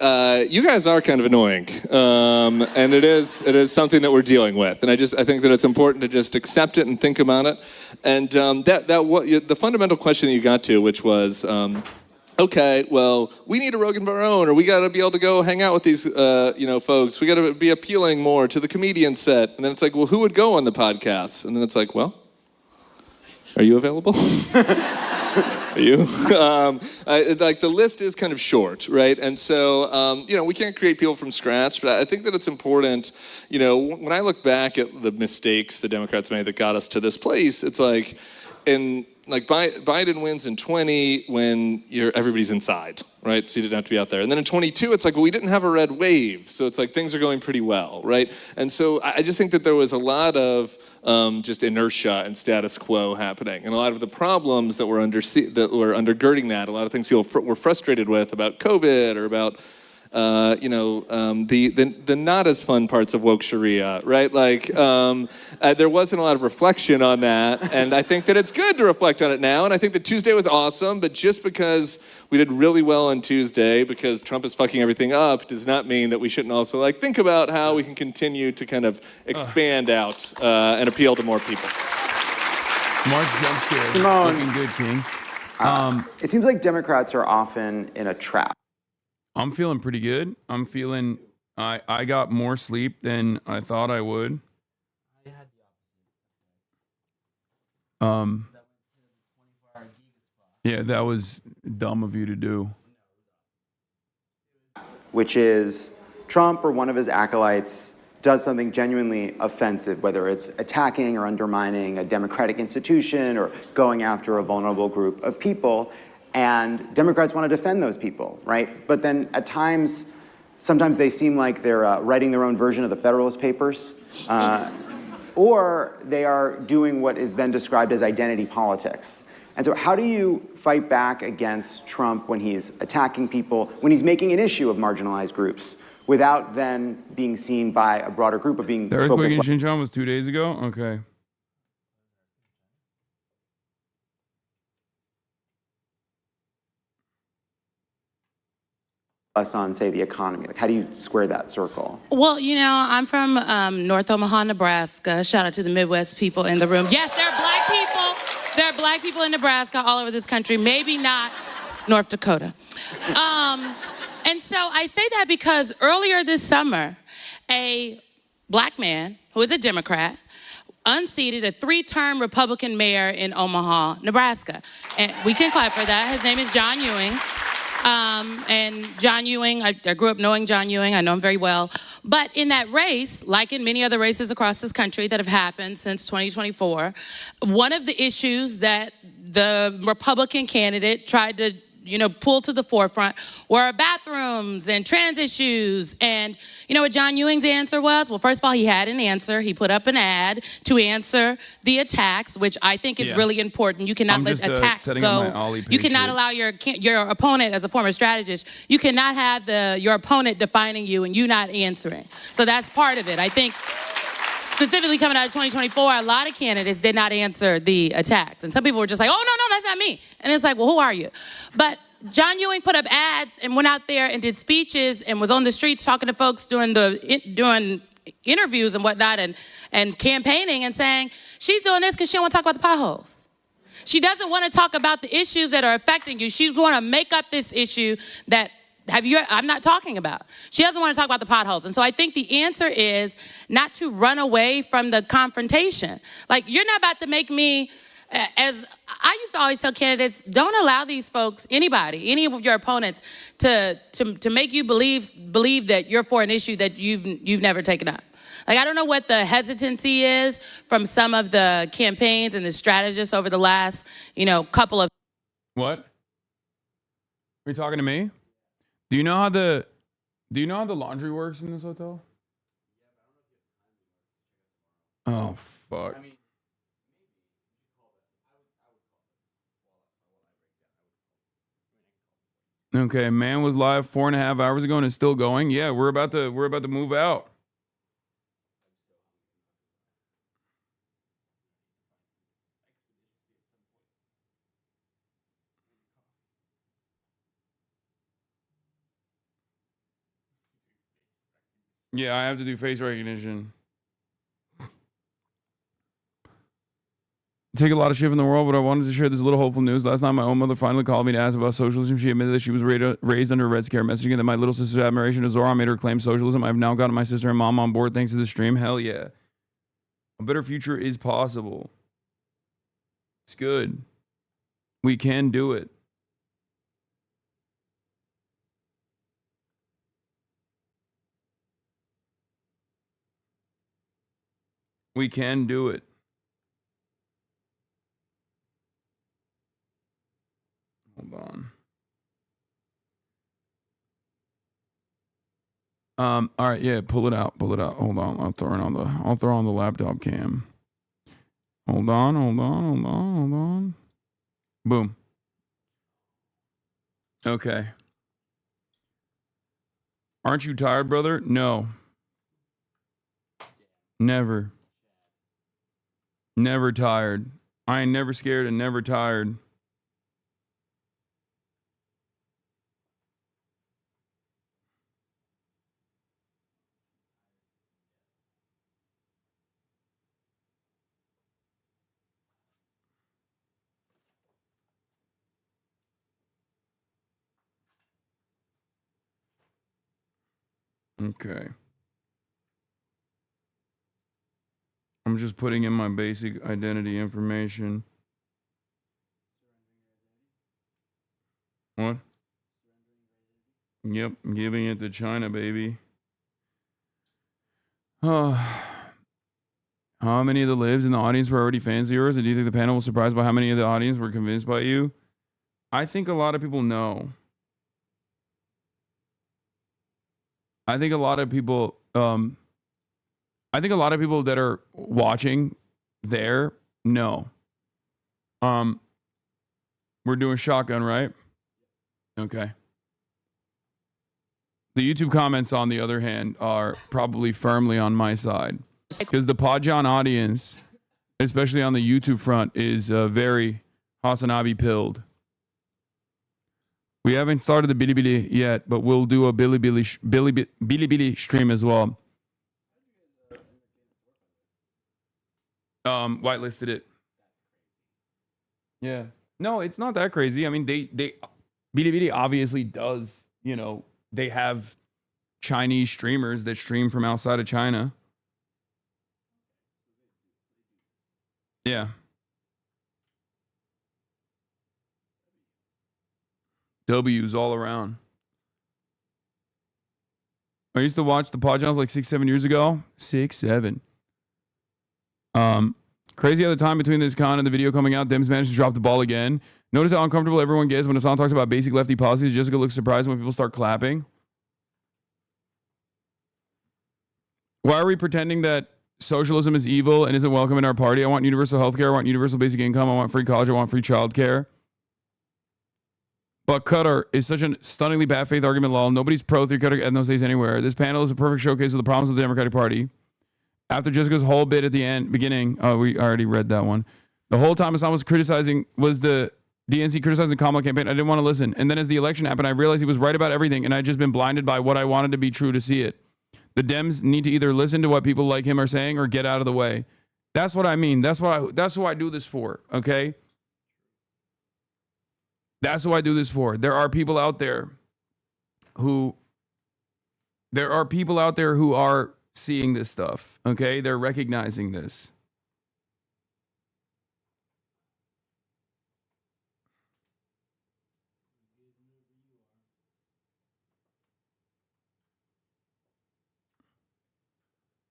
You guys are kind of annoying, and it is something that we're dealing with. And I think that it's important to just accept it and think about it. And the fundamental question that you got to, which was, okay, well, we need a Rogan of our own, or we got to be able to go hang out with these, folks. We got to be appealing more to the comedian set. And then it's like, well, who would go on the podcast? And then it's like, well, are you available? Are you? Like the list is kind of short, right? And so, we can't create people from scratch, but I think that it's important, when I look back at the mistakes the Democrats made that got us to this place, it's like, Biden wins in 20 when everybody's inside, right? So you didn't have to be out there. And then in 22, it's like, well, we didn't have a red wave. So it's like things are going pretty well, right? And so I just think that there was a lot of just inertia and status quo happening. And a lot of the problems that were undergirding that, a lot of things people were frustrated with about COVID or about the not as fun parts of woke Sharia, right? There wasn't a lot of reflection on that, and I think that it's good to reflect on it now, and I think that Tuesday was awesome, but just because we did really well on Tuesday, because Trump is fucking everything up, does not mean that we shouldn't also think about how we can continue to kind of expand out and appeal to more people. Smart jump scare. Simone. Looking good, King. It seems like Democrats are often in a trap. I'm feeling pretty good. I'm feeling, I got more sleep than I thought I would. Yeah, that was dumb of you to do. Which is Trump or one of his acolytes does something genuinely offensive, whether it's attacking or undermining a democratic institution or going after a vulnerable group of people. And Democrats want to defend those people, right? But then at times, sometimes they seem like they're writing their own version of the Federalist Papers, or they are doing what is then described as identity politics. And so how do you fight back against Trump when he's attacking people, when he's making an issue of marginalized groups, without then being seen by a broader group of being The earthquake in Xinjiang was 2 days ago? Okay. us on, say, the economy? Like, how do you square that circle? Well, you know, I'm from North Omaha, Nebraska. Shout out to the Midwest people in the room. Yes, there are black people. There are black people in Nebraska all over this country. Maybe not North Dakota. And so I say that because earlier this summer, a black man who is a Democrat unseated a 3-term Republican mayor in Omaha, Nebraska. And we can clap for that. His name is John Ewing. And John Ewing, I grew up knowing John Ewing. I know him very well. But in that race, like in many other races across this country that have happened since 2024, one of the issues that the Republican candidate tried to pull to the forefront were bathrooms and trans issues. And you know what John Ewing's answer was? Well, first of all, he had an answer. He put up an ad to answer the attacks, which I think is really important. You cannot let attacks go. You cannot allow your opponent, as a former strategist, you cannot have your opponent defining you and you not answering. So that's part of it. I think specifically coming out of 2024, a lot of candidates did not answer the attacks. And some people were just like, oh, no, that's not me. And it's like, well, who are you? But John Ewing put up ads and went out there and did speeches and was on the streets talking to folks doing interviews and whatnot and campaigning and saying, she's doing this because she don't want to talk about the potholes. She doesn't want to talk about the issues that are affecting you. She want to make up this issue that I'm not talking about. She doesn't want to talk about the potholes. And so I think the answer is not to run away from the confrontation. Like, you're not about to make me, as I used to always tell candidates, don't allow these folks, anybody, any of your opponents, to make you believe that you're for an issue that you've never taken up. Like, I don't know what the hesitancy is from some of the campaigns and the strategists over the last, couple of. What? Are you talking to me? Do you know how the laundry works in this hotel? Oh, fuck. Okay, man was live 4.5 hours ago and is still going. Yeah, we're about to move out. Yeah, I have to do face recognition. Take a lot of shit in the world, but I wanted to share this little hopeful news. Last night, my own mother finally called me to ask about socialism. She admitted that she was raised under Red Scare, messaging that my little sister's admiration of Zoran made her claim socialism. I've now gotten my sister and mom on board thanks to the stream. Hell yeah. A better future is possible. It's good. We can do it. We can do it. Hold on. All right, yeah, pull it out. Hold on. I'll throw on the laptop cam. Hold on. Boom. Okay. Aren't you tired, brother? No. Never tired. I ain't never scared and never tired. Okay. I'm just putting in my basic identity information. What? Yep, giving it to China, baby. How many of the libs in the audience were already fans of yours? And do you think the panel was surprised by how many of the audience were convinced by you? I think a lot of people know. I think a lot of people that are watching there know. We're doing shotgun, right? Okay. The YouTube comments, on the other hand, are probably firmly on my side. Because the Podjon audience, especially on the YouTube front, is very HasanAbi pilled. We haven't started the Bilibili yet, but we'll do a Bilibili stream as well. Whitelisted it. Yeah. No, it's not that crazy. I mean, they Bilibili obviously does, you know, they have Chinese streamers that stream from outside of China. Yeah. W's all around. I used to watch the pod channels like 6-7 years ago. 6-7. Crazy at the time between this con and the video coming out, Dems managed to drop the ball again. Notice how uncomfortable everyone gets when Hasan talks about basic lefty policies. Jessica looks surprised when people start clapping. Why are we pretending that socialism is evil and isn't welcome in our party? I want universal health care. I want universal basic income. I want free college. I want free childcare. But Qatar is such a stunningly bad faith argument, lol. Nobody's pro three-cutter ethno states anywhere. This panel is a perfect showcase of the problems of the Democratic Party. After Jessica's whole bit at the beginning, we already read that one. The whole time Hasan was the DNC criticizing the Kamala campaign. I didn't want to listen. And then as the election happened, I realized he was right about everything, and I'd just been blinded by what I wanted to be true to see it. The Dems need to either listen to what people like him are saying or get out of the way. That's what I mean. That's who I do this for, okay? That's who I do this for. There are people out there who are seeing this stuff, okay? They're recognizing this.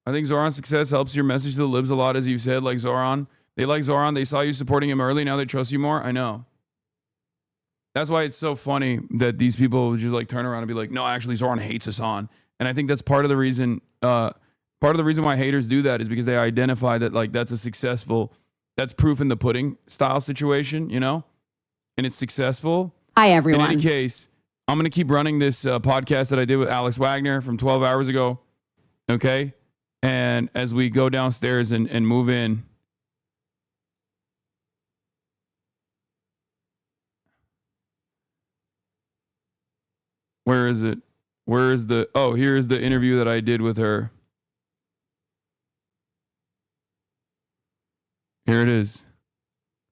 I think Zoran's success helps your message to the libs a lot, as you've said, like Zoran. They like Zoran. They saw you supporting him early. Now they trust you more. I know. That's why it's so funny that these people just like turn around and be like, no, actually Zoran hates Hasan. And I think that's part of the reason why haters do that is because they identify that like that's proof in the pudding style situation, you know? And it's successful. Hi, everyone. In any case, I'm going to keep running this podcast that I did with Alex Wagner from 12 hours ago. Okay? And as we go downstairs and move in, where is it? Here's the interview that I did with her. Here it is.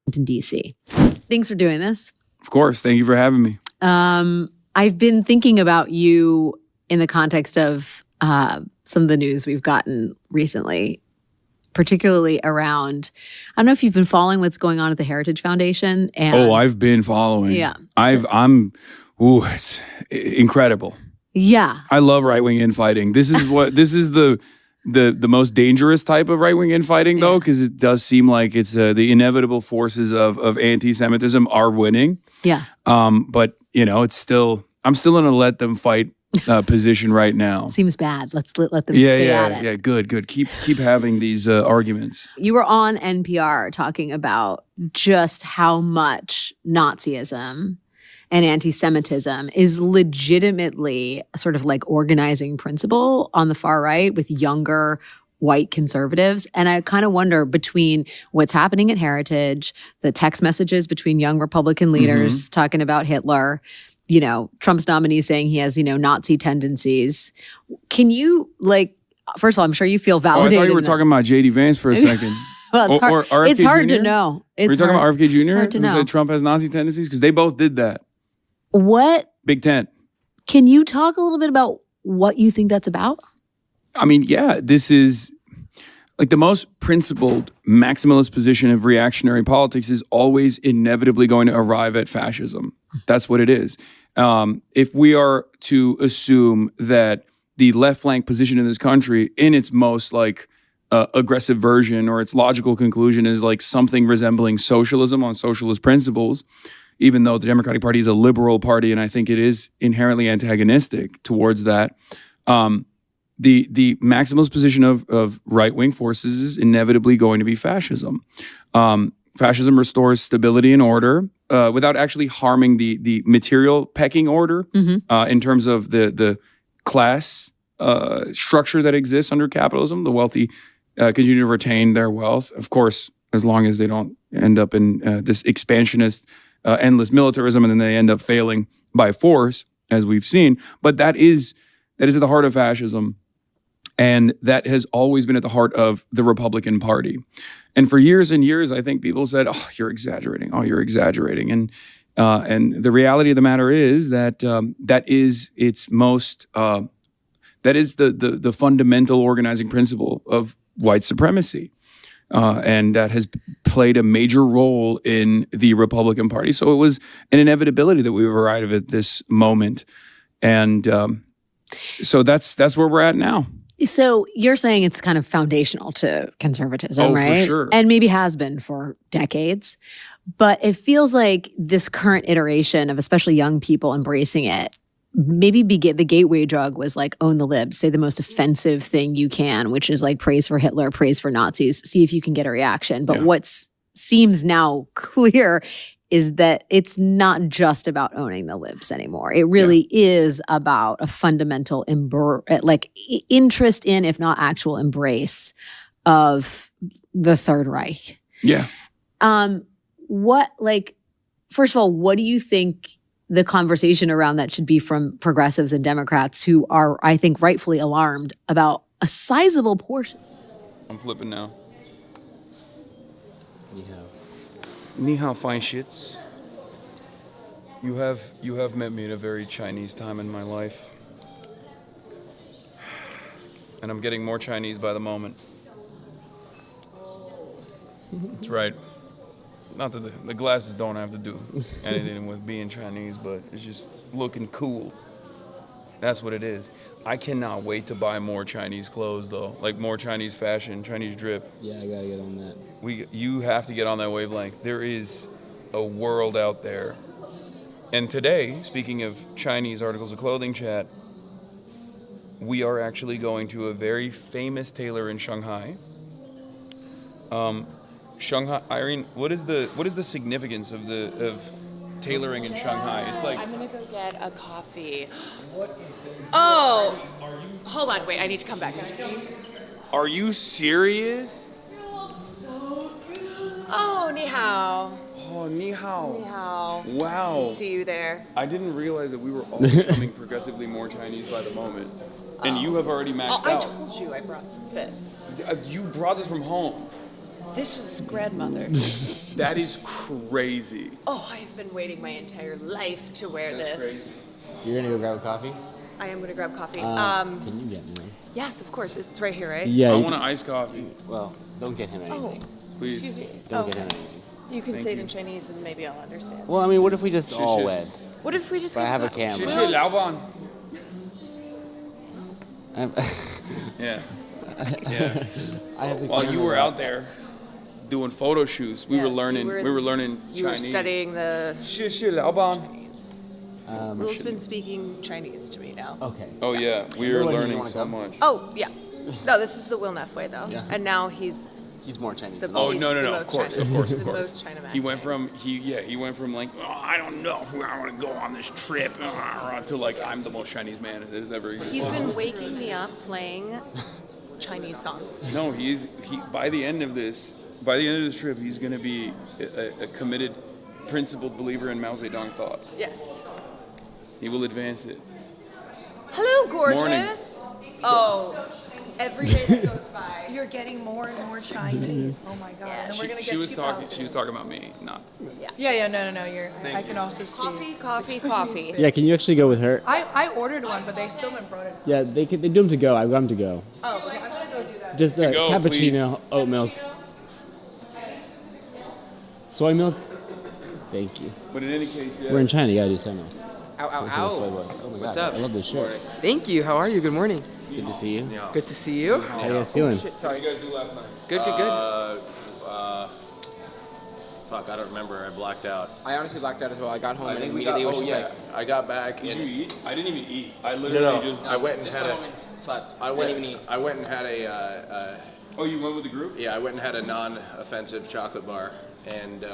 In DC. Thanks for doing this. Of course. Thank you for having me. I've been thinking about you in the context of some of the news we've gotten recently, particularly around, I don't know if you've been following what's going on at the Heritage Foundation. And I've been following. Yeah. It's incredible. Yeah. I love right-wing infighting. This is the most dangerous type of right-wing infighting, though, because it does seem like it's the inevitable forces of anti-Semitism are winning. Yeah. But you know, I'm still in a let them fight position right now. Seems bad. Let them stay at it. Yeah, good. Keep having these arguments. You were on NPR talking about just how much Nazism and anti-Semitism is legitimately sort of like organizing principle on the far right with younger white conservatives. And I kind of wonder, between what's happening at Heritage, the text messages between young Republican leaders talking about Hitler, you know, Trump's nominee saying he has, you know, Nazi tendencies. Can you, like, first of all, I'm sure you feel validated. I thought you were talking about J.D. Vance for a second. Well, it's hard, or it's hard Jr.? to know. Were you talking about RFK Jr. hard to who know. said Trump has Nazi tendencies? Because they both did that. What? Big Tent. Can you talk a little bit about what you think that's about? I mean, yeah, this is like the most principled maximalist position of reactionary politics is always inevitably going to arrive at fascism. That's what it is. If we are to assume that the left flank position in this country in its most like aggressive version or its logical conclusion is like something resembling socialism on socialist principles, even though the Democratic Party is a liberal party and I think it is inherently antagonistic towards that, the maximalist position of right-wing forces is inevitably going to be fascism. Fascism restores stability and order without actually harming the material pecking order in terms of the class structure that exists under capitalism. The wealthy continue to retain their wealth, of course, as long as they don't end up in this expansionist endless militarism, and then they end up failing by force, as we've seen. But that is at the heart of fascism, and that has always been at the heart of the Republican Party. And for years and years, I think people said, "Oh, you're exaggerating. Oh, you're exaggerating." And the reality of the matter is that that is its most that is the fundamental organizing principle of white supremacy. And that has played a major role in the Republican Party. So it was an inevitability that we would arrive at this moment. And so that's where we're at now. So you're saying it's kind of foundational to conservatism, right? For sure. And maybe has been for decades. But it feels like this current iteration of especially young people embracing it, maybe the gateway drug was like own the libs, say the most offensive thing you can, which is like praise for Hitler, praise for Nazis, see if you can get a reaction. But what seems now clear is that it's not just about owning the libs anymore. It really is about a fundamental interest in, if not actual embrace of the Third Reich. Yeah. First of all, what do you think the conversation around that should be from progressives and Democrats who are, I think, rightfully alarmed about a sizable portion? I'm flipping now. Ni hao, fine shits. You have met me at a very Chinese time in my life. And I'm getting more Chinese by the moment. That's right. Not that the glasses don't have to do anything with being Chinese, but it's just looking cool. That's what it is. I cannot wait to buy more Chinese clothes, though. Like more Chinese fashion, Chinese drip. Yeah, I gotta get on that. You have to get on that wavelength. There is a world out there. And today, speaking of Chinese articles of clothing chat, we are actually going to a very famous tailor in Shanghai. Shanghai, Irene, what is the significance of tailoring in Shanghai? It's like I'm gonna go get a coffee. Oh, hold on, wait, I need to come back. Are you serious? Oh, ni hao. Oh, ni hao. Ni hao. Wow. See you there. I didn't realize that we were all becoming progressively more Chinese by the moment. And you have already maxed I out. told you I brought some fits. You brought this from home. This was grandmother. That is crazy. Oh, I've been waiting my entire life to wear That's this. You're gonna go grab a coffee? I am gonna grab coffee. Can you get me one? Yes, of course. It's right here, right? Yeah. I want an iced coffee. Well, don't get him anything. Please. Excuse me. Don't get him anything. You can Thank say it you. in Chinese and maybe I'll understand. Well, I mean, what if we just all went? What if we just But I go have a camera. 谢谢老板. Yeah. I have While you were out there doing photo shoots, we were learning You were Chinese. studying the 谢谢老板. Chinese. Will's been speaking Chinese to me now. Okay. Oh yeah, we are learning so much. Oh, yeah. No, this is the Will Neff way, though. Yeah. And now he's more Chinese. Oh no, the of course, most of course, the of course. most China He went from like, oh, I don't know if I want to go on this trip to like I'm the most Chinese man that has ever existed. He's been waking me up playing Chinese songs. No, by the end of this trip, he's going to be a committed, principled believer in Mao Zedong thought. Yes. He will advance it. Hello, gorgeous. Morning. Oh, every day that goes by. You're getting more and more Chinese. Oh my God. Yeah, and we're gonna She get was cheap talking. out She was talking about me, not. Yeah, no. You're. Thank I you. can also see. Coffee. Yeah, can you actually go with her? I ordered one, but they still haven't brought it. Yeah, they do them to go. I got them to go. Oh, okay. I'm gonna go do that. Just To go, cappuccino, please. oat milk, soy milk. Thank you. But in any case, yeah. We're in China. You gotta do soy milk. Ow, ow, Listen to ow. soy milk. Oh my What's God, up? I love this shirt. Thank you. How are you? Good morning. Good to see you. Good to see you. How you guys feeling? Shit, How sorry. you guys do last night? Good. Fuck, I don't remember. I blacked out. I honestly blacked out as well. I got home I and think we immediately got. was Oh just yeah, like, I got back. Did you eat? I didn't even eat. I No, literally just. I went and just had went home a. and slept. I Didn't even eat. went and had a. Oh, you went with the group? Yeah, I went and had a non-offensive chocolate bar, and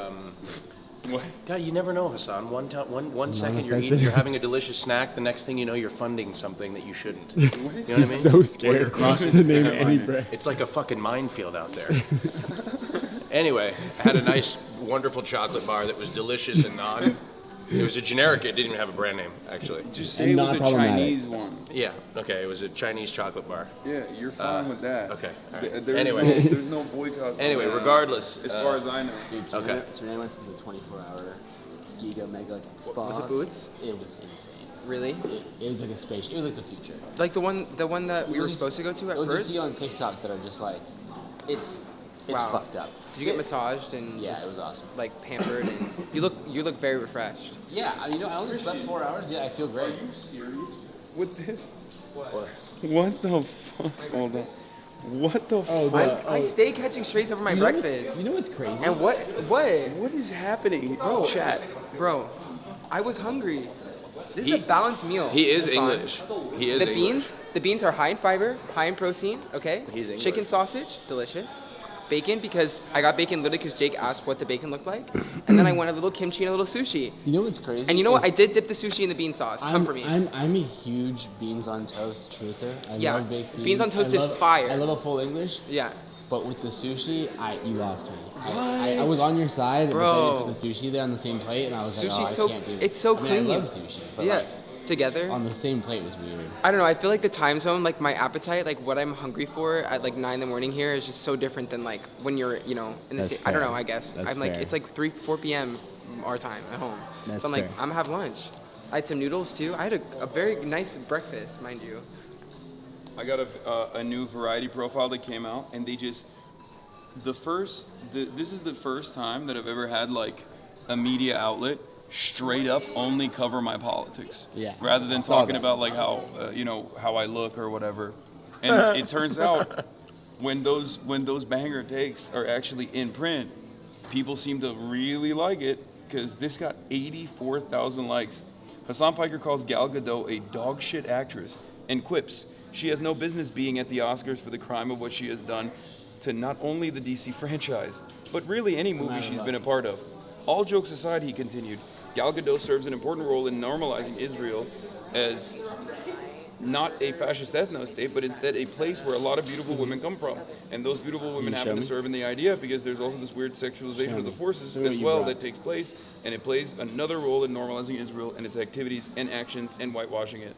What? God, you never know, Hassan. One second you're Non-offensive. you're having a delicious snack. The next thing you know, you're funding something that you shouldn't. You know what I He's mean? so Or scared you're crossing to the name line. any brand. It's like a fucking minefield out there. Anyway, I had a nice wonderful chocolate bar that was delicious and non. It was a generic. It didn't even have a brand name, actually. Just say it was a Chinese one. Yeah. Okay. It was a Chinese chocolate bar. Yeah, you're fine with that. Okay. All right. Anyway, there's no boycotts. Anyway, regardless, as far as I know. Dude, so Okay. So when I went to the 24-hour Giga Mega Spa. Was it Boots? It was insane. Really? It was like a space. It was like the future. Like the one that we were supposed to go to at Those first? you see on TikTok that are just like, it's Wow. fucked up. Did you get massaged and Yeah, just, it was awesome. like pampered and you look very refreshed. Yeah, you know, I only slept 4 hours. Yeah, I feel great. Are you serious with this? What the fuck? Hold on. What the fuck? I stay catching straights over my breakfast. You know what's crazy? And what? What is happening? Bro, Chat. Bro, I was hungry. This is a balanced meal. He is Hassan. English. He is the English. The beans are high in fiber, high in protein, okay? He's English. Chicken sausage, delicious. Bacon, because I got bacon literally because Jake asked what the bacon looked like. And then I wanted a little kimchi and a little sushi. You know what's crazy? And you know what? I did dip the sushi in the bean sauce. Come for me. I'm a huge beans on toast truther. I Yeah, love baked beans. beans on toast is fire. I love a full English. Yeah. But with the sushi, you lost me. I was on your side, but then you put the sushi there on the same plate, and I was like, oh, I can't do this. It's so I mean, clean. I love sushi, but yeah. like, Together on the same plate was weird. I don't know. I feel like the time zone, like my appetite, like what I'm hungry for at like 9 in the morning here is just so different than like when you're, in the That's same. I don't fair. know. I guess That's I'm like fair. it's like 4 p.m. our time at home. That's so I'm like fair. I'm gonna have lunch. I had some noodles too. I had a very nice breakfast, mind you. I got a new variety profile that came out, and they just this is the first time that I've ever had like a media outlet straight up only cover my politics, rather than talking about like how how I look or whatever. And it turns out when those banger takes are actually in print, people seem to really like it because this got 84,000 likes. Hassan Piker calls Gal Gadot a dog shit actress and quips she has no business being at the Oscars for the crime of what she has done to not only the DC franchise, but really any movie she's been a part of. All jokes aside, he continued, Gal Gadot serves an important role in normalizing Israel as not a fascist ethno-state, but instead a place where a lot of beautiful women come from. And those beautiful women happen to serve in the idea because there's also this weird sexualization of the forces as well that takes place, and it plays another role in normalizing Israel and its activities and actions and whitewashing it.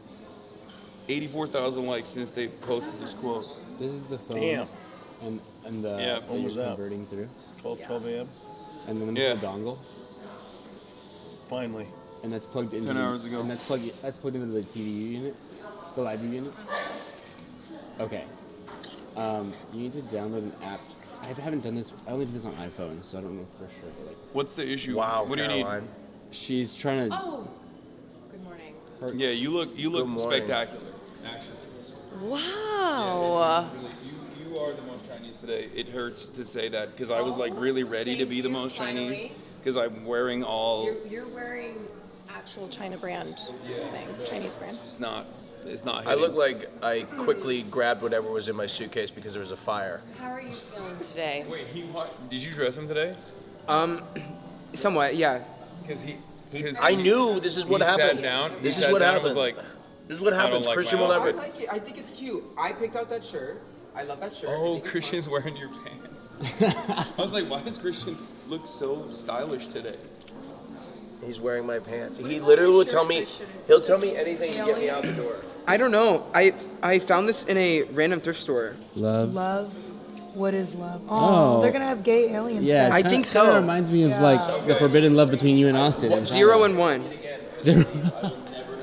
84,000 likes since they posted this quote. This is the phone. Damn. And the Yeah, that you're converting through. 12 a.m. And then there's the dongle. Finally. And that's plugged into 10 hours ago. And that's plugged into the TV unit, the library unit. Okay. You need to download an app. I haven't done this. I only did this on iPhone, so I don't know for sure. But like, what's the issue? Wow, What do you need? she's trying to. Oh, good morning. Yeah, you look spectacular. Actually. Wow. You are the most Chinese today. It hurts to say that because I was like really ready to be the most Chinese because I'm wearing all. You're wearing actual China brand thing, Chinese brand. It's not. I look like I quickly grabbed whatever was in my suitcase because there was a fire. How are you feeling today? Wait, did you dress him today? Somewhat, yeah. Because I knew this is what happened. Sat down. This is what happened. Was like, this is what happens. like Christian my will I never. like it. I think it's cute. I picked out that shirt. I love that shirt. Oh, Christian's wearing your pants. I was like, why does Christian look so stylish today? He's wearing my pants. He literally will tell me. He'll tell me anything to get me out the door. I don't know. I found this in a random thrift store. Love. What is love? Oh. They're gonna have gay aliens. Yeah, I think so. It reminds me of like the forbidden love between you and Austin. 0 and 1. 0.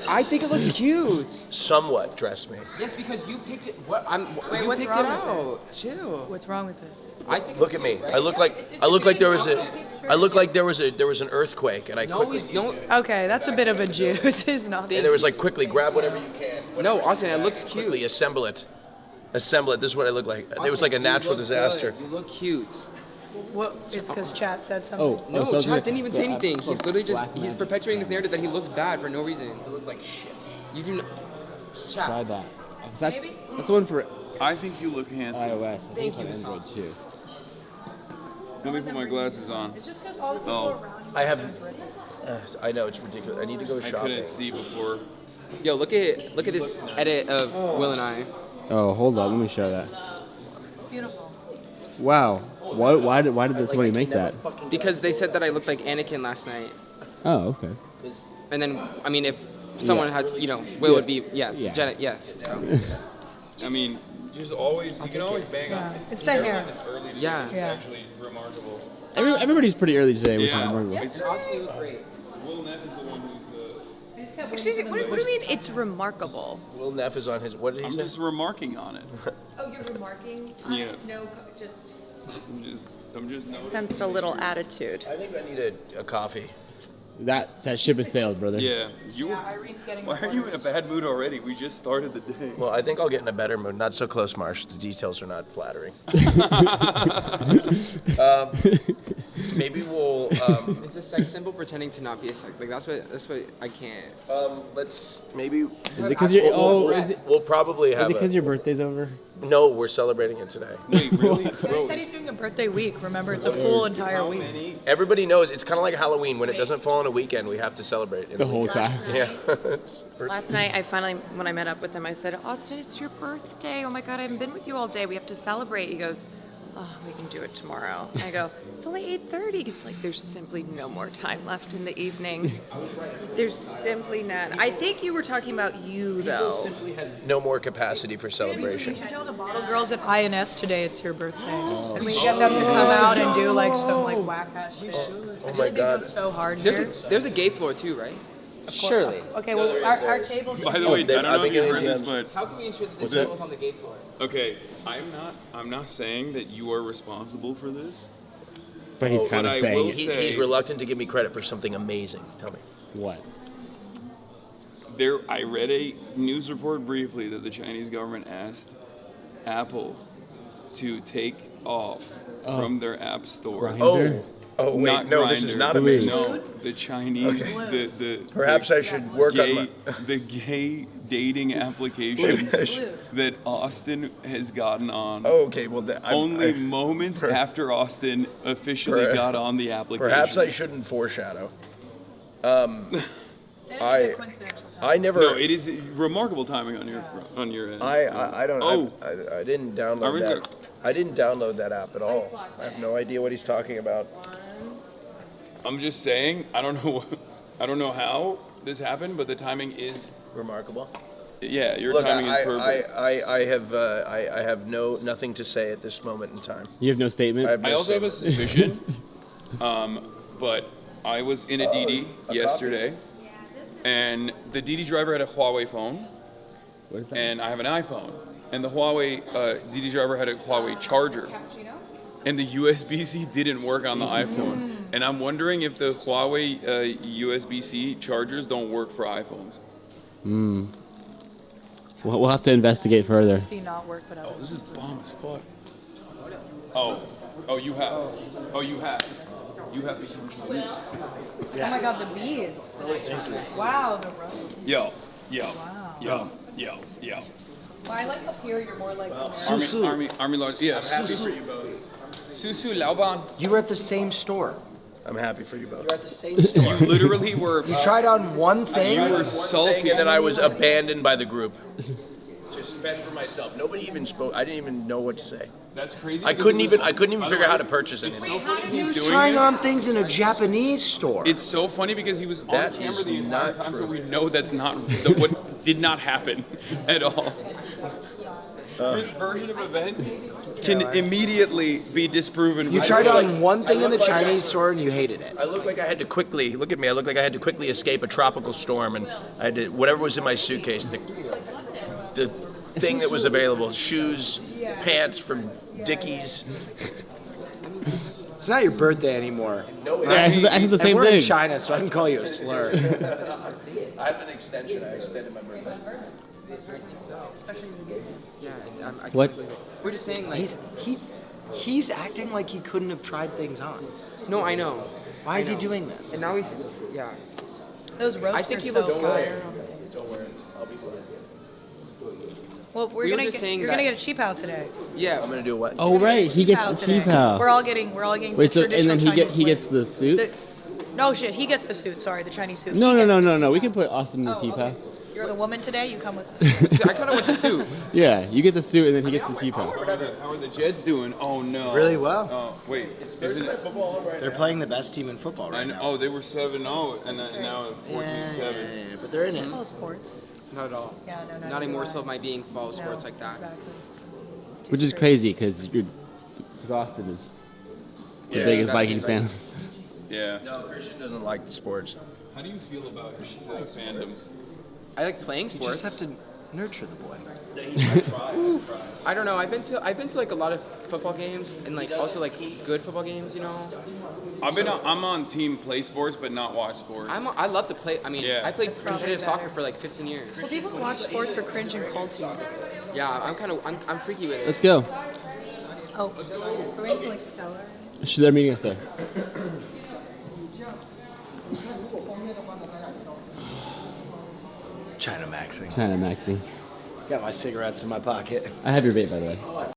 I think it looks cute. Somewhat dress me. Yes, because you picked it. What? You what's picked wrong it with out. Chill. What's wrong with it? I think Look at me. I look like there was an earthquake, and I quickly. Okay, that's a bit of a juice. It's not. And there was like quickly grab whatever you can. No, Austin, it looks cute. Quickly assemble it. This is what I look like. There was like a natural disaster. You look cute. What is because chat said something? No, Chat didn't even say anything. He's literally he's perpetuating this narrative that he looks bad for no reason. You look like shit. You do not. Chat. Try that. That's the one for I think you look handsome. iOS. I think Thank you, it's on Android too. Let me put my glasses on. It's just because all the people around you. I have. I know it's ridiculous. I need to go I shopping. couldn't see before. Yo, look at this edit of Will and I. Oh, hold up. Let me show that. It's beautiful. Wow. Why did somebody make that? Because they said that I looked like Anakin last night. Oh, okay. And then, I mean, if someone has, Will would be, Janet, so. I mean, just always, you can always bang on. It's the hair. Early today Yeah. is actually remarkable. Everybody's pretty early today, which is Yeah. remarkable. It's Austin look great. Will Neff is the one who's Excuse me, what do you mean it's remarkable? Will Neff is on his. What did he I'm say? just remarking on it. Oh, you're remarking? Yeah. No, just I'm just sensed a little attitude. I think I need a coffee. That ship has sailed, brother. Yeah. Why are you in a bad mood already? We just started the day. Well, I think I'll get in a better mood. Not so close, Marsh. The details are not flattering. Maybe we'll. It's a sex symbol pretending to not be a sex. Like that's what I can't. Let's maybe. Is it because you're? We'll probably have. Is it because your birthday's over? No, we're celebrating it today. Wait, really? He said he's doing a birthday week. Remember, it's a full entire week. Everybody knows it's kind of like Halloween. When it doesn't fall on a weekend, we have to celebrate in the whole time. Yeah. Last night, when I met up with him, I said, Austin, it's your birthday. Oh my God, I haven't been with you all day. We have to celebrate. He goes, oh, we can do it tomorrow. I go, it's only 8:30. It's like, there's simply no more time left in the evening. There's simply none. I think you were talking about you, though. Simply had no more capacity for celebration. You should tell the bottle girls at INS today it's your birthday. And we get them to come out and do like some like whack ass shit. Oh my God. So hard. There's a gay floor too, right? Surely. Okay, well, our table. By the way, I don't know if you heard this, but How can we ensure that the table's on the gay floor? okay, I'm not saying that you are responsible for this. But he's kind of I saying will it. say, He's reluctant to give me credit for something amazing. Tell me. What? I read a news report briefly that the Chinese government asked Apple to take off from their app store. Grindr? Oh wait, Not no, this is Grindr. not amazing. No, the Chinese, Perhaps I should work on my. the gay dating applications that Austin has gotten on. Oh, okay, well, only moments after Austin officially got on the application. Perhaps I shouldn't foreshadow. I never. No, it is remarkable timing on your end. I don't. Oh. I didn't download that. I didn't download that app at all. I have no idea what he's talking about. I'm just saying. I don't know how this happened, but the timing is remarkable. Yeah, your Look, timing is perfect. I have nothing to say at this moment in time. You have no statement? I also have a suspicion, but I was in a DD yesterday, and the DD driver had a Huawei phone, and I have an iPhone, and the Huawei DD driver had a Huawei charger, and the USB-C didn't work on the iPhone, and I'm wondering if the Huawei USB-C chargers don't work for iPhones. Hmm. We'll have to investigate further. Not work, but this is bomb as fuck. Oh, you have. You have the commercial. Oh my God, the beads. Wow, the robe. Yo. Well, I like up here. You're more like. Army Lord. Yeah, happy for you both. Susu Laoban. You were at the same store. I'm happy for you both. You're at the same store. You literally were. You tried on one thing. You were salty, and then I was abandoned by the group. Just fend for myself. Nobody even spoke. I didn't even know what to say. That's crazy. I couldn't even figure out how to purchase anything. He was trying on things in a Japanese store. It's so funny because he was on camera the entire time, so we know that's not what did not happen at all. This version of events can immediately be disproven. You tried on one thing in the Chinese store and you hated it. I look like I had to quickly look at me. I look like I had to quickly escape a tropical storm, and I had to whatever was in my suitcase, the thing that was available, shoes, pants from Dickies. It's not your birthday anymore. No, Yeah, it's the same we're thing. in China, so I can call you a slur. I have an extension. I extended my birthday. Especially as a gay man. I What? We're just saying like He's acting like he couldn't have tried things on. No, I know. Why is he doing this? And now yeah. Those ropes I think are he so looks fire. Don't worry. I'll be fine. Well, We were just saying you're that- gonna get a cheap out today. Yeah. I'm gonna do what? Oh right, he gets the today. cheap out. We're all getting Wait, the so and then traditional he Chinese gets the suit? No shit, he gets the suit. Sorry, the Chinese suit. No. We can put Austin in the cheap out. You're the woman today. You come with us. I kind of want the suit. Yeah, you get the suit and then he gets the cheapo. How are the Jets doing? Oh no. Really well. Oh wait, isn't it football right They're playing the best team in football right now. Oh, they were 7-0 and now 14-7. Yeah, but they're in it. Follow sports. Not at all. Yeah, no, Not anymore. So of my being follow sports like that. Exactly. Which is crazy because Austin is the biggest Vikings fan. Yeah. No, Christian doesn't like the sports. How do you feel about his fandom? I like playing You sports. just have to nurture the boy. I try. I don't know. I've been to like a lot of football games and like also like good football games. You know. I'm on team play sports but not watch sports. I love to play. I mean, Yeah. I played competitive soccer for like 15 years. Well, people who watch sports are cringe and culty. Yeah, I'm freaky with it. Let's go. Oh, are we into like Stellar? They're meeting us there. China Maxing. China Maxing. Got my cigarettes in my pocket. I have your vape, by the way.